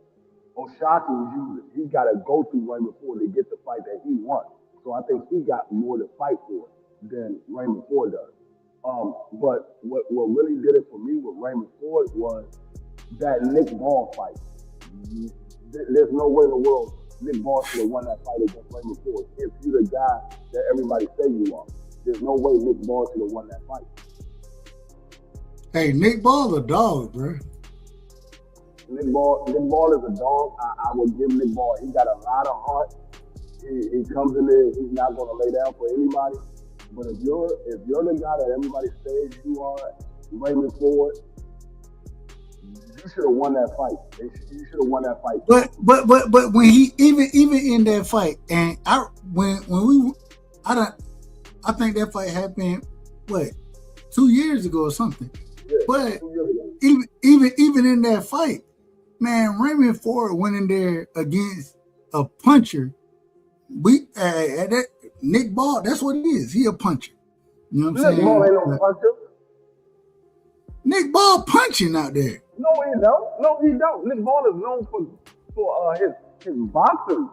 Oshaki, he got to go through Raymond Ford to get the fight that he wants. So I think he got more to fight for than Raymond Ford does. But what really did it for me with Raymond Ford was that Nick Ball fight. There's no way in the world Nick Ball should have won that fight against Raymond Ford. If you're the guy that everybody say you are, there's no way Nick Ball should have won that fight. Hey, Nick Ball a dog, bro. Nick Ball is a dog. I will give Nick Ball. He got a lot of heart. He comes in there. He's not going to lay down for anybody. But if you're the guy that everybody says you are, Raymond Ford, you should have won that fight. You should have won that fight. But when he even in that fight, and I think that fight happened 2 years ago or something. Yeah, but even in that fight, man, Raymond Ford went in there against a puncher. Nick Ball, that's what he is. He a puncher. You know what I'm saying? Nick Ball ain't no puncher. Nick Ball punching out there. No, he don't. Nick Ball is known for his boxing.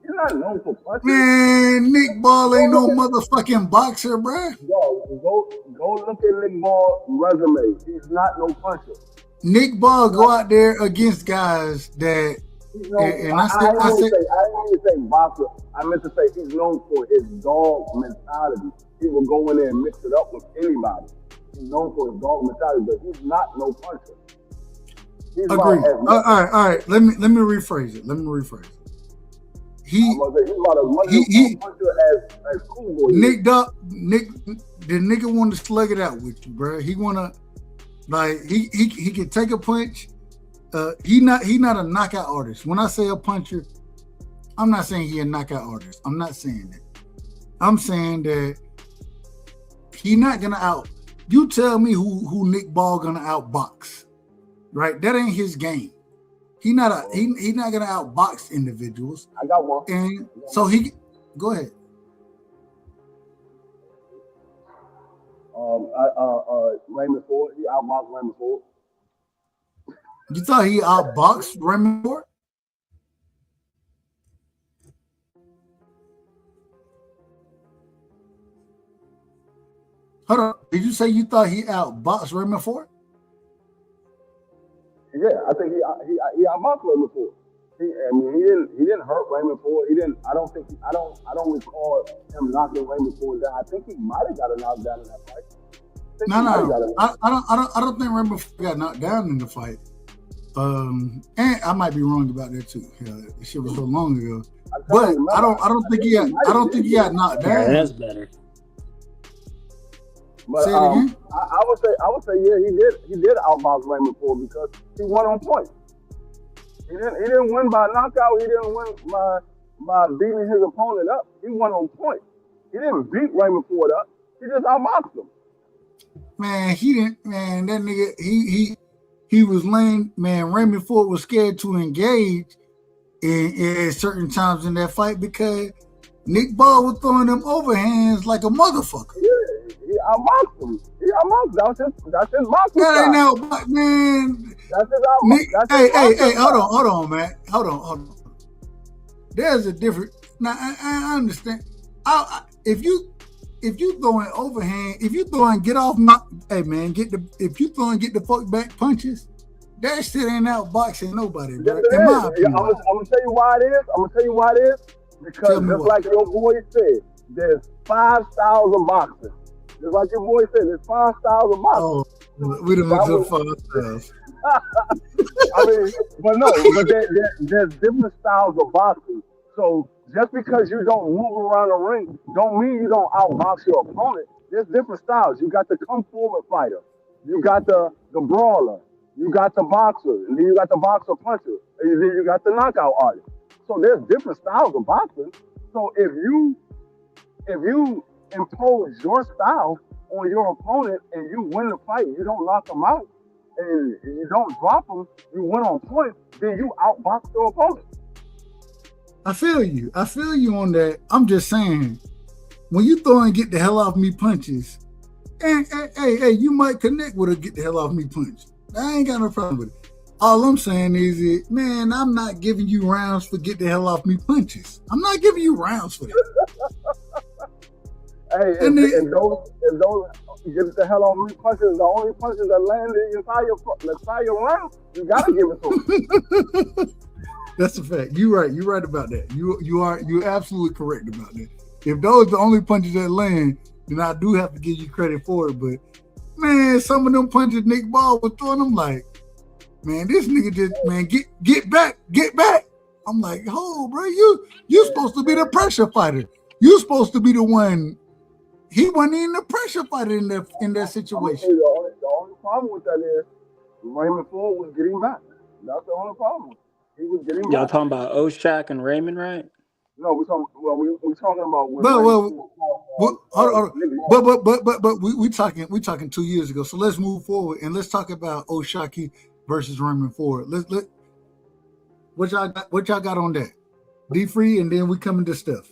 He's not known for punching. Man, Nick Ball ain't no motherfucking boxer, bruh. Yo, go look at Nick Ball's resume. He's not no puncher. Nick Ball go out there against guys that. I didn't say boxer. I meant to say he's known for his dog mentality. He will go in there and mix it up with anybody. He's known for his dog mentality, but he's not no puncher. Agreed. All right. Let me rephrase it. He's about as much puncher as Cool Boy. Nick, the nigga want to slug it out with you, bro. He wanna he can take a punch. he not a knockout artist. When I say a puncher, I'm not saying he a knockout artist. I'm not saying that. I'm saying that he not gonna out. You tell me who Nick Ball gonna outbox, right? That ain't his game. He not gonna outbox individuals. I got one. And so he go ahead. Raymond Ford. He outboxed Raymond Ford. You thought he outboxed Raymond Ford? Hold on. Did you say you thought he outboxed Raymond Ford? Yeah, I think he outboxed Raymond Ford. He didn't hurt Raymond Ford. I don't recall him knocking Raymond Ford down. I think he might have got a knockdown in that fight. No. I don't think Raymond Ford got knocked down in the fight. And I might be wrong about that too. Yeah, this shit was so long ago. But I don't think he got knocked down. Yeah, that's better. But say it again? I would say yeah, he did outbox Raymond Ford because he won on point. He didn't win by knockout. He didn't win by beating his opponent up. He won on point. He didn't beat Raymond Ford up. He just outboxed him. Man, he didn't. Man, that nigga, he was lame. Man, Raymond Ford was scared to engage at certain times in that fight because Nick Ball was throwing them overhands like a motherfucker. Yeah, he outboxed him. That's his boxing style. Now, man. That's his outbox. Hey, hold on, man. Hold on. There's a difference. Now, I understand. If you throwing overhand, if you throwing get off my, hey man, if you throwing get the fuck back punches, that shit ain't outboxing nobody, bro. I'm gonna tell you why it is. Because just like your boy said, there's 5 styles of boxing. Just like your boy said, there's 5 styles of boxing. Oh, we done looked up 5 styles. but there's different styles of boxing. So just because you don't move around the ring, don't mean you don't outbox your opponent. There's different styles. You got the come forward fighter. You got the brawler. You got the boxer. And then you got the boxer puncher. And then you got the knockout artist. So there's different styles of boxing. So if you impose your style on your opponent and you win the fight, you don't knock them out, and you don't drop them, you win on point, then you outbox your opponent. I feel you on that. I'm just saying, when you throw and get the hell off me punches, and hey, you might connect with a get the hell off me punch. I ain't got no problem with it. All I'm saying is, man, I'm not giving you rounds for get the hell off me punches. I'm not giving you rounds for that. Hey, and those get the hell off me punches, the only punches that land the entire round, you gotta give it to them. That's a fact. You're right about that. You're absolutely correct about that. If those are the only punches that land, then I do have to give you credit for it. But man, some of them punches Nick Ball was throwing, I'm like, man, this nigga just, man, get back. I'm like, oh, bro, you supposed to be the pressure fighter. You supposed to be the one. He wasn't even the pressure fighter in that situation. The only problem with that is Raymond Ford was getting back. That's the only problem. He was getting back. Y'all talking about Oshak and Raymond, right? No, we're talking about. But we talking 2 years ago. So let's move forward and let's talk about Oshaki versus Raymond Ford. What y'all got on that? D free, and then we come into stuff.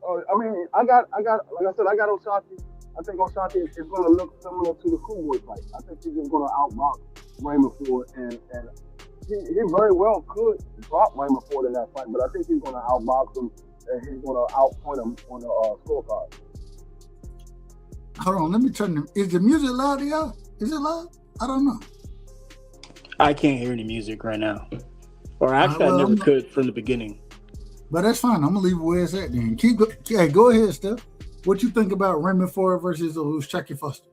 I mean, I got like I said, I got Oshaki. I think Oshaki is going to look similar to the Cool Boy fight. I think he's just going to outbox Raymond Ford, and he very well could drop Raymond Ford in that fight, but I think he's going to outbox him and he's going to outpoint him on the scorecard. Hold on, let me turn them. Is the music loud, y'all? Is it loud? I don't know. I can't hear any music right now. Or actually, I never could from the beginning. But that's fine. I'm gonna leave it where it's at then. Go ahead, Steph. What you think about Raymond Ford versus Chucky Foster?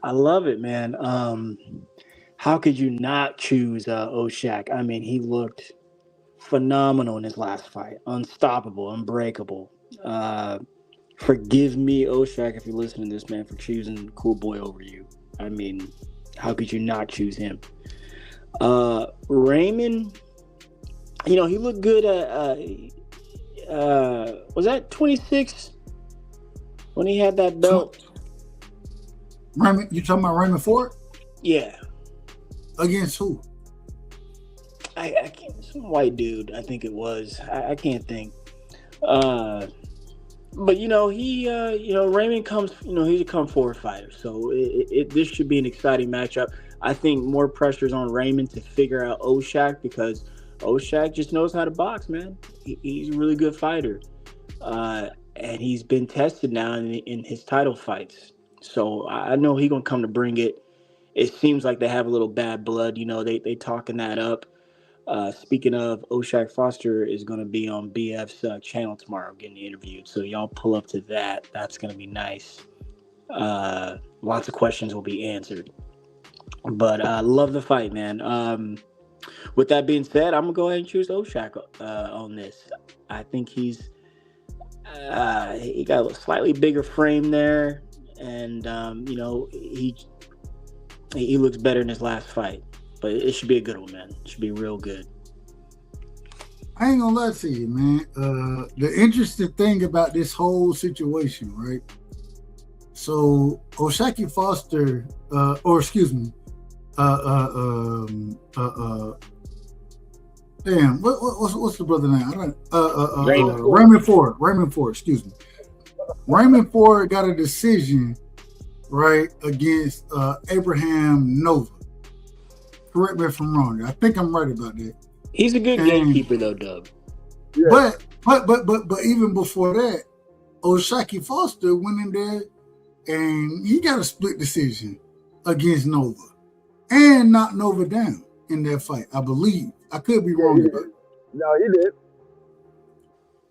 I love it, man. How could you not choose Oshak? I mean, he looked phenomenal in his last fight. Unstoppable, unbreakable. Forgive me, Oshak, if you're listening to this, man, for choosing Cool Boy over you. I mean, how could you not choose him? Raymond, he looked good at was that 26 when he had that belt? Raymond, you talking about Raymond Ford? Yeah. Against who? I can't. Some white dude, I think it was. I can't think. But he Raymond comes. He's a come forward fighter, so this should be an exciting matchup. I think more pressure's on Raymond to figure out Oshak because Oshak just knows how to box, man. He's a really good fighter, and he's been tested now in his title fights. So I know he's gonna come to bring it. It seems like they have a little bad blood. They talking that up. Speaking of, Oshak Foster is going to be on BF's channel tomorrow getting interviewed. So y'all pull up to that. That's going to be nice. Lots of questions will be answered. But I love the fight, man. With that being said, I'm going to go ahead and choose Oshak on this. I think he got a slightly bigger frame there. And, he looks better in his last fight. But it should be a good one, man. It should be real good. I ain't gonna lie to you, man. The interesting thing about this whole situation, right? So Oshaki Foster, damn, what's the brother name? Raymond Ford. Raymond Ford, excuse me. Raymond Ford got a decision, right, against Abraham Nova. Correct me if I'm wrong. I think I'm right about that. He's a good gatekeeper, though, Dub. Yeah. But even before that, Oshaki Foster went in there and he got a split decision against Nova and knocked Nova down in that fight. I believe. I could be wrong about it. No, he did.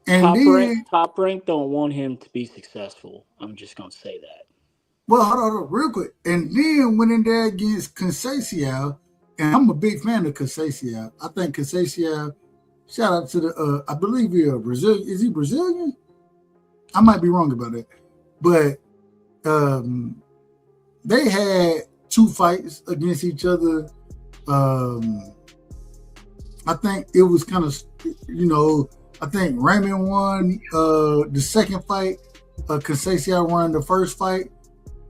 And top rank don't want him to be successful. I'm just gonna say that. Well, hold on, real quick. And then went in there against Conceição. And I'm a big fan of Conceição. I think Conceição, shout out to the, I believe he's Brazilian. Is he Brazilian? I might be wrong about that. But they had 2 fights against each other. I think it was kind of, I think Raymond won the second fight. Conceição won the first fight.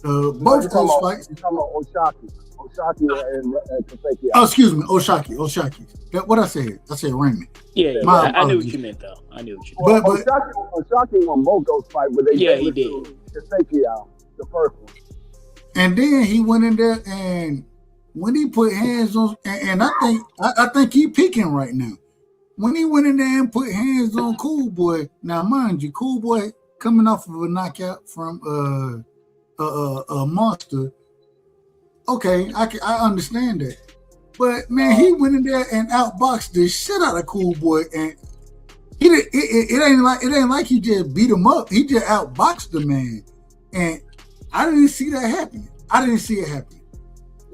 Both those fights. You're talking about Oshaki. Oshaki and Conceição. Oh, excuse me, Oshaki. What I said? I said Raymond. Yeah. I knew what you meant, though. But Oshaki won both those fights, but he did. Conceição, the first one. And then he went in there, and when he put hands on, and I think he peaking right now. When he went in there and put hands on Cool Boy, now mind you, Cool Boy coming off of a knockout from a Monster. Okay, I understand that, but man, he went in there and outboxed the shit out of Cool Boy, and it ain't like he just beat him up. He just outboxed the man, and I didn't see that happening. I didn't see it happen.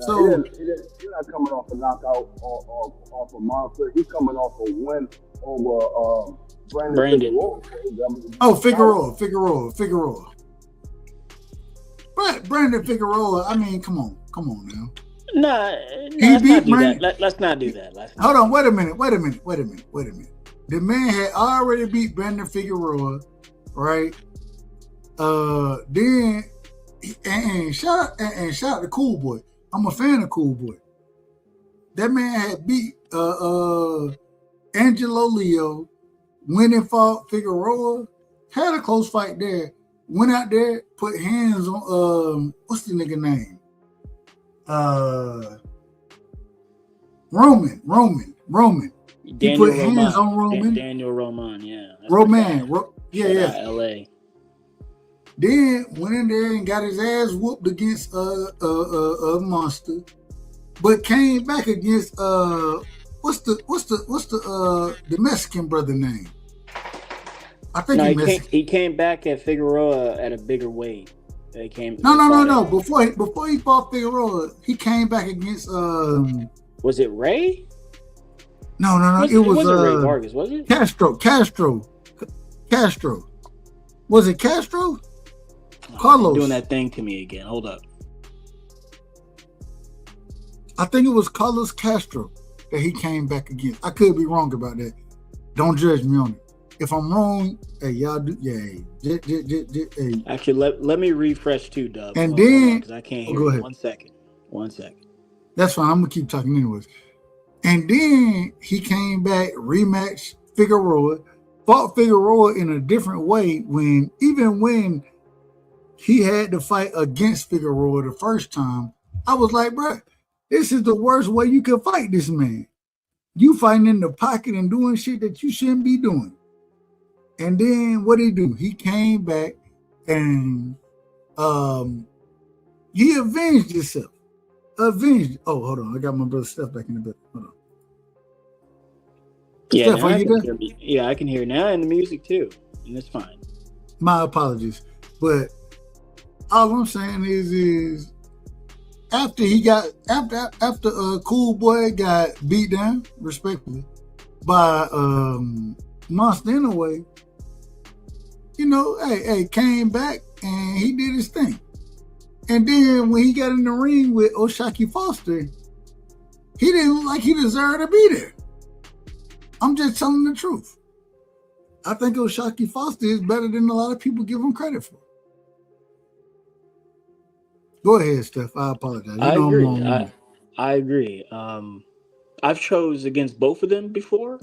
So he's not coming off a knockout off a Monster. He's coming off a win over Brandon. Figueroa. But Brandon Figueroa, I mean, come on now. Nah, let's not do that. Hold on, wait a minute. The man had already beat Brandon Figueroa, right? Then and shout out to Cool Boy. I'm a fan of Cool Boy. That man had beat Angelo Leo, went and fought Figueroa, had a close fight there. Went out there, put hands on what's the nigga name? Roman. He put hands on Roman. Daniel Roman, yeah. Roman, yeah. LA. Then went in there and got his ass whooped against a Monster, but came back against what's the Mexican brother name? I think he came back at Figueroa at a bigger weight. No. Before he fought Figueroa, he came back against Was it Ray? No. It wasn't Ray Vargas, was it? Castro. Was it Castro? Carlos doing that thing to me again. Hold up. I think it was Carlos Castro that he came back against. I could be wrong about that. Don't judge me on it. If I'm wrong, hey, y'all do, yeah. Hey. Actually, let me refresh too, Dub. And then, because I can't hear go you. ahead. 1 second. 1 second. That's fine. I'm gonna keep talking anyways. And then he came back, rematched Figueroa, fought Figueroa in a different way when he had to fight against Figueroa the first time. I was like, bro, this is the worst way you can fight this man. You fighting in the pocket and doing shit that you shouldn't be doing. And then what did he do? He came back and he avenged himself. Avenged. Oh, hold on. I got my brother Steph back in the bed. Hold on. Yeah, Steph, are you there? Yeah, I can hear now, and the music too, and it's fine. My apologies, but all I'm saying is after Cool Boy got beat down, respectfully, by Monster Inouye, came back and he did his thing. And then when he got in the ring with O'Shaquie Foster, he didn't look like he deserved to be there. I'm just telling the truth. I think O'Shaquie Foster is better than a lot of people give him credit for. Go ahead, Steph. I apologize. I agree. I agree. I've chose against both of them before,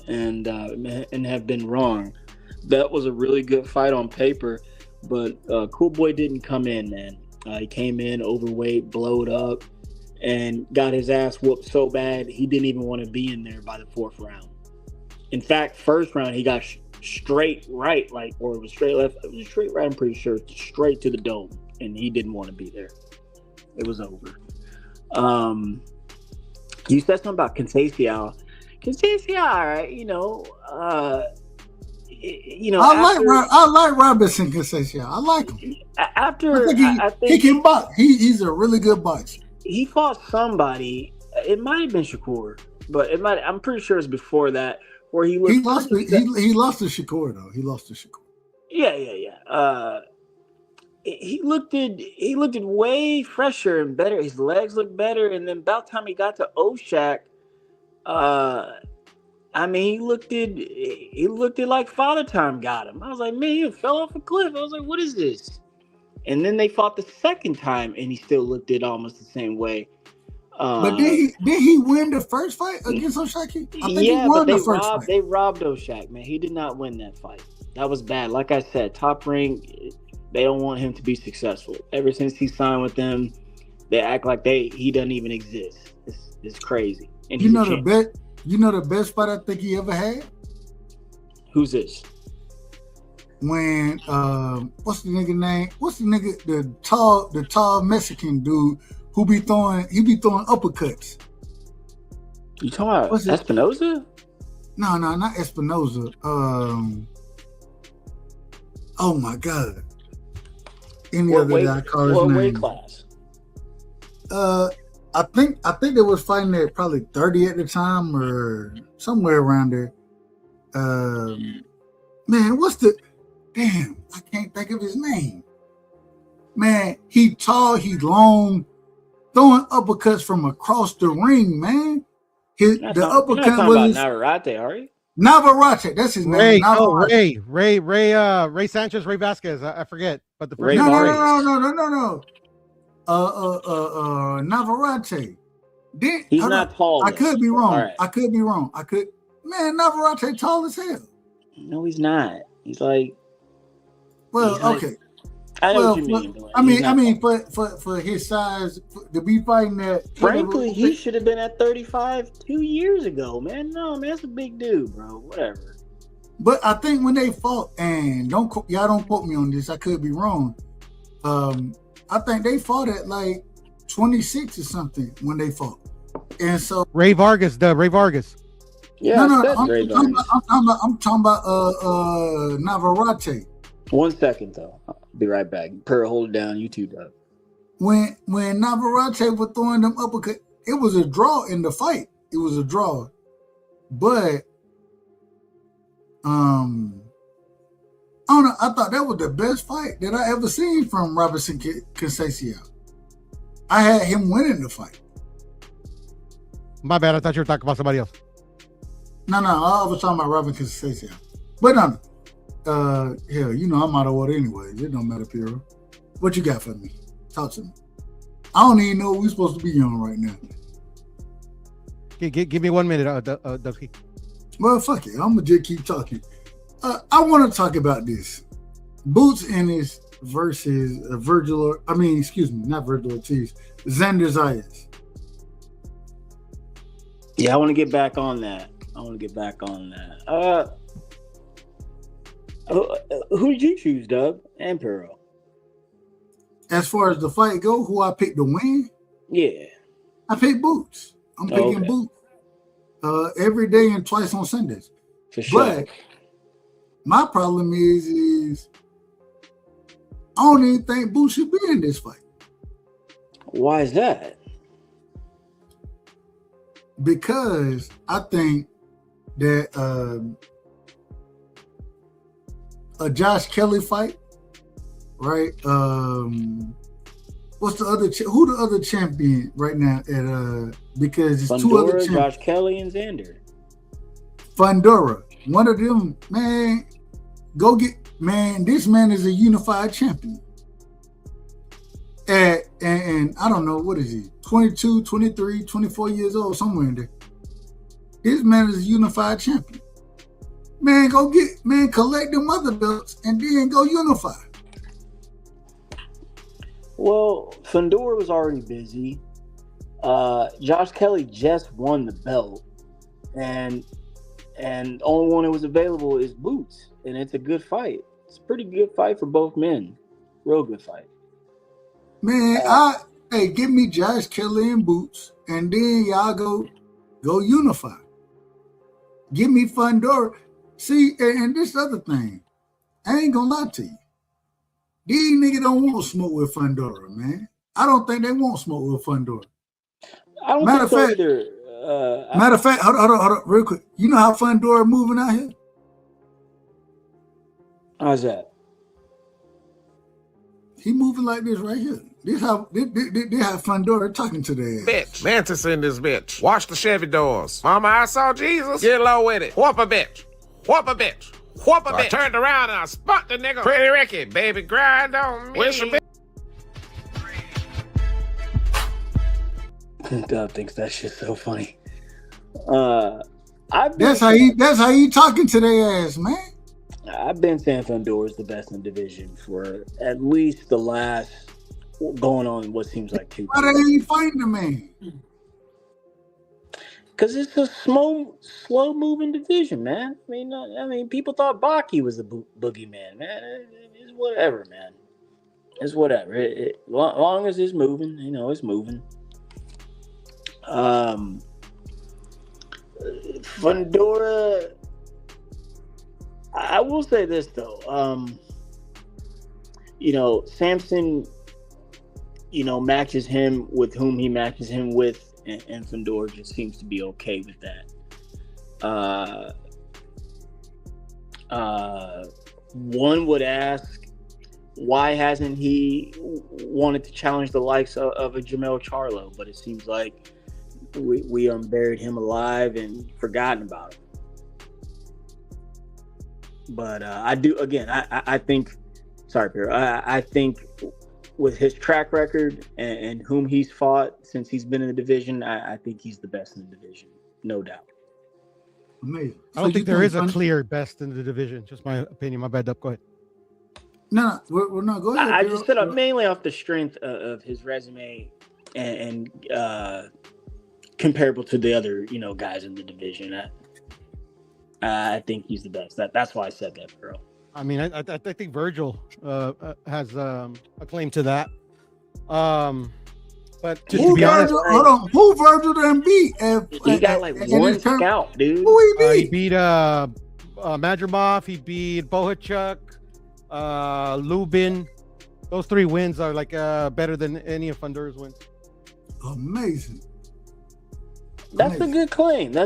and have been wrong. That was a really good fight on paper, but Cool Boy didn't come in, man. He came in overweight, blowed up, and got his ass whooped so bad he didn't even want to be in there by the 4th round. In fact, first round he got straight right, or it was straight left. It was straight right, I'm pretty sure, straight to the dome, and he didn't want to be there. It was over. You said something about Conceição. Conceição, all right, I like Robinson Conceição. I like him. I think he can box. He's a really good boxer. He fought somebody. It might have been Shakur, but I'm pretty sure it's before that where he was. He lost to Shakur though. He lost to Shakur. Yeah. He looked way fresher and better. His legs looked better, and then about the time he got to O'Shaq, he looked like Father Time got him. I was like, man, he fell off a cliff. I was like, what is this? And then they fought the second time, and he still looked it almost the same way. But did he win the first fight against O'Shaq? I think he won the first fight. They robbed O'Shaq, man. He did not win that fight. That was bad. Like I said, Top Rank, they don't want him to be successful. Ever since he signed with them, they act like he doesn't even exist. It's crazy. And the best fight I think he ever had? Who's this? When what's the nigga name? What's the nigga, the tall Mexican dude who be throwing uppercuts? You talking about Espinoza? No, not Espinoza. Oh my God. Any what other weight, guy call his what name? weight class? I think they was fighting at probably 30 at the time or somewhere around there. Man, damn, I can't think of his name. Man, he tall, he long, throwing uppercuts from across the ring, man. The uppercut was Navarrete, are you? Navarrete, that's his name. Ray Sanchez, Ray Vasquez. I forget, but the first no. Navarrete. He's not tall. I could be wrong. Right. I could be wrong. Man, Navarrete tall as hell. No, he's not. He's like. Well, okay. I know what you mean. I mean, for his size, to be fighting that. Frankly, he should have been at 35 2 years ago, man. No, man, that's a big dude, bro. Whatever. But I think when they fought, and y'all don't quote me on this, I could be wrong. I think they fought at like 26 or something when they fought, and so Ray Vargas. Yeah, I'm talking about Navarrete. 1 second though, I'll be right back. Hold it down, YouTube up. When Navarrete was throwing them uppercut, it was a draw in the fight. It was a draw, but I don't know. I thought that was the best fight that I ever seen from Robinson Conceição. I had him winning the fight. My bad. I thought you were talking about somebody else. No, I was talking about Robin Constantia. But no, hell, you know I'm out of order anyway. It don't matter, Piero. What you got for me? Talk to me. I don't even know what we're supposed to be on right now. Give me 1 minute, Dusky. Well, fuck it. I'm gonna just keep talking. I want to talk about this. Boots Ennis versus not Virgil Ortiz, Xander Zayas. Yeah, I want to get back on that. Who did you choose, Doug and Pero? As far as the fight go, who I picked to win? Yeah, I picked Boots. I'm picking Okay. Boots every day and twice on Sundays. for sure. But my problem is I don't even think Boots should be in this fight Why is that? because I think that a Josh Kelly fight, right? What's the other? Who the other champion right now? At because it's two other Fundora, champions. Josh Kelly, and Xander. Fundora, one of them, man. Go get man. This man is a unified champion. And I don't know, what is he? 22, 23, 24 years old, somewhere in there. This man is a unified champion. Man, collect them other belts and then go unify. Well, Fundora was already busy. Josh Kelly just won the belt, and the only one that was available is Boots, and it's a good fight. It's a pretty good fight for both men. Real good fight. Man, give me Josh Kelly and Boots, and then y'all go unify. Give me Fundora. See, and this other thing, I ain't gonna lie to you. These niggas don't want to smoke with Fundora, man. I don't think they want smoke with Fundora. I don't Matter think so of fact- either. Matter of fact, hold on, real quick. You know how Fundora moving out here? How's that? He moving like this right here. This how Fundora talking to their ass. Bitch. Mantis in this bitch. Wash the Chevy doors. Mama, I saw Jesus. Get low with it. Whoop a bitch. Whoop a bitch. Whoop a bitch. I turned around and I spot the nigga. Pretty Ricky, baby, grind on me. Wish a bitch. Dub thinks that shit's so funny. That's how he talking to their ass, man. I've been saying Fundora is the best in the division for at least the last going on what seems like 2 Why they ain't fighting the man? Because it's a slow moving division, man. I mean, people thought Baki was the boogeyman, man. It's whatever, man. It's whatever. Long as it's moving, it's moving. Fundora. I will say this though. Samson, matches him with whom he matches him with, and Fundora just seems to be okay with that. One would ask, why hasn't he wanted to challenge the likes of a Jamel Charlo? But it seems like we buried him alive and forgotten about him. But I do, again, I think, sorry, Pierre, I think with his track record and whom he's fought since he's been in the division, I think he's the best in the division, no doubt. Amazing. I don't think there is a clear best in the division. Just my opinion. My bad, Dub. Go ahead. No, we're not going. I just said mainly off the strength of his resume and comparable to the other, guys in the division. I think he's the best. That's why I said that, bro. I mean, I think Virgil has a claim to that. But to be honest, hold on, who Virgil done beat? He got like one scout, dude. Who he he beat? beat Madrimov. He beat Bohachuk, Lubin. Those 3 wins are like better than any of Fundora's wins. Amazing. That's a good claim. No,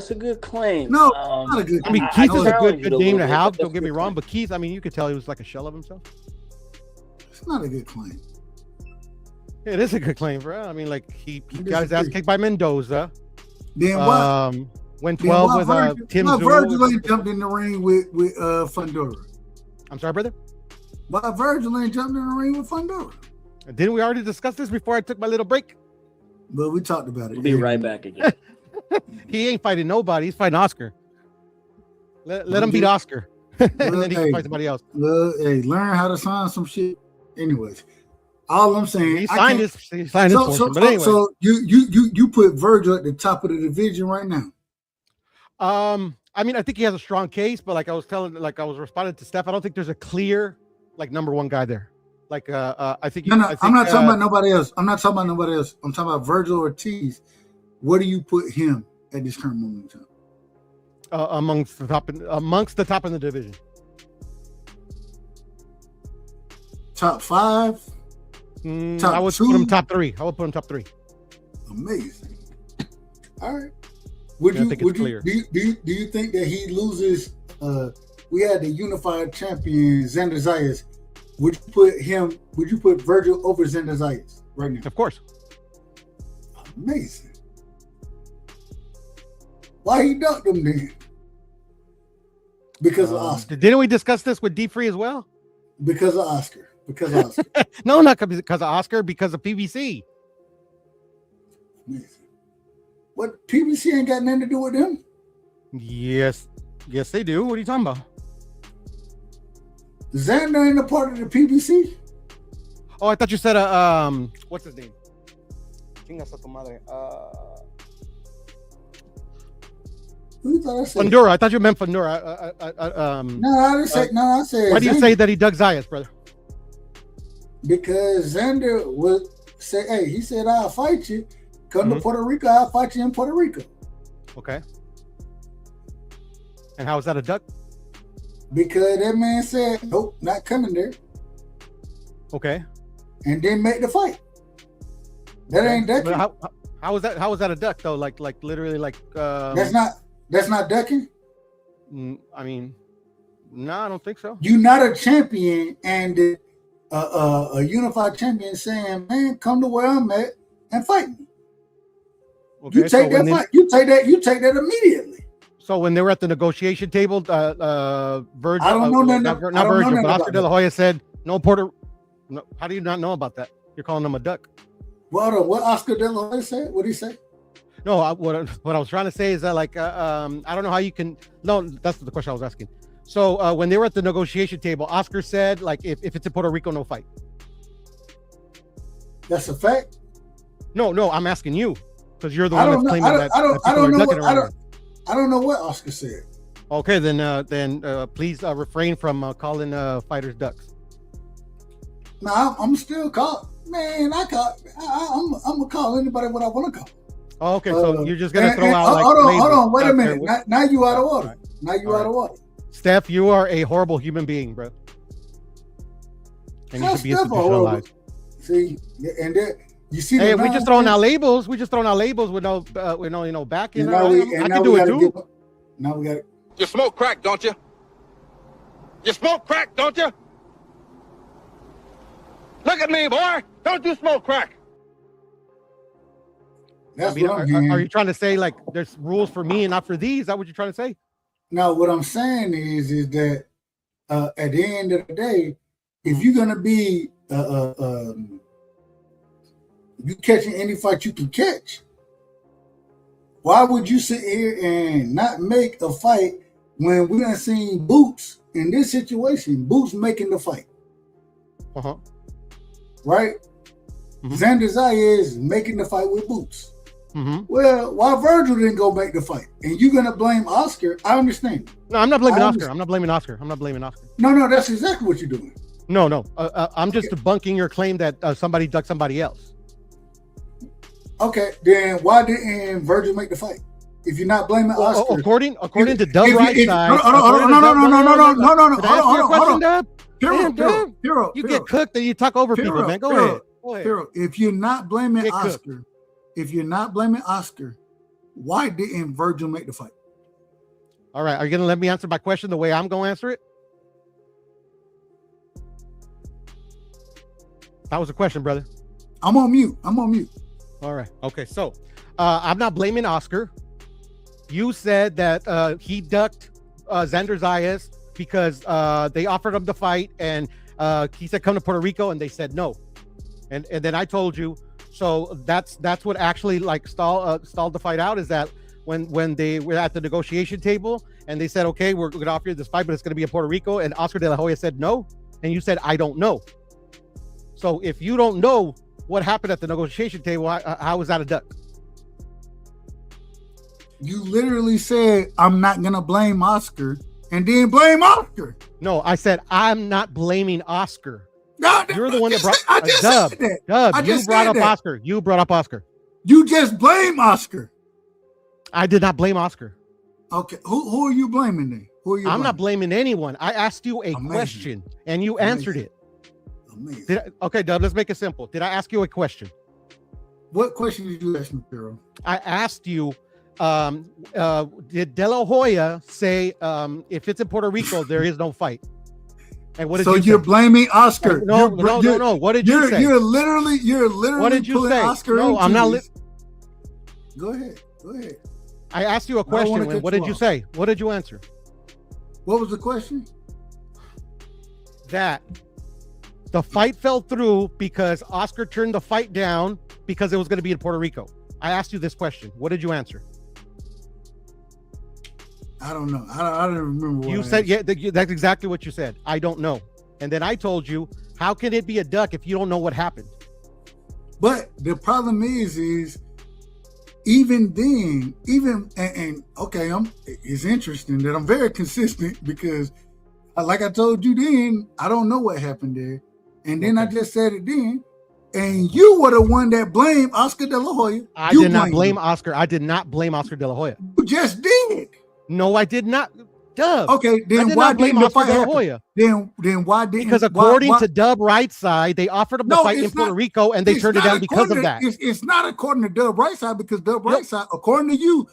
not a good. I mean, Keith is a good name to have. Don't get me wrong, but Keith, I mean, you could tell he was like a shell of himself. It's not a good claim. It is a good claim, bro. I mean, like he got his ass kicked by Mendoza. Then why? Went 12 with Tim why Zulu. Virgil ain't jumped in the ring with Fundora? I'm sorry, brother. Why Virgil ain't jumped in the ring with Fundora? Didn't we already discuss this before I took my little break? But we talked about it. We'll be right back again. He ain't fighting nobody. He's fighting Oscar. Let him beat Oscar. And then he can fight somebody else. Hey, learn how to sign some shit. Anyways, all I'm saying, He signed his portion. But anyway. So you put Virgil at the top of the division right now. I mean, I think he has a strong case, but like I was responding to Steph, I don't think there's a clear like number one guy there. Like I think I'm not talking about nobody else. I'm not talking about nobody else. I'm talking about Virgil Ortiz. Where do you put him at this current moment in time? Amongst the top in the division. Top 5? I would put him top 3. Amazing. All right. Do you think that he loses? We had the unified champion Xander Zayas. Would you put Virgil over Xander Zayas right now? Of course. Amazing. Why he ducked him then? Because of Oscar. Didn't we discuss this with D Free as well? Because of Oscar. No, not because of Oscar, because of PBC. Amazing. What, PBC ain't got nothing to do with him? Yes, they do. What are you talking about? Xander ain't a part of the PBC? Oh, I thought you said what's his name? Who thought I said? Fundora. I thought you meant Fundora. No, I didn't say. No, I said. Why do you say that he dug Zayas, brother? Because Xander would say, "Hey, he said I'll fight you. Come to Puerto Rico. I'll fight you in Puerto Rico." Okay. And how is that a duck? Because that man said, "Nope, not coming there." Okay. And then make the fight. That ain't ducking. How is that a duck though? Like literally like. That's not ducking. I mean, no, I don't think so. You're not a champion, and a unified champion saying, "Man, come to where I'm at and fight me." Okay, you take that fight. You take that immediately. So when they were at the negotiation table, Virgil, I don't know nothing. not Virgil, but Oscar De La Hoya said, "No Puerto." No, how do you not know about that? You're calling him a duck. Well, what Oscar De La Hoya said? What did he say? No, what I was trying to say is that like I don't know how you can. No, that's the question I was asking. So when they were at the negotiation table, Oscar said like if it's in Puerto Rico, no fight. That's a fact. No, I'm asking you because you're the one that's claiming that. I don't know what Oscar said. Okay, then please refrain from calling fighters ducks. No, I'm still call. Man, I'm gonna call anybody what I want to call. Oh, okay, so you're just gonna throw out like. Hold on, wait a minute. Now you out of order. Right. Now you out of order. Steph, you are a horrible human being, bro. And you should be institutionalized. See, and that you see. Hey, we just throwing out labels. We just throwing out labels with no backing. I can do it too. Now we got it. You smoke crack, don't you? You smoke crack, don't you? Look at me, boy. Don't you smoke crack? That's are you trying to say like there's rules for me and not for these? Is that what you're trying to say? No, what I'm saying is that at the end of the day, if you're gonna be you catching any fight you can catch, why would you sit here and not make a fight when we done seen Boots in this situation? Boots making the fight, right? Xander Zayas making the fight with Boots. Well, why Virgil didn't go make the fight? And you're gonna blame Oscar? I understand. No, I'm not blaming Oscar. I'm not blaming Oscar. No, that's exactly what you're doing. No. I'm just debunking your claim that somebody ducked somebody else. Okay, then why didn't Virgil make the fight? If you're not blaming Oscar, according to Dub Right Side. No. Hero, you get cooked and you talk over people, man. Go ahead. Hero, if you're not blaming Oscar, why didn't Virgil make the fight? All right, are you gonna let me answer my question the way I'm gonna answer it? That was a question, brother. I'm on mute. All right. Okay. So I'm not blaming Oscar. You said that he ducked Xander Zayas because they offered him the fight, and he said come to Puerto Rico, and they said no. And then I told you, so that's what actually like stalled the fight out, is that when they were at the negotiation table and they said, okay, we're going to offer you this fight, but it's going to be in Puerto Rico, and Oscar De La Hoya said no, and you said I don't know. So if you don't know what happened at the negotiation table, how is that a duck? You literally said I'm not gonna blame Oscar, and then blame Oscar. No, I said I'm not blaming Oscar. No, You're the one that brought I just Dub. said that. Dub, I you just brought said up that. Oscar. You brought up Oscar. You just blame Oscar. I did not blame Oscar. Okay, who are you blaming then? Who are you? I'm not blaming anyone. I asked you a Amazing. question and you answered it. Amazing. Okay, Dub, let's make it simple. Did I ask you a question? What question did you ask me, Carol? I asked you, did De La Hoya say if it's in Puerto Rico, there is no fight? And what did So you you're say? blaming Oscar. No. What did you say? You're literally What did you pulling say? Oscar No, into I'm not. this. Go ahead. I asked you a question. And what did you say? What did you answer? What was the question? That the fight fell through because Oscar turned the fight down because it was going to be in Puerto Rico. I asked you this question. What did you answer? I don't know. I don't remember. You said, yeah, that's exactly what you said. I don't know. And then I told you, how can it be a duck if you don't know what happened? But the problem is even then, okay, it's interesting that I'm very consistent because, like I told you then, I don't know what happened there, and then I just said it then, and you were the one that blamed Oscar De La Hoya. I did not blame Oscar. I did not blame Oscar De La Hoya. You just did. No, I did not. Dub. Okay, then why didn't the fight happen? Then why didn't? Because according to Dub Rightside, they offered him the fight in Puerto Rico, and they turned it down because of that. It's not according to Dub Rightside, because Dub Rightside, according to you,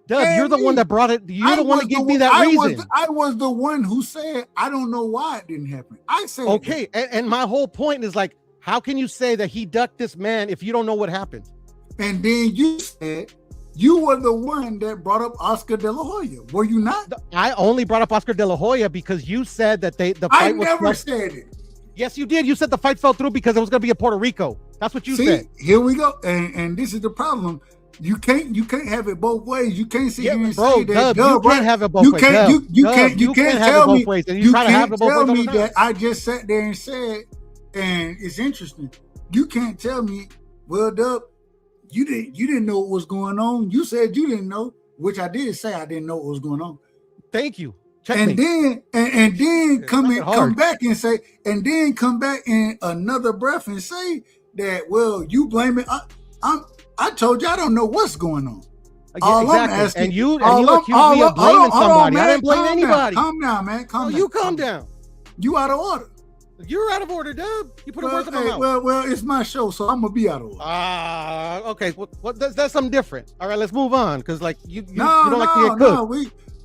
Dub, you're the one that brought it. You're the one that gave me that reason. I was the one who said I don't know why it didn't happen. I said okay, and my whole point is like, how can you say that he ducked this man if you don't know what happened? And then you said you were the one that brought up Oscar De La Hoya. Were you not? I only brought up Oscar De La Hoya because you said that the fight was. I never said it. Yes, you did. You said the fight fell through because it was going to be in Puerto Rico. That's what you said. Here we go, and this is the problem. You can't have it both ways. You can't sit here and say that. You can't have it both ways. You can't tell me. You can't tell me that that I just sat there and said. And it's interesting. You can't tell me, well, Dub, you didn't know what was going on. You said you didn't know, which I did say I didn't know what was going on. Thank you. And then come back in another breath and say that, well, you blame it. I told you I don't know what's going on. All I'm asking, and you accused me of blaming somebody. I didn't blame anybody. Calm down, man. Calm down. You calm down. You out of order. You're out of order, Dub. You put a word in my mouth. Well, it's my show, so I'm gonna be out of order. Okay. Well, that's something different. All right, let's move on, because like you don't like to get cooked. No,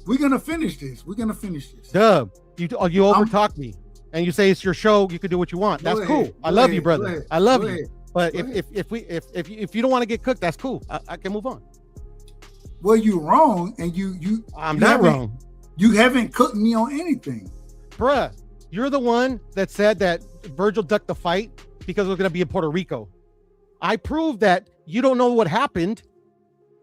we're gonna finish this. Dub, you overtalk me, and you say it's your show. You can do what you want. That's cool. I love you, brother. I love you. But if you don't want to get cooked, that's cool. I can move on. Well, you're wrong, and I'm not wrong. You haven't cooked me on anything, bruh. You're the one that said that Virgil ducked the fight because it was going to be in Puerto Rico. I proved that you don't know what happened.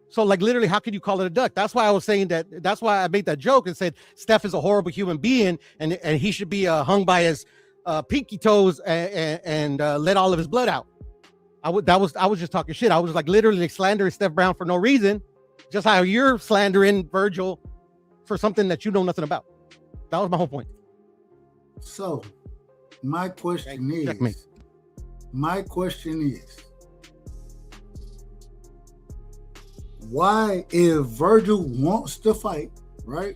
So like literally, how can you call it a duck? That's why I was saying that. That's why I made that joke and said Steph is a horrible human being and he should be hung by his pinky toes and let all of his blood out. I was just talking shit. I was like literally slandering Steph Brown for no reason, just how you're slandering Virgil for something that you know nothing about. That was my whole point. So, my question is, why, if Virgil wants to fight, right?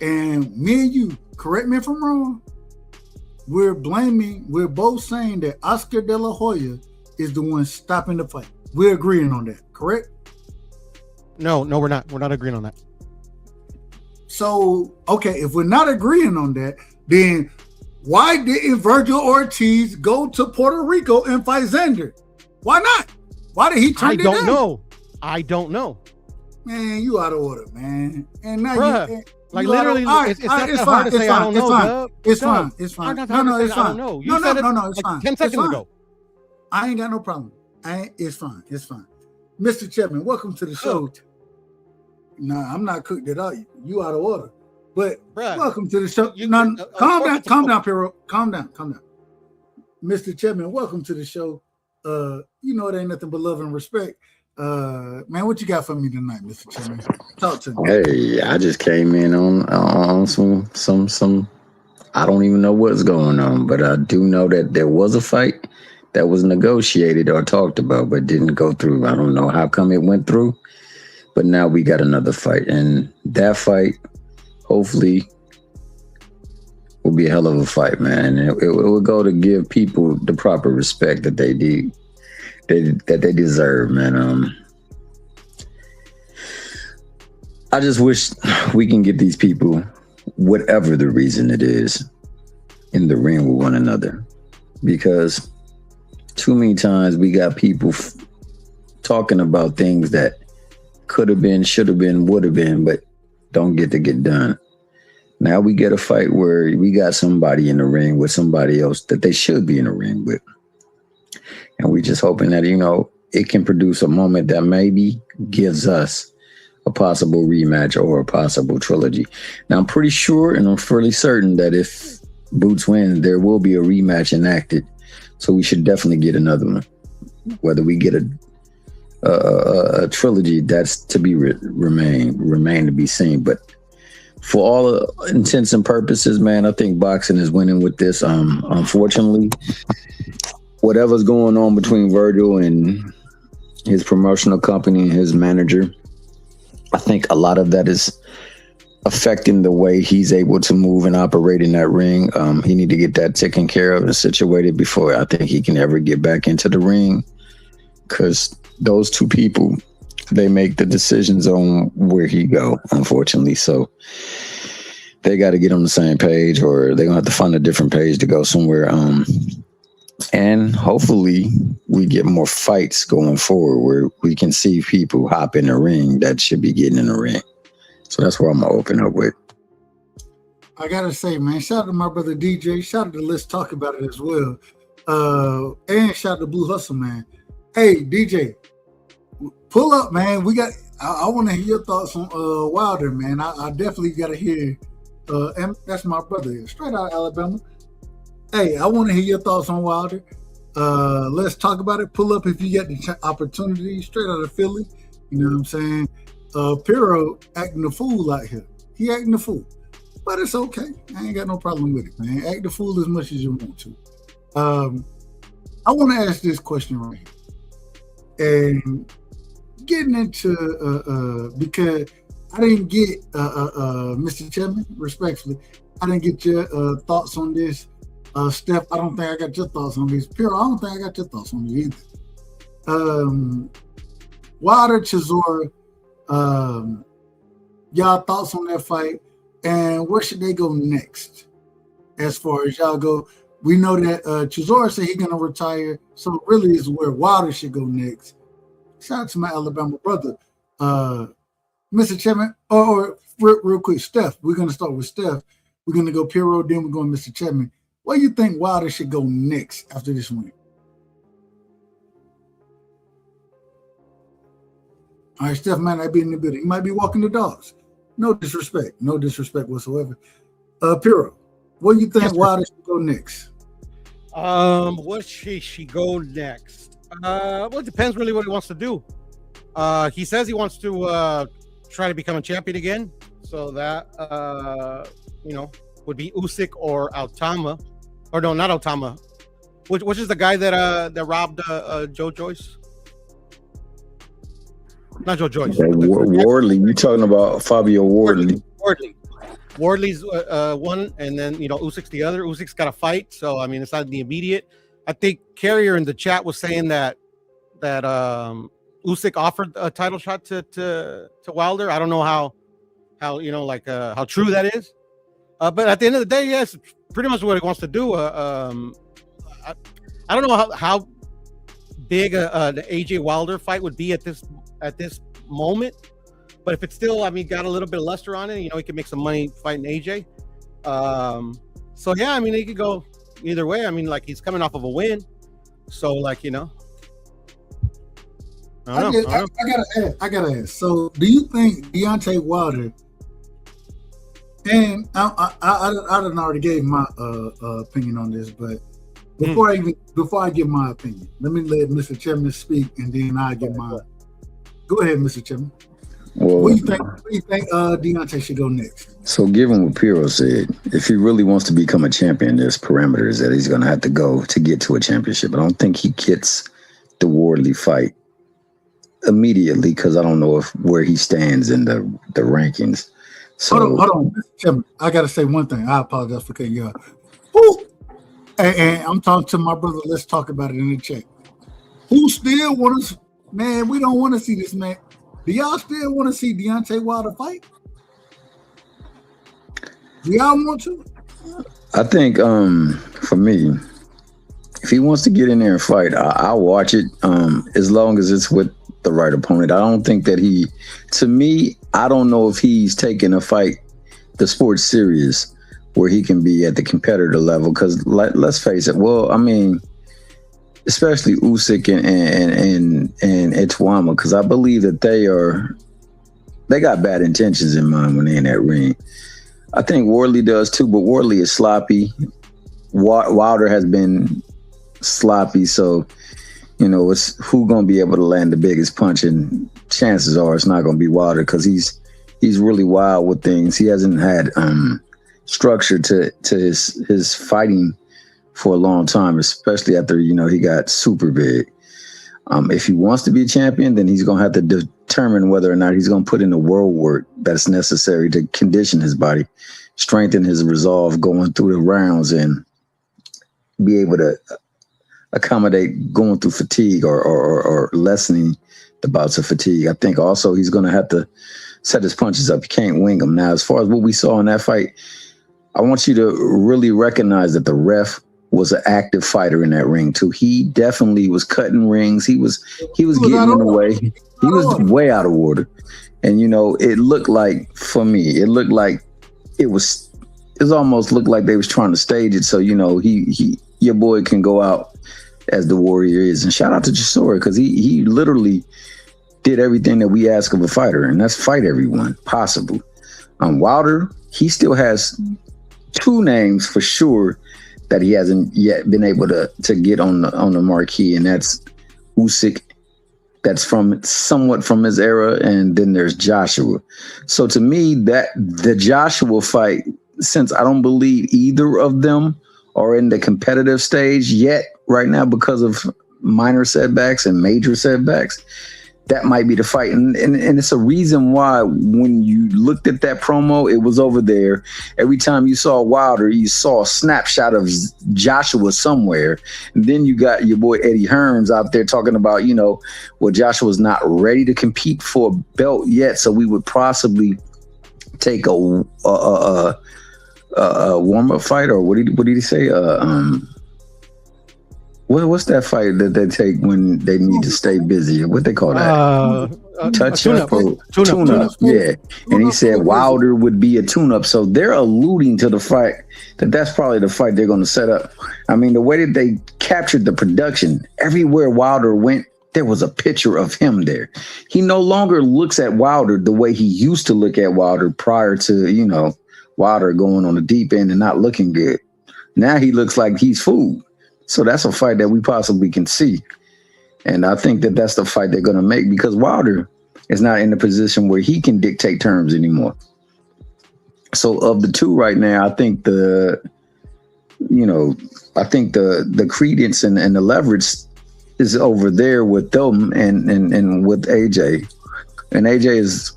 And me and you, correct me if I'm wrong, we're both saying that Oscar De La Hoya is the one stopping the fight. We're agreeing on that, correct? No, we're not. We're not agreeing on that. So, okay, if we're not agreeing on that, then why didn't Virgil Ortiz go to Puerto Rico and fight Xander? Why not? Why did he turn it down? I don't know. Man, you out of order, man. And now Bruh, you like you out of- literally, all right, it's all not right, that it's hard fine, to say it's I fine, don't it's know, fine. Dub. It's Dub, fine. It's fine. not No, hard no, to it's say I fine. don't know. You No, said no, it no, no, it's like fine. 10 It's seconds fine. ago. I ain't got no problem. It's fine. It's fine. Mr. Chapman, welcome to the show. Nah, I'm not cooked at all. You out of order. But Bruh, welcome to the show. you- No, you- calm focus down, on- calm down, Pero. Calm down. Mr. Chapman, welcome to the show. You know it ain't nothing but love and respect. Man, what you got for me tonight, Mr. Chapman? Talk to me. Hey, I just came in on some. I don't even know what's going on, but I do know that there was a fight that was negotiated or talked about, but didn't go through. I don't know how come it went through, but now we got another fight, and that fight, hopefully, will be a hell of a fight, man. It will go to give people the proper respect that they do, that they deserve, man. I just wish we can get these people, whatever the reason it is, in the ring with one another. Because too many times we got people talking about things that could have been, should have been, would have been, but don't get to get done. Now we get a fight where we got somebody in the ring with somebody else that they should be in the ring with. And we just hoping that, it can produce a moment that maybe gives us a possible rematch or a possible trilogy. Now, I'm pretty sure and I'm fairly certain that if Boots wins, there will be a rematch enacted. So we should definitely get another one. Whether we get a trilogy, that's to be remain to be seen. But for all intents and purposes, man, I think boxing is winning with this. Unfortunately, whatever's going on between Virgil and his promotional company and his manager, I think a lot of that is affecting the way he's able to move and operate in that ring. He need to get that taken care of and situated before I think he can ever get back into the ring. Because those two people, they make the decisions on where he go, unfortunately. So they got to get on the same page, or they're going to have to find a different page to go somewhere. And hopefully we get more fights going forward where we can see people hop in the ring that should be getting in the ring. So that's where I'm going to open up with. I got to say, man, shout out to my brother DJ. Shout out to Let's Talk About It as well. And shout out to Blue Hustle, man. Hey, DJ, pull up, man. I want to hear your thoughts on Wilder, man. I definitely got to hear. And that's my brother, straight out of Alabama. Hey, I want to hear your thoughts on Wilder. Let's talk about it. Pull up if you get the opportunity. Straight out of Philly. You know what I'm saying? Pero acting the fool out here. He acting the fool. But it's okay. I ain't got no problem with it, man. Act the fool as much as you want to. I want to ask this question right here. And getting into, because I didn't get, Mr. Chapman, respectfully, I didn't get your thoughts on this. Steph, I don't think I got your thoughts on this. Pero, I don't think I got your thoughts on it either. Wilder, Chisora, y'all thoughts on that fight, and where should they go next? As far as y'all go, we know that Chisora said he's gonna retire, so really is where Wilder should go next. Shout out to my Alabama brother, Mr. Chapman. Or real quick, Steph. We're gonna start with Steph. We're gonna go Pero, then we're going Mr. Chapman. Where do you think Wilder should go next after this win? All right, Steph might not be in the building. He might be walking the dogs. No disrespect whatsoever. Pero, where do you think Wilder should go next? Where should she go next? Well, it depends really what he wants to do. He says he wants to try to become a champion again. So that would be Usyk or Altama. Or no, not Altama. Which is the guy that robbed Joe Joyce? Not Joe Joyce. Wardley, you talking about Fabio Wardley? Wardley's one, and then Usyk's the other. Usyk's got a fight, so I mean it's not the immediate. I think Carrier in the chat was saying that Usyk offered a title shot to Wilder. I don't know how true that is. But at the end of the day, yes, pretty much what he wants to do. I don't know how big the AJ Wilder fight would be at this moment, But if it's still, I mean, got a little bit of luster on it, he can make some money fighting AJ. So yeah, I mean, he could go either way. I mean, like he's coming off of a win, so like I gotta ask. So, do you think Deontay Wilder? And I done already gave my opinion on this, but before I give my opinion, let me let Mr. Chairman speak, and then I give mine. Go ahead, Mr. Chairman. Well, Where do you think Deontay should go next? So, given what Piro said, if he really wants to become a champion, there's parameters that he's going to have to go to get to a championship. I don't think he gets the Wardley fight immediately because I don't know where he stands in the rankings. So, hold on, Mr. Chairman. I got to say one thing. I apologize for cutting you off. And I'm talking to my brother. Let's talk about it in the chat. Who still want us? Man, we don't want to see this man. Do y'all still want to see Deontay Wilder fight? Do y'all want to? I think for me, if he wants to get in there and fight, I'll watch it as long as it's with the right opponent. I don't think that I don't know if he's taking a fight, the sport serious, where he can be at the competitor level. Because let's face it, well, I mean, especially Usyk and Etwama, because I believe that they got bad intentions in mind when they're in that ring. I think Wardley does too, but Wardley is sloppy. Wilder has been sloppy, so it's who gonna be able to land the biggest punch, and chances are it's not gonna be Wilder because he's really wild with things. He hasn't had structure to his fighting for a long time, especially after he got super big. If he wants to be a champion, then he's gonna have to determine whether or not he's gonna put in the world work that's necessary to condition his body, strengthen his resolve going through the rounds, and be able to accommodate going through fatigue or lessening the bouts of fatigue. I think also he's gonna have to set his punches up. He can't wing them. Now, as far as what we saw in that fight, I want you to really recognize that the ref was an active fighter in that ring too. He definitely was cutting rings. He was getting in the way. He was way out of order. And it looked like, for me, it almost looked like they was trying to stage it so your boy can go out as the warrior is. And shout out to Chisora, because he literally did everything that we ask of a fighter, and that's fight everyone possible. Wilder, he still has two names for sure that he hasn't yet been able to get on the marquee, and that's Usyk, that's somewhat from his era, and then there's Joshua. So to me, that the Joshua fight, since I don't believe either of them are in the competitive stage yet right now because of minor setbacks and major setbacks, that might be the fight. And it's a reason why when you looked at that promo, it was over there. Every time you saw Wilder, you saw a snapshot of Joshua somewhere. And then you got your boy Eddie Hearns out there talking about, Joshua's not ready to compete for a belt yet. So we would possibly take a warm-up fight, or what did he say? What's that fight that they take when they need to stay busy? What they call that? Touch-up? Tune-up, yeah. And he said Wilder would be a tune-up. So they're alluding to the fight, that's probably the fight they're going to set up. I mean, the way that they captured the production, everywhere Wilder went, there was a picture of him there. He no longer looks at Wilder the way he used to look at Wilder prior to, Wilder going on the deep end and not looking good. Now he looks like he's food. So that's a fight that we possibly can see. And I think that that's the fight they're going to make, because Wilder is not in a position where he can dictate terms anymore. So of the two right now, I think the credence and the leverage is over there with them and with AJ. And AJ is,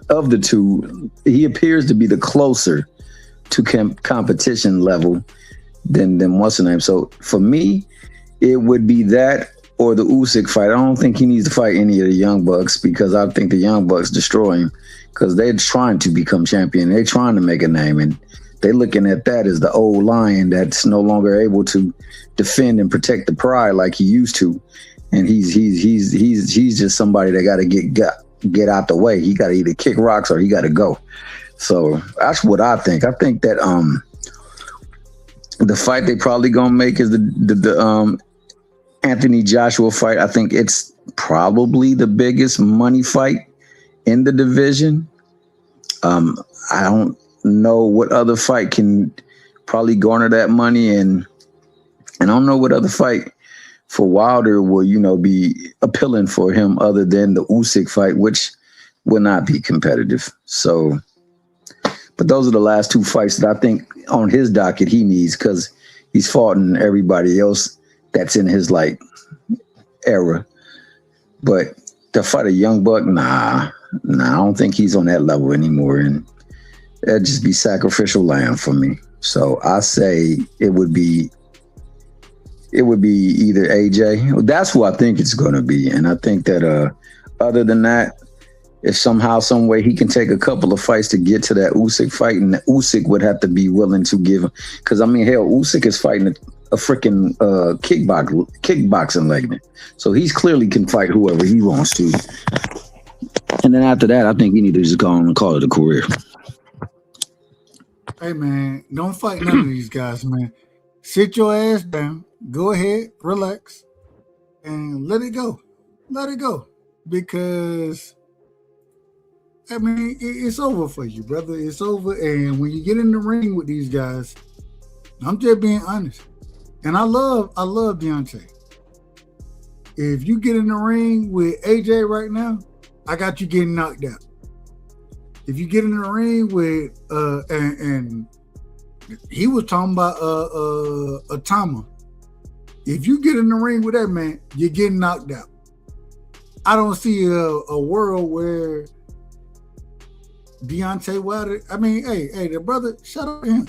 of the two, he appears to be the closer to competition level than what's the name. So for me, it would be that or the Usyk fight. I don't think he needs to fight any of the Young Bucks, because I think the Young Bucks destroy him, because they're trying to become champion. They're trying to make a name, and they're looking at that as the old lion that's no longer able to defend and protect the pride like he used to. And he's just somebody that got to get get out the way. He got to either kick rocks or he got to go. So that's what I think. I think that the fight they probably gonna make is the Anthony Joshua fight. I think it's probably the biggest money fight in the division. I don't know what other fight can probably garner that money, and I don't know what other fight for Wilder will, be appealing for him other than the Usyk fight, which will not be competitive. So, but those are the last two fights that I think on his docket he needs, because he's fought in everybody else that's in his era. But to fight a young buck, nah, I don't think he's on that level anymore, and that'd just be sacrificial lamb for me. So I say it would be either AJ. That's who I think it's going to be, and I think that other than that, if somehow, some way he can take a couple of fights to get to that Usyk fight, and Usyk would have to be willing to give him, because Usyk is fighting a freaking kickboxing ligament, so he's clearly can fight whoever he wants to. And then after that, I think he need to just go on and call it a career. Hey man, don't fight none of these guys, man. Sit your ass down. Go ahead, relax, and let it go. Let it go, because it's over for you, brother. It's over. And when you get in the ring with these guys, I'm just being honest. And I love Deontay. If you get in the ring with AJ right now, I got you getting knocked out. If you get in the ring with and he was talking about Atama. If you get in the ring with that man, you're getting knocked out. I don't see a world where Deontay Wilder, hey, the brother, shut up him.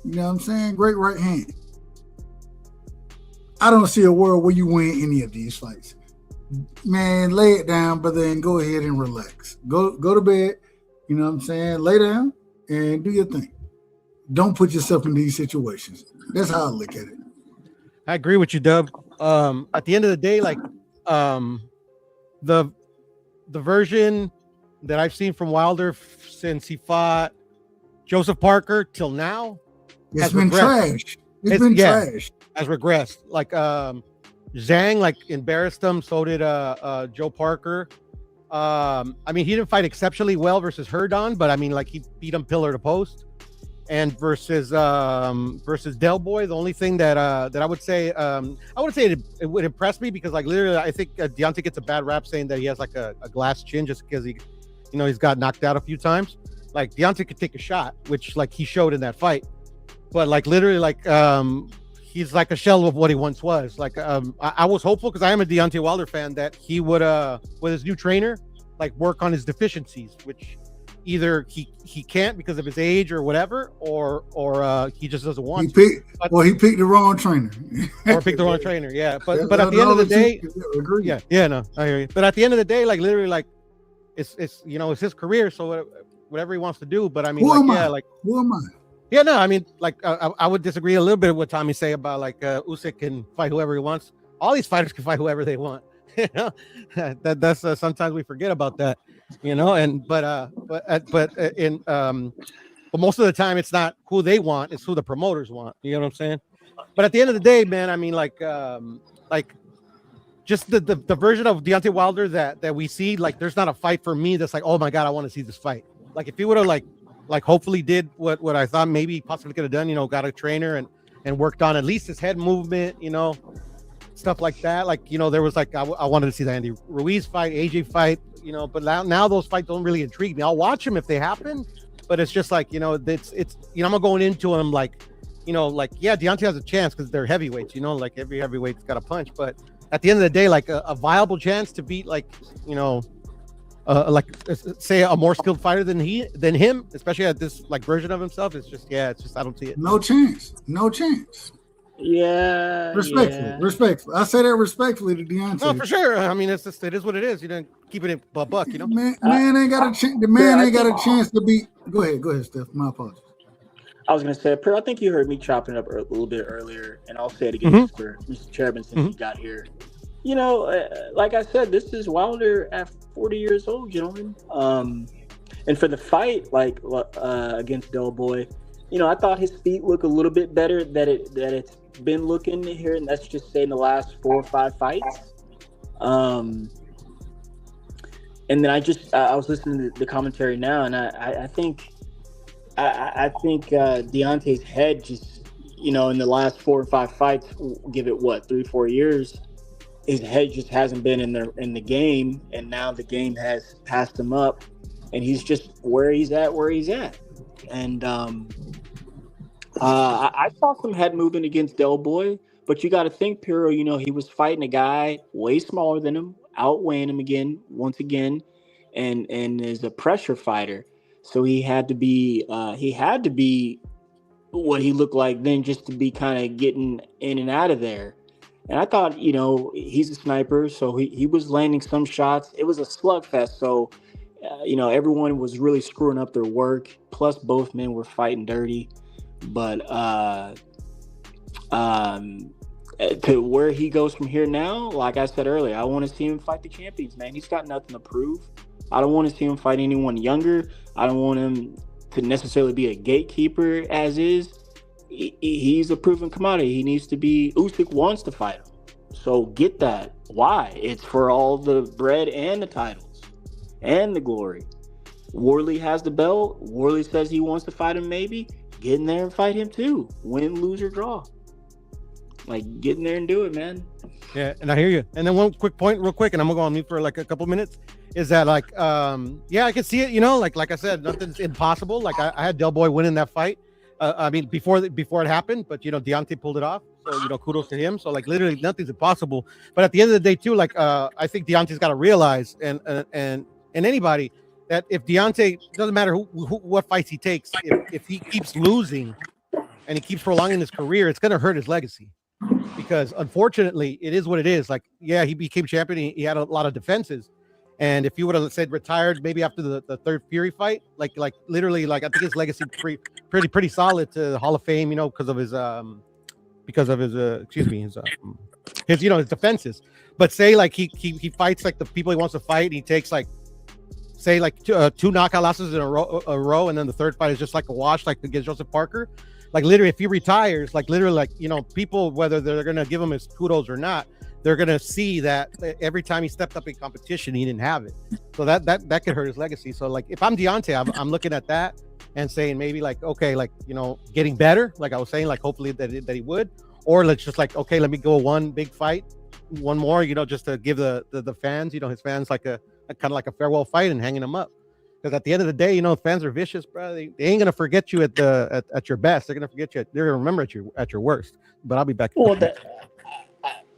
You know what I'm saying? Great right hand. I don't see a world where you win any of these fights. Man, lay it down, brother, and go ahead and relax. Go to bed, you know what I'm saying? Lay down and do your thing. Don't put yourself in these situations. That's how I look at it. I agree with you, Dub. At the end of the day, the version that I've seen from Wilder since he fought Joseph Parker till now, it's been trash. It's been trash. Has regressed. Zhang embarrassed him. So did Joe Parker. He didn't fight exceptionally well versus Herdon, but he beat him pillar to post. And versus Del Boy, the only thing that I would say, it would impress me, because literally I think Deontay gets a bad rap saying that he has a glass chin just because he's got knocked out a few times. Deontay could take a shot, which he showed in that fight, but he's like a shell of what he once was. I was hopeful, because I am a Deontay Wilder fan, that he would with his new trainer work on his deficiencies, which either he can't because of his age or whatever, or he just doesn't want to. He picked the wrong trainer. Or picked the wrong trainer, yeah. But at the end of the day, no, I hear you. But at the end of the day, literally, it's it's his career, so whatever he wants to do. But who am I? Yeah, no, I would disagree a little bit with what Tommy say about Usyk can fight whoever he wants. All these fighters can fight whoever they want. That's sometimes we forget about that, but most of the time it's not who they want, it's who the promoters want. You know what I'm saying? But at the end of the day, man, just the version of Deontay Wilder that we see, there's not a fight for me that's oh my God, I want to see this fight. If he would have hopefully did what I thought maybe possibly could have done, got a trainer and worked on at least his head movement, stuff like that. There was I wanted to see the Andy Ruiz fight, AJ fight, but now those fights don't really intrigue me. I'll watch them if they happen, but it's just it's I'm going into them yeah, Deontay has a chance because they're heavyweights, every heavyweight's got a punch, but at the end of the day, a viable chance to beat say a more skilled fighter than him, especially at this version of himself, it's just I don't see it. No chance. Yeah. Respectful. I say that respectfully to Deontay. No, for sure. It is what it is. You didn't keep it a buck. Man ain't got a chance. The man ain't got a chance to beat. Go ahead, Steph. My apologies. I was gonna say, I think you heard me chopping up a little bit earlier, and I'll say it again, Mr. Chairman, since he got here. Like I said, this is Wilder at 40 years old, gentlemen. And for the fight, against Del Boy, I thought his feet look a little bit better that it's been looking here, and that's just saying the last 4 or 5 fights. And then I was listening to the commentary now, and I think Deontay's head just, in the last 4 or 5 fights, give it 3-4 years, his head just hasn't been in the game, and now the game has passed him up, and he's just where he's at. And I saw some head movement against Del Boy, but you got to think, Piro, he was fighting a guy way smaller than him, outweighing him once again, and is a pressure fighter. So he had to be what he looked like then, just to be kind of getting in and out of there. And I thought, he's a sniper, so he was landing some shots. It was a slugfest, so everyone was really screwing up their work. Plus, both men were fighting dirty. But to where he goes from here now, like I said earlier, I want to see him fight the champions, man. He's got nothing to prove. I don't want to see him fight anyone younger. I don't want him to necessarily be a gatekeeper as is. He's a proven commodity. He needs to be. Usyk wants to fight him. So get that. Why? It's for all the bread and the titles and the glory. Worley has the belt. Worley says he wants to fight him, maybe. Get in there and fight him too. Win, lose, or draw. Get in there and do it, man. Yeah, and I hear you. And then one quick point, real quick, and I'm gonna go on mute for a couple minutes. Is that I can see it. Like I said, nothing's impossible. I had Del Boy winning that fight. Before it happened, but Deontay pulled it off. So kudos to him. So literally nothing's impossible. But at the end of the day, too, I think Deontay's got to realize, and anybody, that if Deontay, doesn't matter what fights he takes, if he keeps losing and he keeps prolonging his career, it's going to hurt his legacy. Because unfortunately, it is what it is. He became champion. He had a lot of defenses. And if you would have said retired maybe after the third Fury fight, literally, I think his legacy pretty solid to the Hall of Fame, because of his his defenses. But say he fights the people he wants to fight, and he takes two knockout losses in a row, and then the third fight is just a wash, against Joseph Parker. Literally, if he retires, people, whether they're gonna give him his kudos or not, they're gonna see that every time he stepped up in competition, he didn't have it. So that could hurt his legacy. So if I'm Deontay, I'm looking at that and saying maybe getting better. I was saying, hopefully that he would, or let's just okay, let me go one big fight, one more, just to give the fans, his fans a kind of a farewell fight and hanging them up. Because at the end of the day, fans are vicious, bro. They ain't gonna forget you at your best. They're gonna forget you. They're gonna remember at your worst. But I'll be back.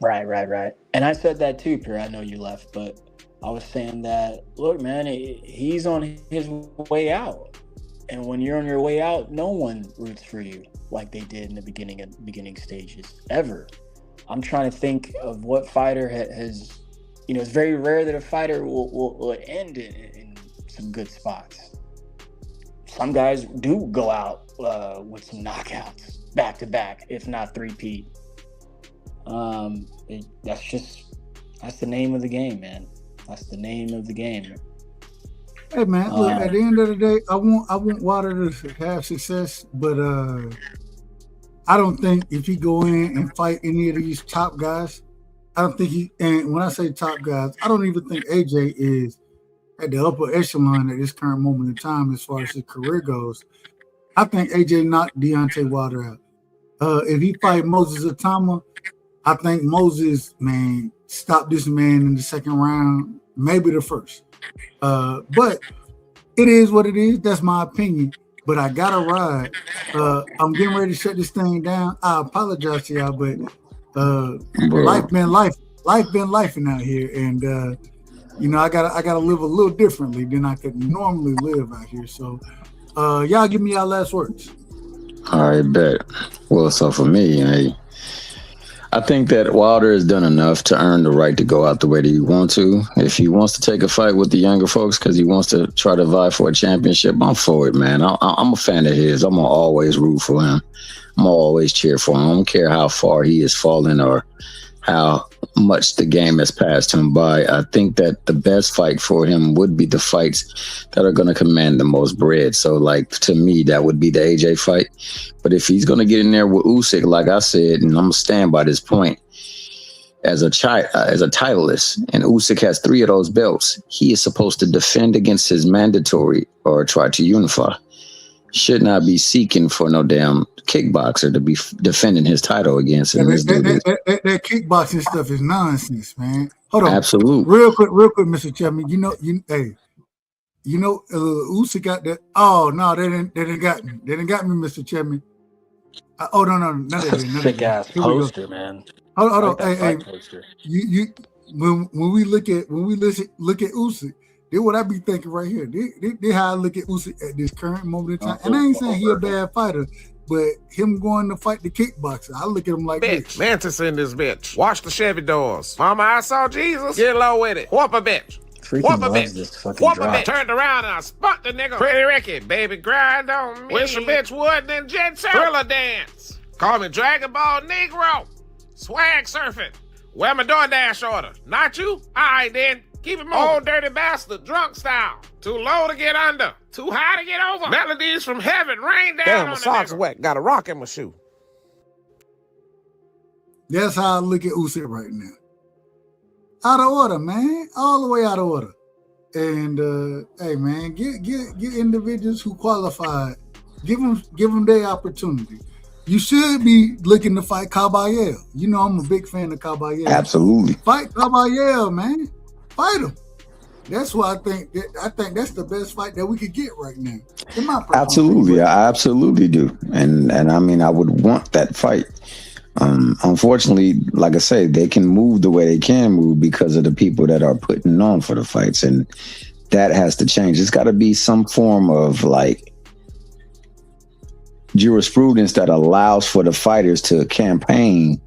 Right. And I said that too, Pierre. I know you left, but I was saying that, look, man, he's on his way out. And when you're on your way out, no one roots for you like they did in the beginning stages, ever. I'm trying to think of what fighter has, it's very rare that a fighter will end in some good spots. Some guys do go out with some knockouts back to back, if not three-peat. That's the name of the game, man. That's the name of the game. Hey man, look, at the end of the day, I want Wilder to have success, but I don't think if he go in and fight any of these top guys, I don't think and when I say top guys, I don't even think AJ is at the upper echelon at this current moment in time as far as his career goes. I think AJ knocked Deontay Wilder out. If he fight Moses Atama, I think Moses, man, stopped this man in the second round, maybe the first. But it is what it is. That's my opinion. But I gotta ride. I'm getting ready to shut this thing down. I apologize to y'all, but life been lifing out here, and I gotta live a little differently than I could normally live out here. So, y'all give me y'all last words. All right, bet. Well, so for me, I think that Wilder has done enough to earn the right to go out the way that he wants to. If he wants to take a fight with the younger folks because he wants to try to vie for a championship, I'm for it, man. I'm a fan of his. I'm going to always root for him. I'm going to always cheer for him. I don't care how far he has fallen or how much the game has passed him by. I think that the best fight for him would be the fights that are going to command the most bread. So, like, to me, that would be the AJ fight. But if he's going to get in there with Usyk, like I said, and I'm going to stand by this point, as a titleist, and Usyk has 3 of those belts, he is supposed to defend against his mandatory or try to unify. Should not be seeking for no damn kickboxer to be defending his title against. Yeah, that kickboxing stuff is nonsense, man. Hold on, absolutely. Real quick, Mr. Chairman. Usyk got that. Oh no, they didn't got me. They didn't got me, Mr. Chairman. Oh no, thick ass poster, man. Hold on, Like hey, when we look at Usyk. This what I be thinking right here. This how I look at Usyk at this current moment in time. And I ain't saying he a bad fighter, but him going to fight the kickboxer, I look at him like bitch. This. Mantis in this bitch. Wash the Chevy doors. Mama, I saw Jesus. Get low with it. Whoop a bitch. Whoop a bitch. Whoop a bitch. Turned around and I spunk the nigga. Pretty Ricky, baby, grind on me. Wish a bitch would, then jet set. Thriller dance. Call me Dragon Ball Negro. Swag surfing. Where my DoorDash order? Not you? All right, then. Keep it moving. Old dirty bastard, drunk style. Too low to get under. Too high to get over. Melodies from heaven rain down. Damn, my socks wet. Got a rock in my shoe. That's how I look at Usyk right now. Out of order, man. All the way out of order. And hey, man, get individuals who qualified. Give them their opportunity. You should be looking to fight Caballero. You know I'm a big fan of Caballero. Absolutely. Fight Caballero, man. Fight him. That's why I think that's the best fight that we could get right now. In my absolutely, I absolutely do, and I mean I would want that fight. Unfortunately, like I say, they can move the way they can move because of the people that are putting on for the fights, and that has to change. It's got to be some form of like jurisprudence that allows for the fighters to campaign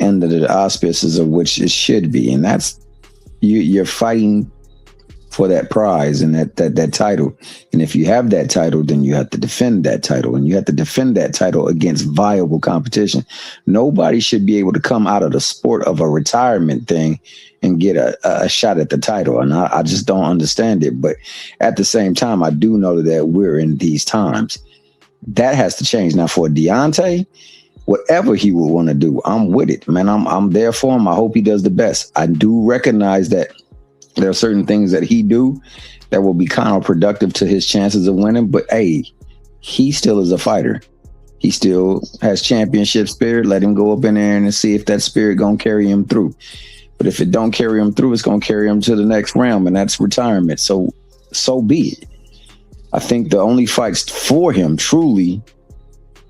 under the auspices of which it should be, and that's. You're fighting for that prize and that title. And if you have that title, then you have to defend that title. And you have to defend that title against viable competition. Nobody should be able to come out of the sport of a retirement thing and get a shot at the title. And I just don't understand it. But at the same time, I do know that we're in these times. That has to change. Now, for Deontay, whatever he will want to do, I'm with it, man. I'm there for him. I hope he does the best. I do recognize that there are certain things that he do that will be counterproductive to his chances of winning. But hey, he still is a fighter. He still has championship spirit. Let him go up in there and see if that spirit gonna carry him through. But if it don't carry him through, it's gonna carry him to the next realm, and that's retirement. So be it. I think the only fights for him truly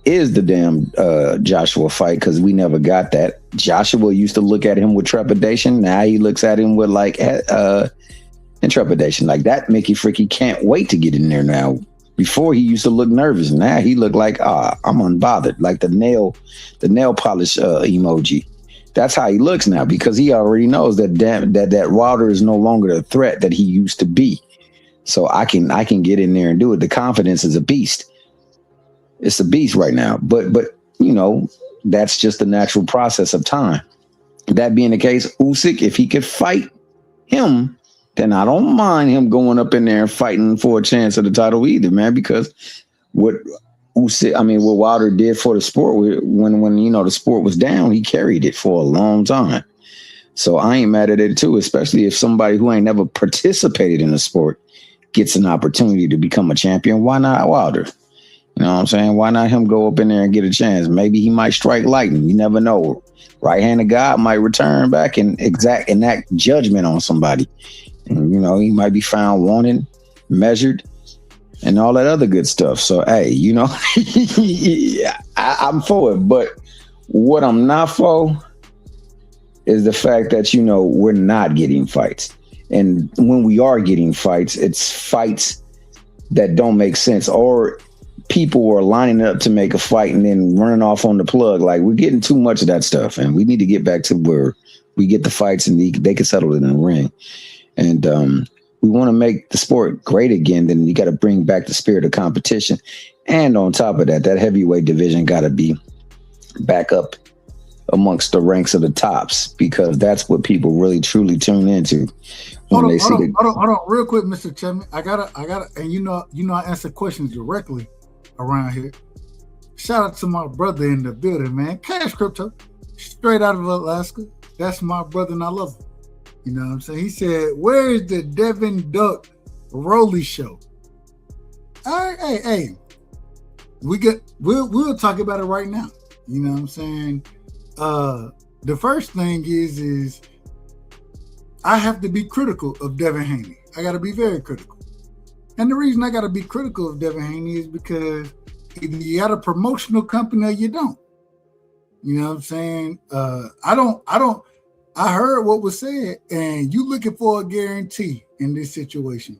is the damn Joshua fight, because we never got that. Joshua used to look at him with trepidation. Now he looks at him with like intrepidation. Like that Mickey Freaky can't wait to get in there now. Before he used to look nervous. Now he looked like I'm unbothered, like the nail polish emoji. That's how he looks now, because he already knows that Wilder is no longer the threat that he used to be. So I can get in there and do it. The confidence is a beast. It's a beast right now, but you know, that's just the natural process of time. That being the case, Usyk, if he could fight him, then I don't mind him going up in there and fighting for a chance of the title either, man. Because what Wilder did for the sport, when you know the sport was down, he carried it for a long time. So I ain't mad at it too, especially if somebody who ain't never participated in the sport gets an opportunity to become a champion. Why not Wilder? You know what I'm saying? Why not him go up in there and get a chance? Maybe he might strike lightning. You never know. Right-handed God might return back and enact judgment on somebody. And, you know, he might be found wanted, measured, and all that other good stuff. So, hey, you know, I'm for it. But what I'm not for is the fact that, you know, we're not getting fights. And when we are getting fights, it's fights that don't make sense, or people were lining up to make a fight and then running off on the plug. Like, we're getting too much of that stuff, and we need to get back to where we get the fights and they can settle it in the ring. And we want to make the sport great again. Then you got to bring back the spirit of competition. And on top of that, that heavyweight division got to be back up amongst the ranks of the tops, because that's what people really truly tune into when they see the. Hold on, real quick, Mr. Chapman. I gotta, and you know, I answer questions directly around here. Shout out to my brother in the building, man. Cash Crypto, straight out of Alaska. That's my brother, and I love him. You know what I'm saying? He said, "Where is the Devin Duck Rolly show?" All right, hey, we'll talk about it right now. You know what I'm saying? The first thing is I have to be critical of Devin Haney. I got to be very critical, and the reason I got to be critical of Devin Haney is because either you got a promotional company or you don't. You know what I'm saying? I heard what was said, and you looking for a guarantee in this situation.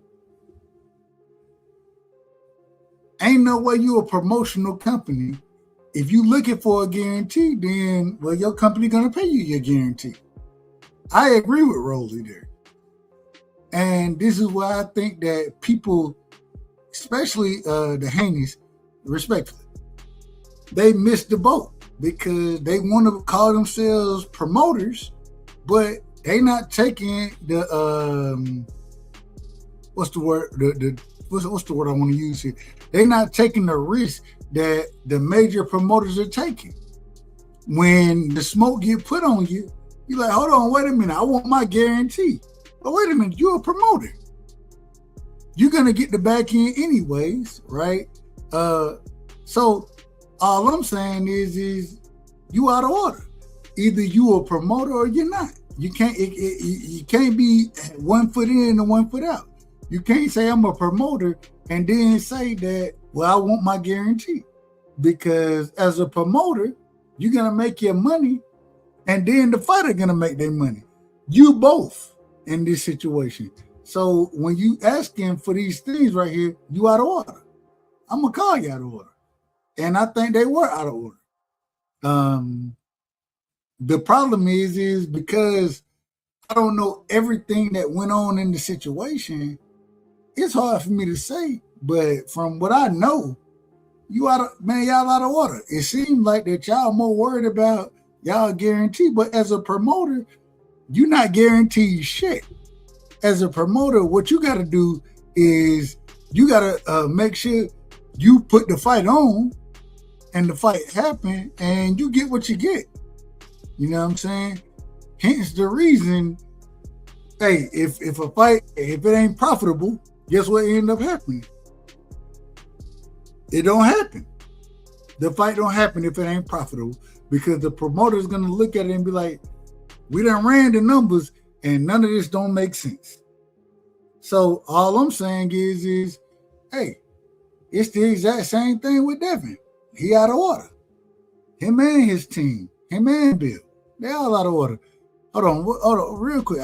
Ain't no way you a promotional company. If you looking for a guarantee, then, well, your company going to pay you your guarantee. I agree with Rosie there. And this is why I think that people, especially the Haneys, respectfully, they missed the boat because they want to call themselves promoters, but they not taking the what's the word I want to use here? They not taking the risk that the major promoters are taking. When the smoke get put on you, you're like, hold on, wait a minute, I want my guarantee. But wait a minute, you're a promoter. You're gonna get the back end anyways, right? So all I'm saying is you out of order. Either you a promoter or you're not. You can't you can't be 1 foot in and 1 foot out. You can't say I'm a promoter and then say that, well, I want my guarantee. Because as a promoter, you're gonna make your money, and then the fighter gonna make their money. You both in this situation. So when you asking for these things right here, you out of order. I'm gonna call you out of order. And I think they were out of order. The problem is because I don't know everything that went on in the situation. It's hard for me to say, but from what I know, y'all out of order. It seems like that y'all more worried about y'all guarantee, but as a promoter, you're not guaranteed shit. As a promoter, what you got to do is you got to make sure you put the fight on and the fight happen and you get what you get. You know what I'm saying? Hence the reason, hey, if a fight, if it ain't profitable, guess what end up happening? It don't happen. The fight don't happen if it ain't profitable because the promoter is going to look at it and be like, we done ran the numbers and none of this don't make sense. So all I'm saying is, hey, it's the exact same thing with Devin. He out of order. Him and his team, him and Bill, they all out of order. Hold on, real quick.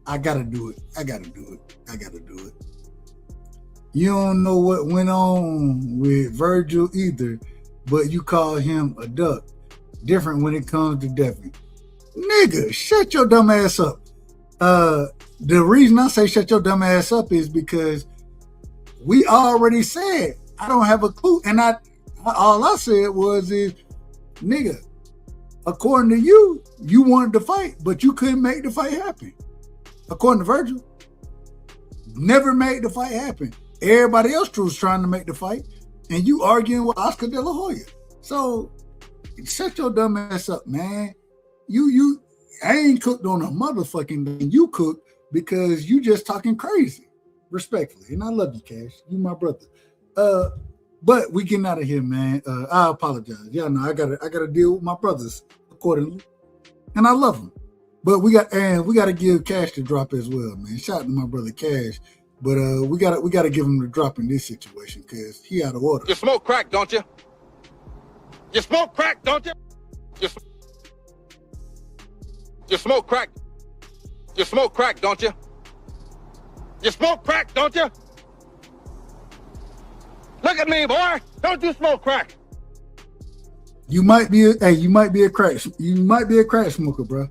I gotta do it. You don't know what went on with Virgil either, but you call him a duck. Different when it comes to Devin. Nigga, shut your dumb ass up. The reason I say shut your dumb ass up is because we already said I don't have a clue, and all I said was nigga, according to you, you wanted to fight, but you couldn't make the fight happen. According to Virgil, never made the fight happen. Everybody else was trying to make the fight, and you arguing with Oscar De La Hoya. So shut your dumb ass up, man. I ain't cooked on a motherfucking thing. You cooked because you just talking crazy, respectfully. And I love you, Cash. You my brother. But we getting out of here, man. I apologize. Y'all know I gotta deal with my brothers accordingly, and I love them. But we got to give Cash the drop as well, man. Shout out to my brother Cash. But we gotta give him the drop in this situation because he out of order. You smoke crack, don't you? You smoke crack, don't you? You smoke crack. You smoke crack, don't you? You smoke crack, don't you? Look at me, boy. Don't you smoke crack? You might be a crack smoker, bro.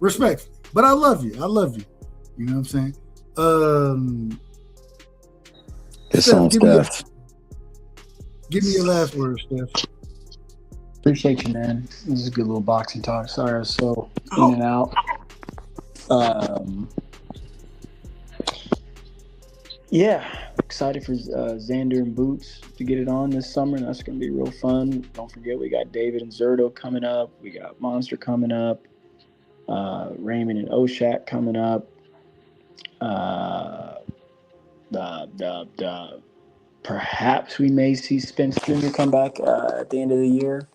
Respectfully. But I love you. You know what I'm saying? It's on Steph. Give me your last word, Steph. Appreciate you, man. This is a good little boxing talk. Sorry, I was so in and out. Yeah, excited for Xander and Boots to get it on this summer. That's going to be real fun. Don't forget, we got David and Zerto coming up. We got Monster coming up. Raymond and Oshak coming up. Perhaps we may see Spence Jr. come back at the end of the year.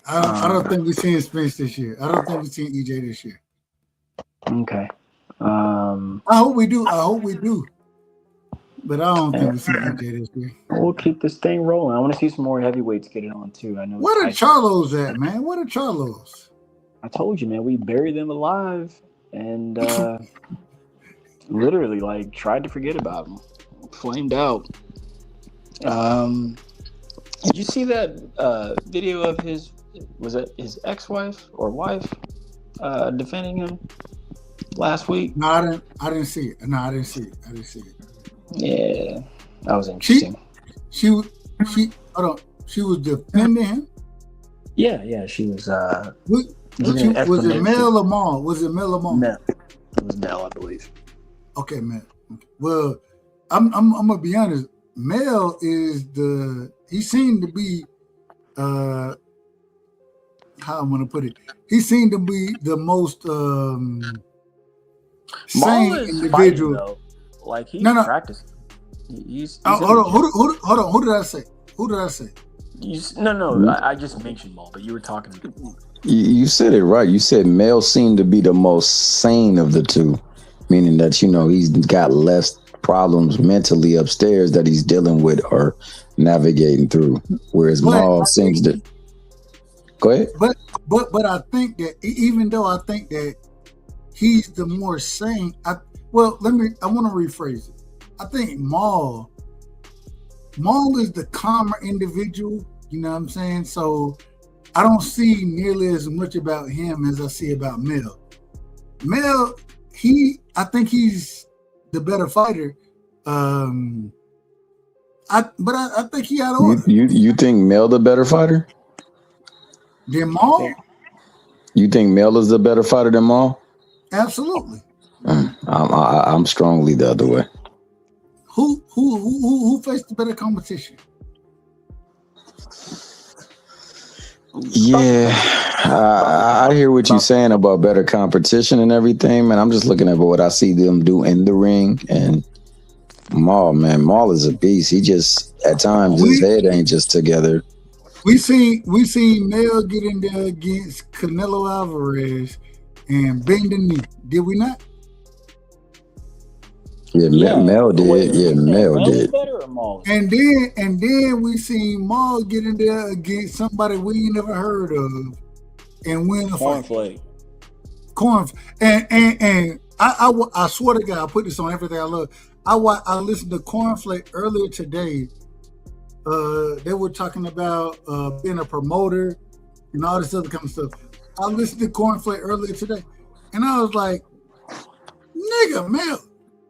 I don't think we've seen Spence this year. I don't think we've seen EJ this year. Okay. I hope we do. But I don't think we've seen EJ this year. We'll keep this thing rolling. I want to see some more heavyweights get it on too. I know. Where are Charlos at, man? Where are Charlos? I told you, man. We buried them alive and literally like tried to forget about them. Flamed out. Did you see that video of his ex-wife or wife defending him last week? No, I didn't see it. No, I didn't see it. Yeah, that was interesting. She hold on. She was defending him. Yeah, she was. Was it Mel or Maul? Mel. It was Mel, I believe. Okay, Mel. Well, I'm gonna be honest. Mel is he seemed to be how I'm gonna put it. He seemed to be the most sane individual. Fighting, like he's practicing. Hold on. Who did I say? I just mentioned Maul, but you were talking. You said it right. You said Mel seemed to be the most sane of the two, meaning that he's got less problems mentally upstairs that he's dealing with or navigating through, whereas Maul seems to. Go ahead. But I think that even though I think that he's the more sane, I want to rephrase it. I think Maul is the calmer individual. You know what I'm saying? So I don't see nearly as much about him as I see about Mel. Mel, I think he's the better fighter. I think he had order. You think Mel the better fighter? Than Maul? You think Mel is the better fighter than Maul? Absolutely. I'm strongly the other way. Who faced the better competition? Yeah, I hear what you're saying about better competition and everything, man. I'm just looking at what I see them do in the ring, and Maul is a beast. He just at times his head ain't just together. We seen Mel get in there against Canelo Alvarez and bend the knee. Did we not? Yeah, Mel did. Yeah, Mel did. And then we seen Maul get in there against somebody we ain't never heard of and win a fight. And I swear to God, I put this on everything I love. I listened to Cornflake earlier today. They were talking about being a promoter and all this other kind of stuff. I listened to Cornflake earlier today, and I was like, "Nigga, Mel,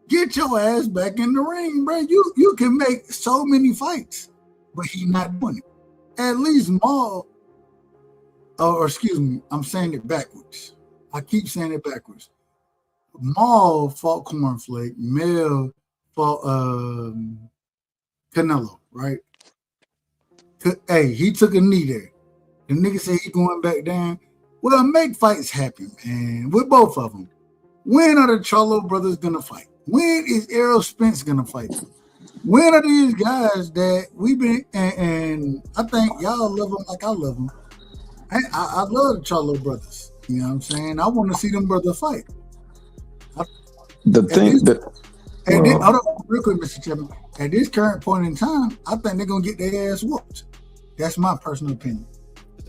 get your ass back in the ring, bro. You can make so many fights, but he's not doing it. At least Maul, or excuse me, I'm saying it backwards. I keep saying it backwards. Maul fought Cornflake. Mel fought Canelo, right? Hey, he took a knee there. The nigga said he going back down. Well, make fights happen, man, with both of them. When are the Charlo brothers gonna fight? When is Errol Spence gonna fight? When are these guys that we've been and I think y'all love them like I love them. I love the Charlo brothers. You know what I'm saying? I want to see them brothers fight. Hold on, real quick, Mr. Chairman. At this current point in time, I think they're gonna get their ass whooped. That's my personal opinion.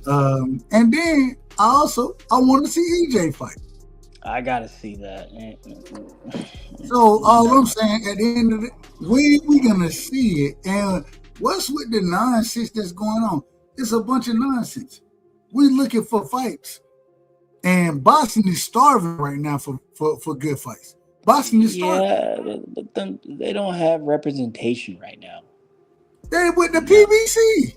And then I want to see EJ fight. I gotta see that. So all I'm saying, at the end of we gonna see it. And what's with the nonsense that's going on? It's a bunch of nonsense. We looking for fights, and Boston is starving right now for good fights. Boston is starving. Yeah, but they don't have representation right now. They with the PBC.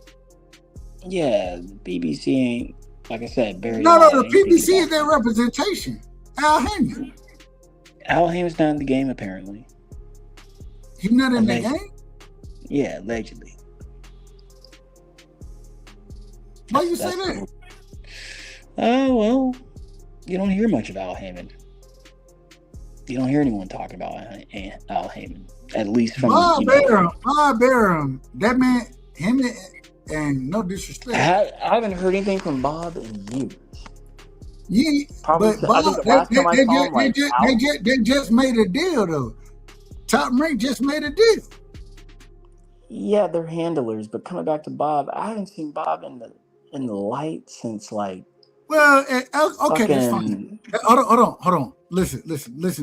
Yeah, BBC ain't, like I said, Barry. No, Allen the ain't thinking PBC is about their representation. Al Heyman, Al Heyman's not in the game apparently. he's not in the Allegedly. game. Yeah, allegedly. Why you say that? Oh well, you don't hear much of Al Heyman. You don't hear anyone talking about Al Heyman, at least from Bob Arum, that man, him and no disrespect. I haven't heard anything from Bob in years. Yeah, Probably, but Bob, I think the last time I saw him, they just made a deal though. Top Rank just made a deal. Yeah, they're handlers, but coming back to Bob, I haven't seen Bob in the light since like. Well, okay, that's fine. Hold on. Listen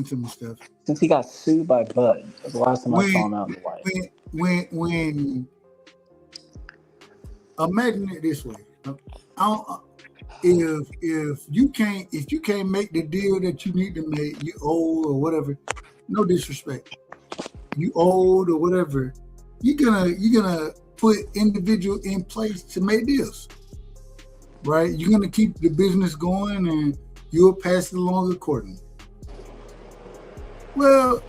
to me, Steph. Since he got sued by Bud, that's the last time I saw him out in the light. When imagine it this way, if you can't make the deal that you need to make, you old or whatever. No disrespect, you old or whatever. You're gonna put individual in place to make deals. Right, you're gonna keep the business going, and you'll pass it along accordingly. Well,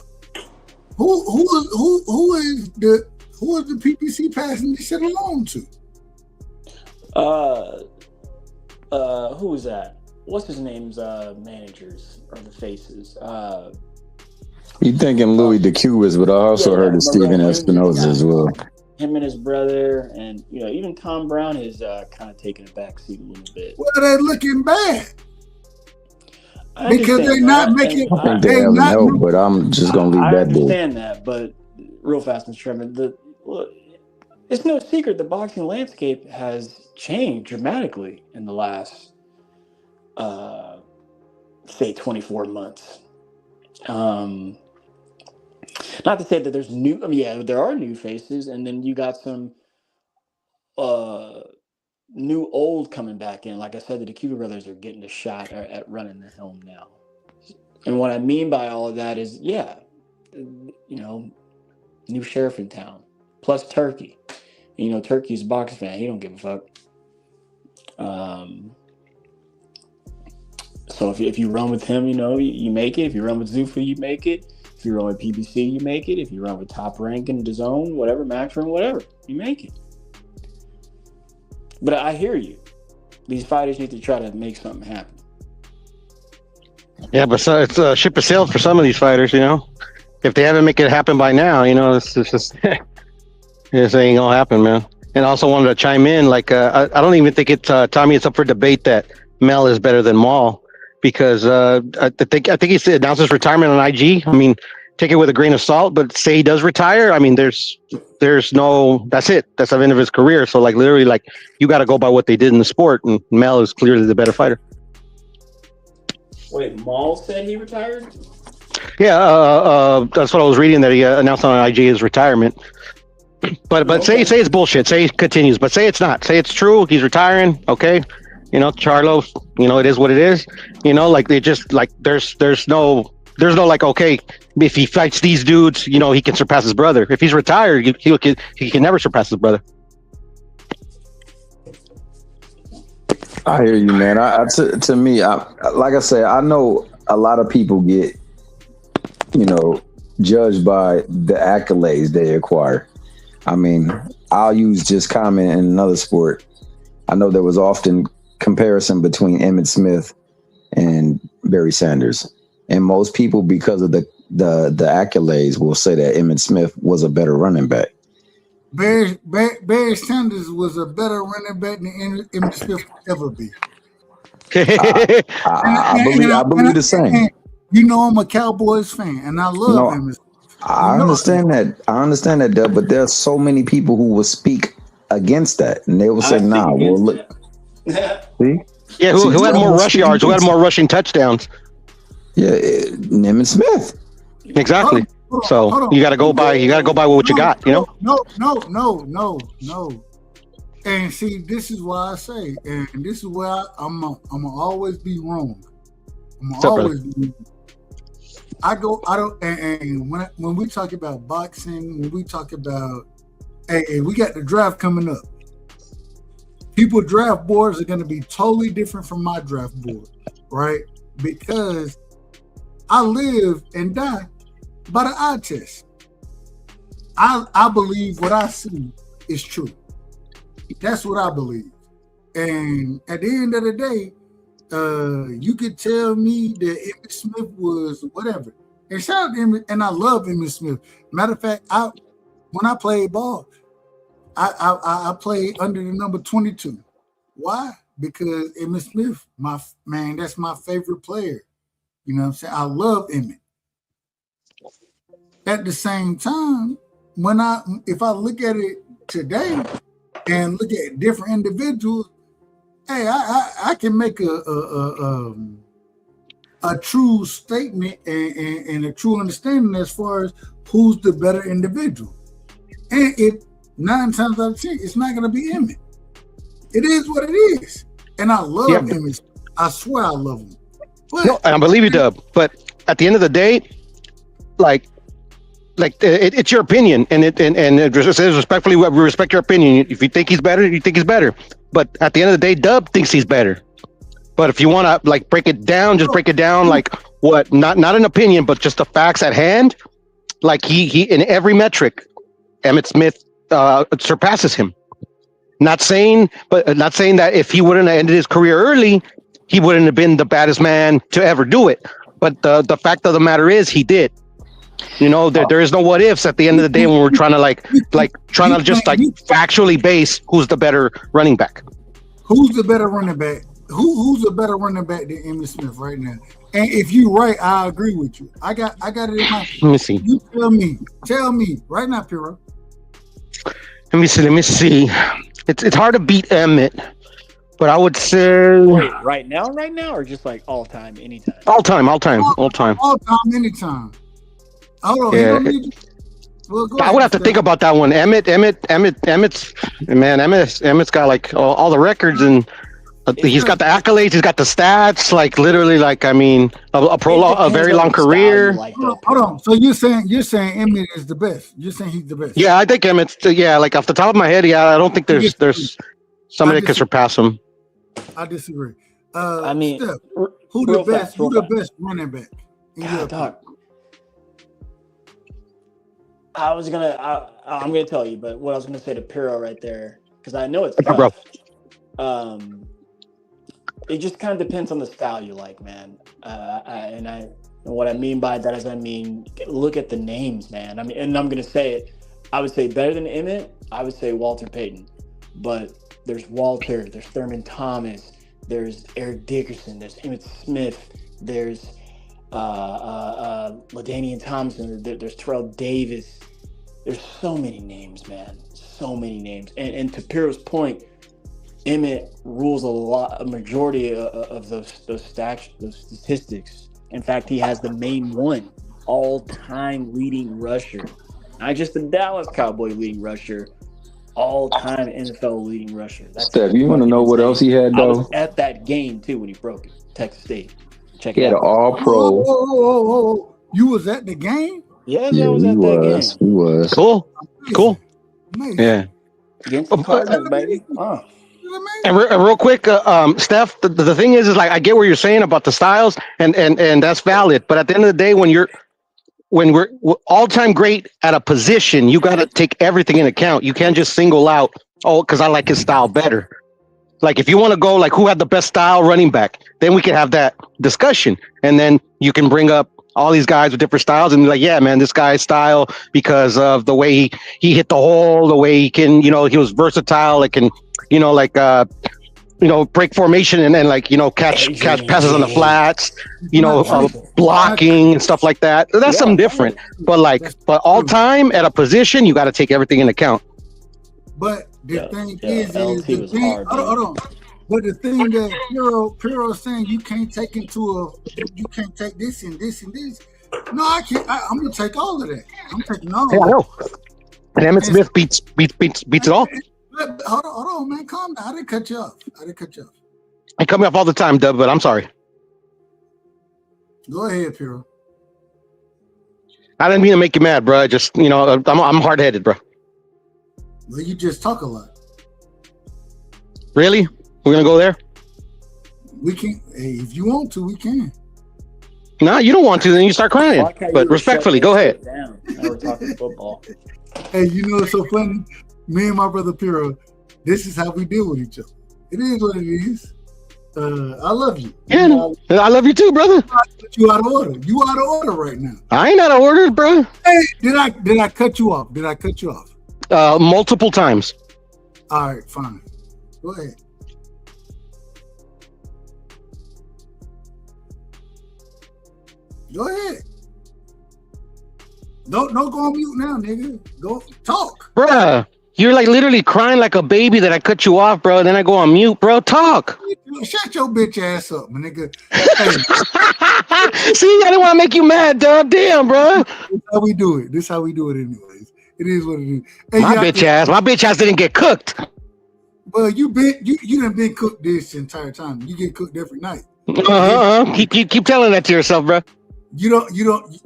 who is the PPC passing this shit along to? Who was that? What's his name's managers or the faces? You thinking Louis DeCubas, but I also heard of Steven Espinoza as well. Him and his brother, and even Tom Brown is kind of taking a backseat a little bit. Well, they're looking bad because they're not making. I think they haven't helped, but I'm just gonna leave that there. I understand that, but real fast, Mr. Chairman, it's no secret the boxing landscape has changed dramatically in the last, say, 24 months. Not to say that there's new. I mean, yeah, there are new faces, and then you got some new old coming back in. Like I said, the DeCuba brothers are getting a shot at running the helm now. And what I mean by all of that is, new sheriff in town, plus Turkey. And, Turkey's a boxing fan. He don't give a fuck. So if you run with him, you make it. If you run with Zuffa, you make it. If you run with PBC, you make it. If you run with Top Rank and DAZN, whatever, Maxroom, whatever, you make it. But I hear you. These fighters need to try to make something happen. Yeah, but it's a ship has sailed for some of these fighters, If they haven't make it happen by now, it's just this ain't gonna happen, man. And I also wanted to chime in, I don't even think it's Tommy. It's up for debate that Mel is better than Maul. Because I think he announced his retirement on IG. I mean, take it with a grain of salt, but say he does retire. I mean, there's no. That's it. That's the end of his career. So literally, you got to go by what they did in the sport, and Mel is clearly the better fighter. Wait, Maul said he retired? Yeah, that's what I was reading, that he announced on IG his retirement. But say it's bullshit. Say he continues, but say it's not. Say it's true. He's retiring. Okay. Charlo, it is what it is. They just there's no okay, if he fights these dudes, he can surpass his brother. If he's retired, he can never surpass his brother. I hear you, man. To me, like I say, I know a lot of people get, judged by the accolades they acquire. I mean, I'll use just comment in another sport. I know there was often comparison between Emmitt Smith and Barry Sanders, and most people, because of the accolades, will say that Emmitt Smith was a better running back. Barry Sanders was a better running back than Emmitt Smith could ever be. I believe the same. I'm a Cowboys fan, and I love Emmitt Smith. I understand that, Deb, but there's so many people who will speak against that, and they will say, "Nah, well, look." See? Yeah, who had more rush yards? Who had more rushing touchdowns? Yeah, Emmitt Smith. Exactly. Hold on. You got to go by what you got. No. And see, this is why I say, and this is where I'm gonna always be wrong. And when we talk about boxing, when we talk about, hey, we got the draft coming up. People draft boards are going to be totally different from my draft board, right? Because I live and die by the eye test. I believe what I see is true. That's what I believe. And at the end of the day, you could tell me that Emmitt Smith was whatever. And shout out to Emmitt, and I love Emmitt Smith. Matter of fact, when I played ball, I played under the number 22. Why? Because Emmitt Smith, that's my favorite player. You know what I'm saying? I love Emmitt. At the same time, if I look at it today and look at different individuals, hey, I can make a true statement and a true understanding as far as who's the better individual. And if 9 times out of 10, it's not going to be Emmitt. It is what it is. And I love Emmitt. I swear I love him. But, no, I believe you, Dub. But at the end of the day, it's your opinion, and it says respectfully, we respect your opinion. If you think he's better, you think he's better. But at the end of the day, Dub thinks he's better. But if you want to break it down, just break it down what, not an opinion, but just the facts at hand. Like he in every metric, Emmitt Smith surpasses him. Not saying that if he wouldn't have ended his career early, he wouldn't have been the baddest man to ever do it. But the fact of the matter is, he did. You know, there is no what ifs at the end of the day when we're trying to factually base who's the better running back. Who's the better running back? Who's a better running back than Emmitt Smith right now? And if you're right, I agree with you. I got it in my. Let me see. You tell me right now, Piro. Let me see. It's hard to beat Emmitt, but I would say. Wait, right now, or just like all time, anytime? All time, anytime. Hold on. Yeah. I would have to think about that one. Emmitt's got like all the records, and he's got the accolades, he's got the stats, a very long career. Hold on. So you're saying Emmitt is the best? You're saying he's the best? Yeah, I think Emmitt's. Off the top of my head, I don't think there's somebody that could surpass him. I disagree. Steph, who the best running back? Doc. I'm gonna tell you, but what I was gonna say to Piro right there, because I know it's tough. It just kind of depends on the style you like, man. And what I mean by that is, look at the names, man. And I'm gonna say it. I would say better than Emmitt. I would say Walter Payton, but there's Walter, there's Thurman Thomas, there's Eric Dickerson, there's Emmitt Smith, there's LaDainian Thompson, there's Terrell Davis. There's so many names, man. So many names. And to Piro's point, Emmitt rules a majority of those statistics. In fact, he has the main one, all-time leading rusher. Not just the Dallas Cowboy leading rusher, all-time NFL leading rusher. Steph, you want to know what else he had, though? I was at that game, too, when he broke it. Texas State. Check it out. He had an all-pro. Whoa. You was at the game? Yes, I was at that game. He was. Cool. Amazing. Yeah. Against the Cardinals, baby. And real quick, Steph, the thing is I get what you're saying about the styles, and that's valid. But at the end of the day, when we're all-time great at a position, you got to take everything in account. You can't just single out, because I like his style better. Like, if you want to go who had the best style running back, then we can have that discussion, and then you can bring up all these guys with different styles and be like, yeah, man, this guy's style, because of the way he hit the hole, the way he can, he was versatile, break formation and then catch passes on the flats, blocking and stuff like that. That's something different. But all time at a position, you got to take everything into account. But the thing is hold on. But the thing that Piro is saying, you can't take this and this and this. No, I can't. I'm gonna take all of that. I'm taking all of it. I know. And Emmitt Smith beats it all. Hold on, man. Calm down. I didn't cut you off. I cut me off all the time, Dub, but I'm sorry. Go ahead, Piro. I didn't mean to make you mad, bro. Just I'm hard-headed, bro. Well, you just talk a lot. Really? We're gonna go there? We can. Hey, if you want to, we can. No, you don't want to. Then you start crying. But respectfully, go ahead. Down. Now we're talking football. Hey, you know it's so funny? Me and my brother Piro, this is how we deal with each other. It is what it is. I love you. Yeah, I love you too, brother. You out of order. You out of order right now. I ain't out of order, bro. Hey, did I cut you off? Did I cut you off? Multiple times. All right, fine. Go ahead. Go ahead. Don't go on mute now, nigga. Go talk. Bruh, you're like literally crying like a baby that I cut you off, bro. Then I go on mute, bro. Talk. Shut your bitch ass up, my nigga. Hey. See, I didn't want to make you mad, dog. Damn, bro. This how we do it. This how we do it anyways. It is what it is. Hey, my bitch ass didn't get cooked. Well, you done been cooked this entire time. You get cooked every night. Keep telling that to yourself, bro. You don't.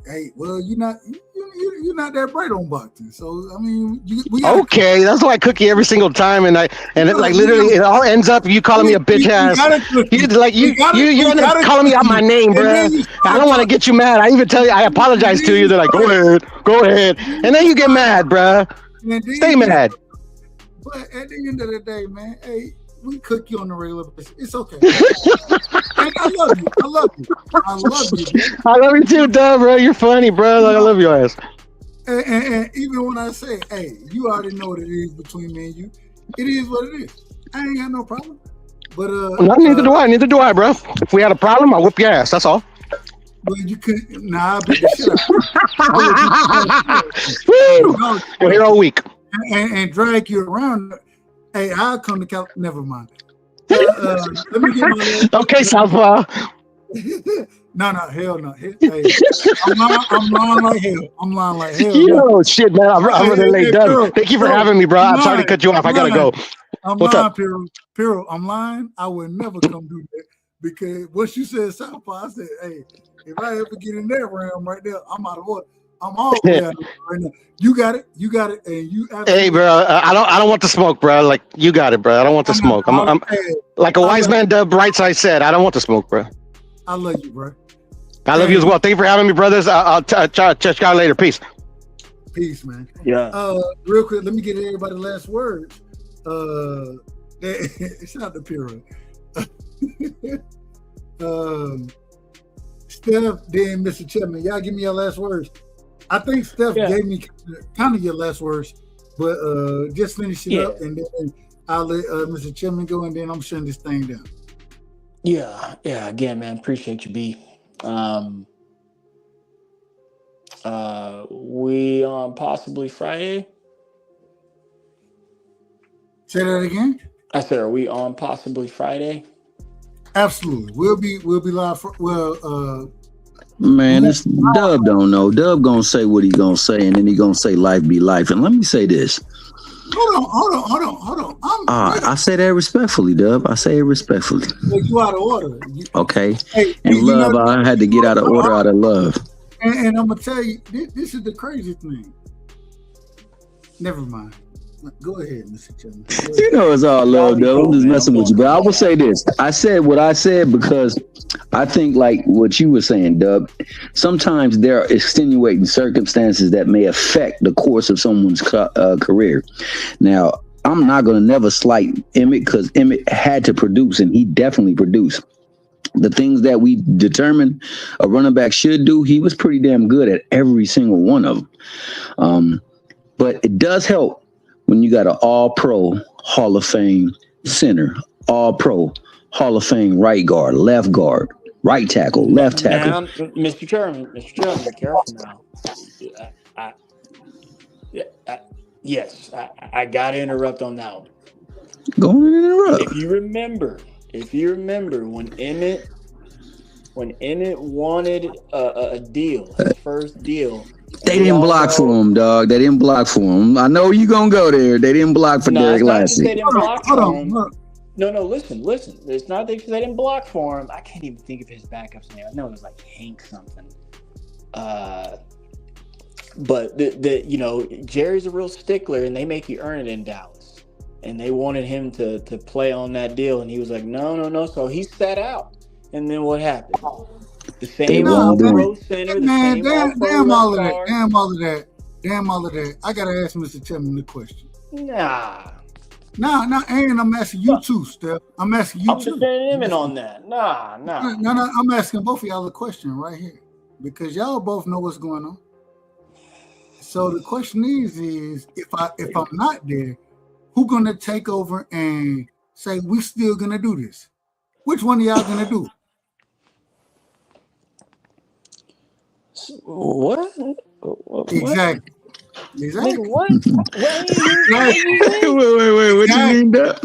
Hey, well, you're not that bright on boxing. So I mean, okay, that's why I cook you every single time, and literally it all ends up you calling me a bitch ass. You end up calling me out my name, bro. I don't want to get you mad. I even tell you I apologize to you. They're like, go ahead, and then you get mad, bro. Stay mad. But at the end of the day, man, hey, we cook you on a regular basis. It's okay. I love you. I love you. I love you. Man. I love you too, Dub, bro. You're funny, bro. Like, I love your ass. And even when I say, hey, you already know what it is between me and you. It is what it is. I ain't got no problem. But neither do I. Neither do I, bro. If we had a problem, I'll whoop your ass. That's all. But you couldn't. Nah, I beat the shit out. We're here all week. And drag you around. Hey, I'll come to California. Never mind. Let me get my okay, Southpaw. No, hell no. Hey, I'm lying like hell. I'm lying like hell. Yo, shit, man. I'm really late. Done. Thank you for having me, bro. I'm sorry to cut you off. I gotta go. What's lying, up? Piro, I'm lying. I would never come do that because once you said Southpaw, I said, hey, if I ever get in that realm right there, I'm out of order. I'm all the way out of order right now. You got it, and you. Hey, bro, I don't want the smoke, bro. Like you got it, bro. I don't want the smoke. I'm like a wise man, Dub Brightside said. I don't want the smoke, bro. I love you, bro. I love you as well. Thank you for having me, brothers. I'll check you out later. Peace. Peace, man. Yeah. Real quick, let me get everybody last words. Shout out to Piro. Steph, then Mr. Chapman. Y'all give me your last words. I think Steph gave me kind of your last words, but just finish it up, and then I'll let Mr. Chapman go, and then I'm shutting this thing down. Yeah. Again, man, appreciate you, B. We on possibly Friday. Say that again. I said, are we on possibly Friday? Absolutely, we'll be live. Man, this Dub don't know. Dub gonna say what he gonna say, and then he gonna say life be life. And let me say this. Hold on. I say that respectfully, Dub. I say it respectfully. You out of order. Okay. Hey, and love, I had to get out of order out of love. And I'm gonna tell you, this is the crazy thing. Never mind. Go ahead, Mr. Chapman. You know it's all love, though. I'm just messing with you. But I will say this. I said what I said because I think like what you were saying, Dub, sometimes there are extenuating circumstances that may affect the course of someone's career. Now, I'm not going to never slight Emmett because Emmett had to produce, and he definitely produced. The things that we determined a running back should do, he was pretty damn good at every single one of them. But it does help when you got an all-pro Hall of Fame center, all-pro Hall of Fame right guard, left guard, right tackle, left tackle. Now, Mr. Chairman, be careful now. Yes, I got to interrupt on that one. Go on and interrupt. If you remember when Emmett wanted a deal, his first deal. They didn't block for him, dog. They didn't block for him. I know you gonna go there. They didn't block for Derek Lassie. They didn't block for him. No, listen. It's not that they didn't block for him. I can't even think of his backups name. I know it was like Hank something. But Jerry's a real stickler, and they make you earn it in Dallas. and they wanted him to play on that deal, and he was like, no. So he sat out, and then what happened? The same all-pro center, the Man, same all-pro damn all left of that. guard. Damn all of that. I gotta ask Mr. Tillman the question. Nah. And I'm asking you too, Steph. I'm asking you I'm too. defending him on that. Nah. No, I'm asking both of y'all a question right here because y'all both know what's going on. So the question is if I'm not there, who gonna take over and say we still gonna do this? Which one of y'all gonna do it? What? Exactly. Nigga, what? Wait. What you mean, Dub?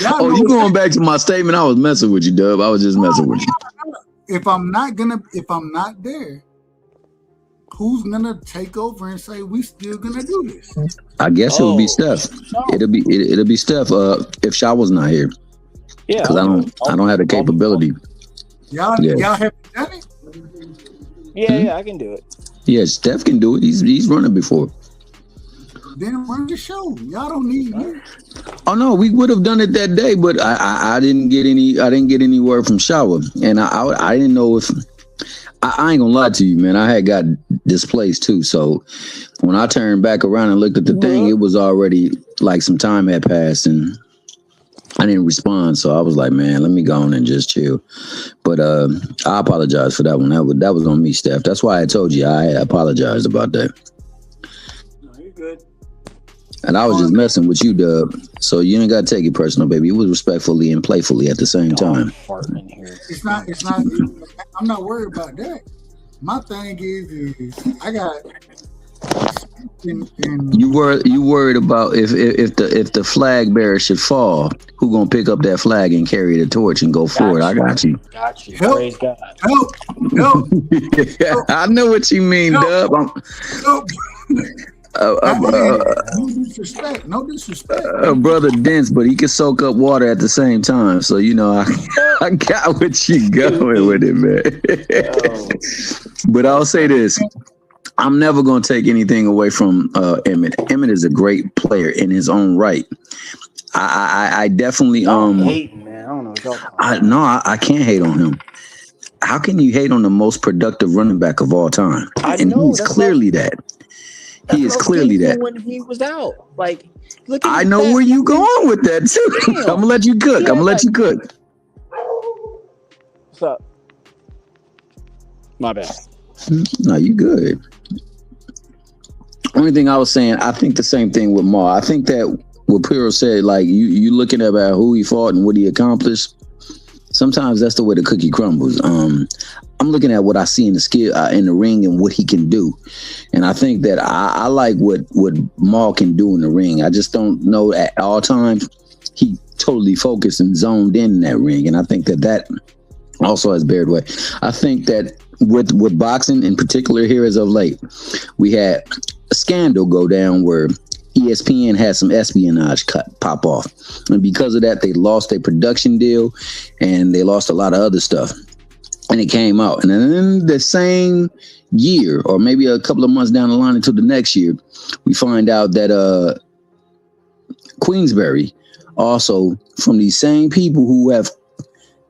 Oh, you going back to my statement? I was messing with you, Dub. I was just messing with you. If I'm not there, who's gonna take over and say we still gonna do this? I guess it would be Steph. It'll be Steph. If Shaw was not here, because I don't have the capability. Y'all haven't done it. Yeah, I can do it. Yeah, Steph can do it. He's running before. Then run the show. Y'all don't need me. Oh no, we would have done it that day, but I didn't get any word from Shower, and I didn't know if I ain't gonna lie to you, man. I had got displaced too, so when I turned back around and looked at the thing, it was already like some time had passed, and I didn't respond. So I was like, man, let me go on and just chill. But I apologize for that one. That was on me, Steph. That's why I told you I apologized about that. No, you're good. And I was just messing with you, Dub. So you ain't got to take it personal, baby. It was respectfully and playfully at the same time. It's not. I'm not worried about that. My thing is I got. You worried about if the flag bearer should fall, who gonna pick up that flag and carry the torch and go forward? I got you. Got you. Help. Praise God. Help. I know what you mean, Dub. No disrespect. Brother dense, but he can soak up water at the same time. So I got what you going with it, man. But I'll say this. I'm never going to take anything away from Emmett. Emmett is a great player in his own right. I definitely hating, man. I don't know what y'all talking about. I can't hate on him. How can you hate on the most productive running back of all time? He's clearly that. He is clearly that. When he was out, like, look. I know where you going with that too. I'm gonna let you cook. What's up? My bad. No, you good. Only thing I was saying, I think the same thing with Ma. I think that what Piro said, like you looking at about who he fought and what he accomplished. Sometimes that's the way the cookie crumbles. I'm looking at what I see in the skill in the ring and what he can do, and I think that I like what Ma can do in the ring. I just don't know at all times he totally focused and zoned in that ring, and I think that also has bared way. I think that with boxing in particular here as of late, we had a scandal go down where ESPN had some espionage pop off, and because of that, they lost their production deal and they lost a lot of other stuff. And it came out, and then the same year, or maybe a couple of months down the line until the next year, we find out that Queensberry, also from these same people who have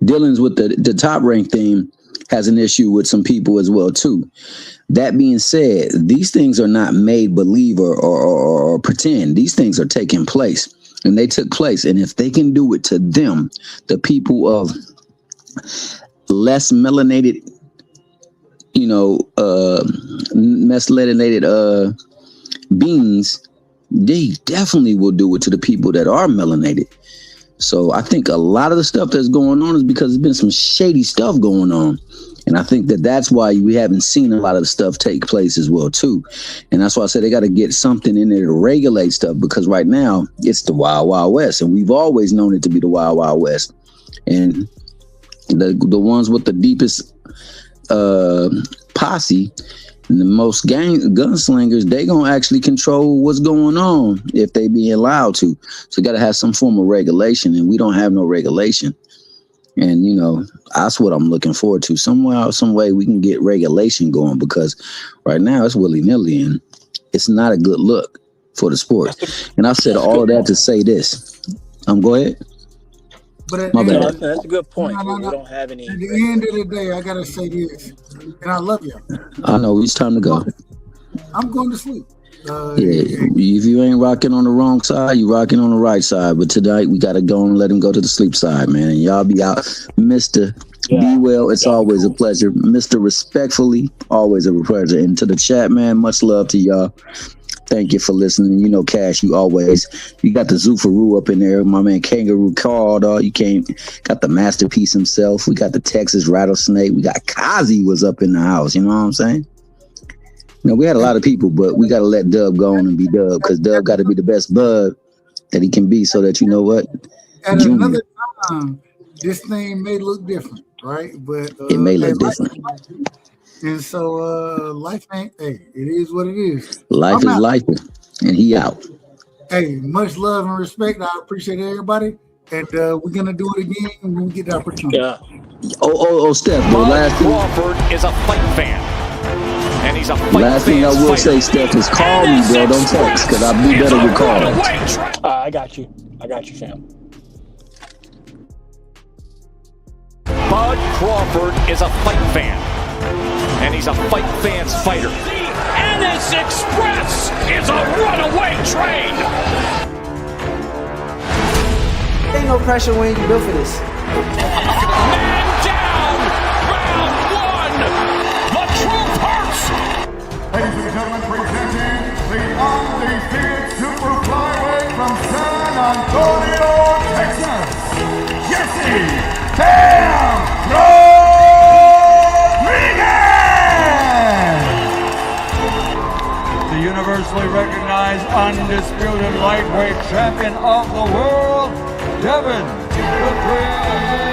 dealings with the top ranked team, has an issue with some people as well too. That being said, these things are not made believe or pretend. These things are taking place, and they took place. And if they can do it to them, the people of less melanated, beings, they definitely will do it to the people that are melanated. So I think a lot of the stuff that's going on is because there's been some shady stuff going on. And I think that's why we haven't seen a lot of the stuff take place as well, too. And that's why I said they got to get something in there to regulate stuff, because right now it's the Wild Wild West. And we've always known it to be the Wild Wild West. And the ones with the deepest posse and the most gunslingers, they gonna actually control what's going on if they being allowed to. So you got to have some form of regulation, and we don't have no regulation. And that's what I'm looking forward to. Somehow, some way we can get regulation going, because right now it's willy-nilly and it's not a good look. for the sport. And I said all of that to say this. Go ahead. But at My the bad. end, That's a good point. No, no, We no. don't have any. At the end of the day, I gotta say this, and I love you. I know it's time to go. I'm going to sleep. Yeah, if you ain't rocking on the wrong side, you rocking on the right side. But tonight we gotta go and let him go to the sleep side, man. And y'all be out, Mr. Be well. It's always a pleasure, Mr. Respectfully. Always a pleasure. And to the chat, man, much love to y'all. Thank you for listening. You know, Cash, you got the Zufaru up in there. My man Kangaroo Carl, dog. Got the masterpiece himself. We got the Texas Rattlesnake. We got Kazi was up in the house. You know what I'm saying? You know, we had a lot of people, but we got to let Dub go on and be Dub, because Dub got to be the best bud that he can be, so that, you know what? At Junior, another time, this thing may look different, right? But it may look different. And so life ain't, hey, it is what it is. Life is life, and he out. Hey, much love and respect. I appreciate everybody. And we're going to do it again when we get the opportunity. Yeah. Oh, Steph, the last thing. Crawford is a fight fan. And he's a fight Last thing I will say, Steph, is call me, bro. Don't text, because I'll be better with calls. I got you, fam. Bud Crawford is a fight fan. And he's a fight fan's fighter. The Ennis Express is a runaway train. Ain't no pressure when you built for this. Man down. Round one. The truth hurts. Ladies and gentlemen, presenting the undefeated super flyweight from San Antonio, Texas, Jesse Bam Rodriguez! The universally recognized undisputed lightweight champion of the world, Devin the Prince